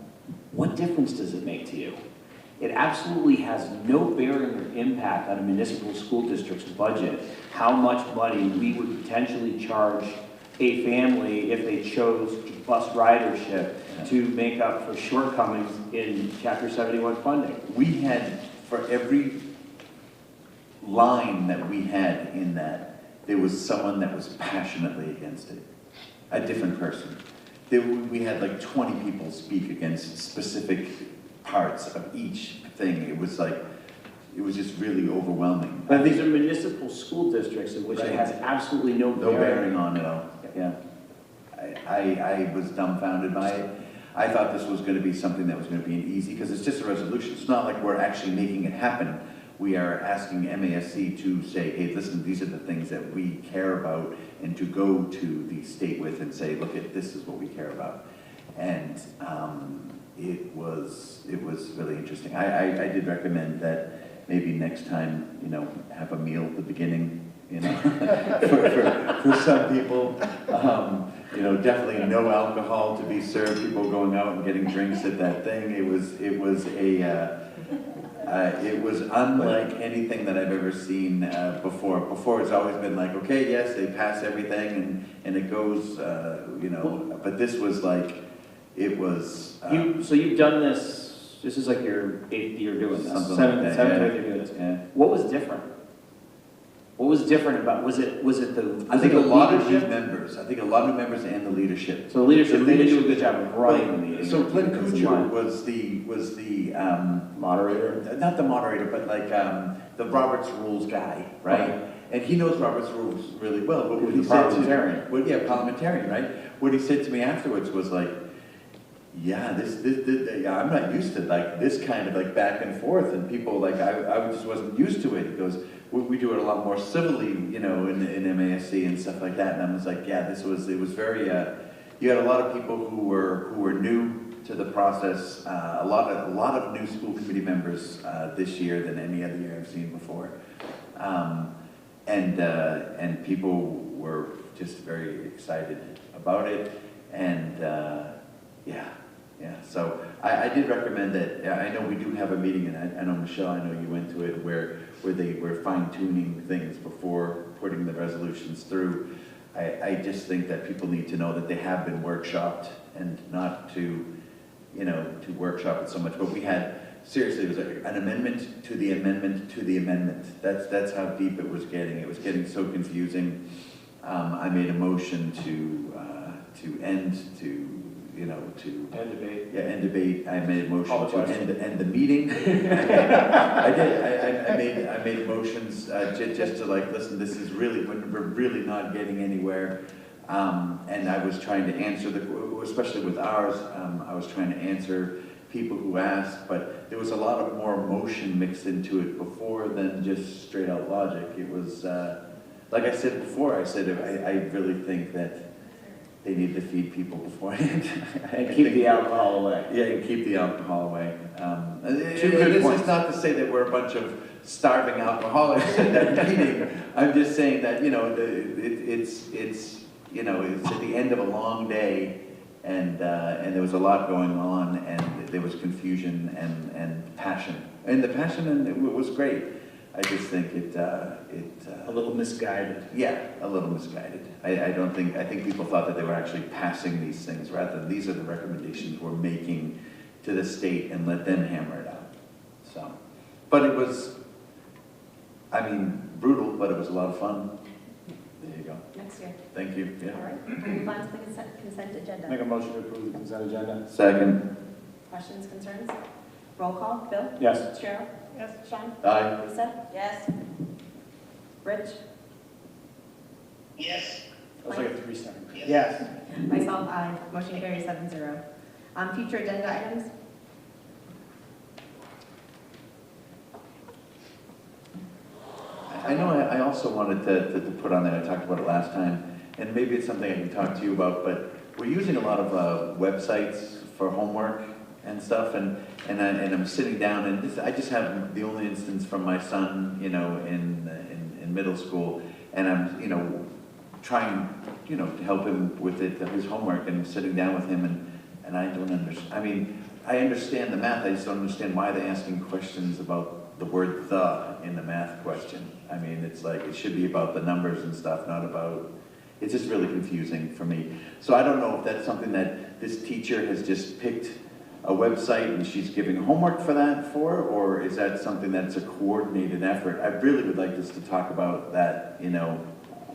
what difference does it make to you? It absolutely has no bearing or impact on a municipal school district's budget, how much money we would potentially charge a family if they chose bus ridership to make up for shortcomings in Chapter 71 funding. We had, for every line that we had in that, there was someone that was passionately against it, a different person. We had like 20 people speak against specific parts of each thing. It was like, it was just really overwhelming. But these are municipal school districts in which it has absolutely no bearing on it all. Yeah. I was dumbfounded by it. I thought this was going to be something that was going to be an easy, because it's just a resolution. It's not like we're actually making it happen. We are asking MASC to say, hey, listen, these are the things that we care about, and to go to the state with and say, look, this is what we care about. And it was really interesting. I did recommend that maybe next time, you know, have a meal at the beginning, you know, for some people. You know, definitely no alcohol to be served. People going out and getting drinks at that thing. It was unlike anything that I've ever seen before. Before, it's always been like, okay, yes, they pass everything and it goes, you know. But this was like, it was. So you've done this. This is like your 8th year doing this. Seventh year doing this. Yeah. What was different? What was different about, was it the? I think a lot of new members. I think a lot of members and the leadership. So the leadership, they didn't do a good job of running the meeting. So Glenn Kuchar was the moderator? Not the moderator, but like the Robert's Rules guy, right? Okay. And he knows Robert's Rules really well. But what he said to parliamentarian, right? What he said to me afterwards was like, yeah, I'm not used to like this kind of like back and forth, and people like I just wasn't used to it. He goes, we do it a lot more civilly, you know, in MASC and stuff like that. And I was like, yeah, it was very. You had a lot of people who were new to the process. A lot of new school committee members this year than any other year I've seen before, and people were just very excited about it, and yeah. So I did recommend that. I know we do have a meeting, and I know Michelle, I know you went to it, where they were fine-tuning things before putting the resolutions through. I just think that people need to know that they have been workshopped, and not to, you know, to workshop it so much. But we had, seriously, it was like an amendment to the amendment to the amendment. That's how deep it was getting. It was getting so confusing. I made a motion to end debate. Yeah, end debate. I made a motion to end the meeting. I made motions just to like, listen, this is really, we're really not getting anywhere. And I was trying to answer especially with ours, I was trying to answer people who asked, but there was a lot of more emotion mixed into it before than just straight out logic. It was, like I said before, I really think that they need to feed people beforehand. And keep the alcohol away. Yeah, and keep the alcohol away. Two good points. This is not to say that we're a bunch of starving alcoholics at that meeting. I'm just saying that, you know, it's at the end of a long day, and there was a lot going on, and there was confusion and passion. And the passion, and it was great. I just think a little misguided. Yeah, a little misguided. I think people thought that they were actually passing these things rather than these are the recommendations we're making to the state and let them hammer it out. So, but it was, I mean, brutal, but it was a lot of fun. There you go. Next year. Thank you. Yeah. All right. Move on to the consent agenda. Make a motion to approve the consent agenda. Second. Questions, concerns? Roll call. Bill? Yes. Cheryl? Yes. Sean? Aye. Lisa? Yes. Rich? Yes. That was like a 3-second. Yes. Myself, aye. Motion carries 7-0. Future agenda items? I know I also wanted to put on there, I talked about it last time, and maybe it's something I can talk to you about, but we're using a lot of websites for homework and stuff, and I'm sitting down, and I just have the only instance from my son, you know, in middle school, and I'm, you know, trying, you know, to help him with his homework, and sitting down with him, and I don't understand. I mean, I understand the math, I just don't understand why they're asking questions about the word "the" in the math question. I mean, it's like, it should be about the numbers and stuff, not about, it's just really confusing for me. So I don't know if that's something that this teacher has just picked a website and she's giving homework for that or is that something that's a coordinated effort? I really would like us to talk about that, you know,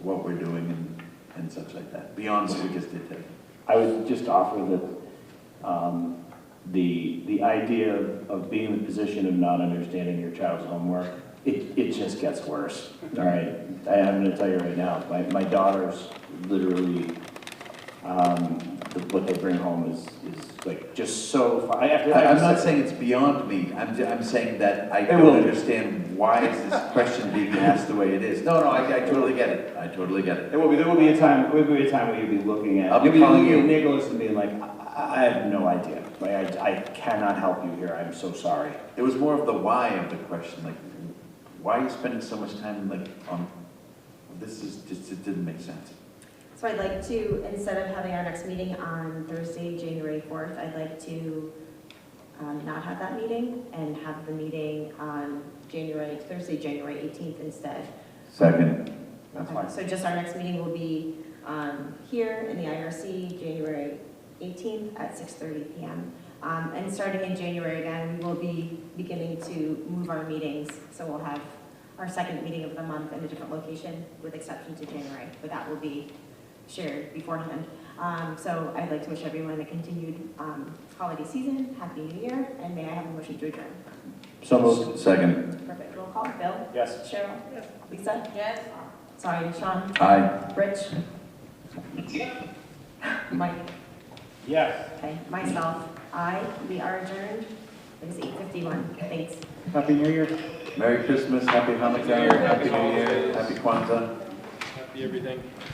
what we're doing and such like that, beyond what we just did today. I would just offer that the idea of being in the position of not understanding your child's homework, it just gets worse. All right, I'm going to tell you right now, my daughters literally, what they bring home is like just so far. I'm not saying it's beyond me. I'm saying that I don't understand why is this question being asked the way it is. No, I totally get it. I totally get it. There will be a time where you'll be looking at. I'll be calling you, Nicholas, and being like, I have no idea. Like I cannot help you here. I'm so sorry. It was more of the why of the question. Like, why are you spending so much time like on this? Is just it didn't make sense. So I'd like to, instead of having our next meeting on Thursday, January 4th, I'd like to not have that meeting and have the meeting on Thursday, January 18th instead. Second. That's Okay, fine. so just our next meeting will be here in the IRC, January 18th at 6:30 p.m. And starting in January again, we will be beginning to move our meetings. So we'll have our second meeting of the month in a different location with exception to January, but that will be shared beforehand. So I'd like to wish everyone a continued holiday season, Happy New Year, and may I have a motion to adjourn? So moved. Second. Perfect, roll call. Bill? Yes. Cheryl? Yes. Lisa? Yes. Sorry, Sean? Aye. Rich? Mike? Yes. Okay, myself, aye. We are adjourned. It is 8:51. Thanks. Happy New Year. Merry Christmas, Happy Hanukkah, Happy New Year, Happy Kwanzaa. Happy everything.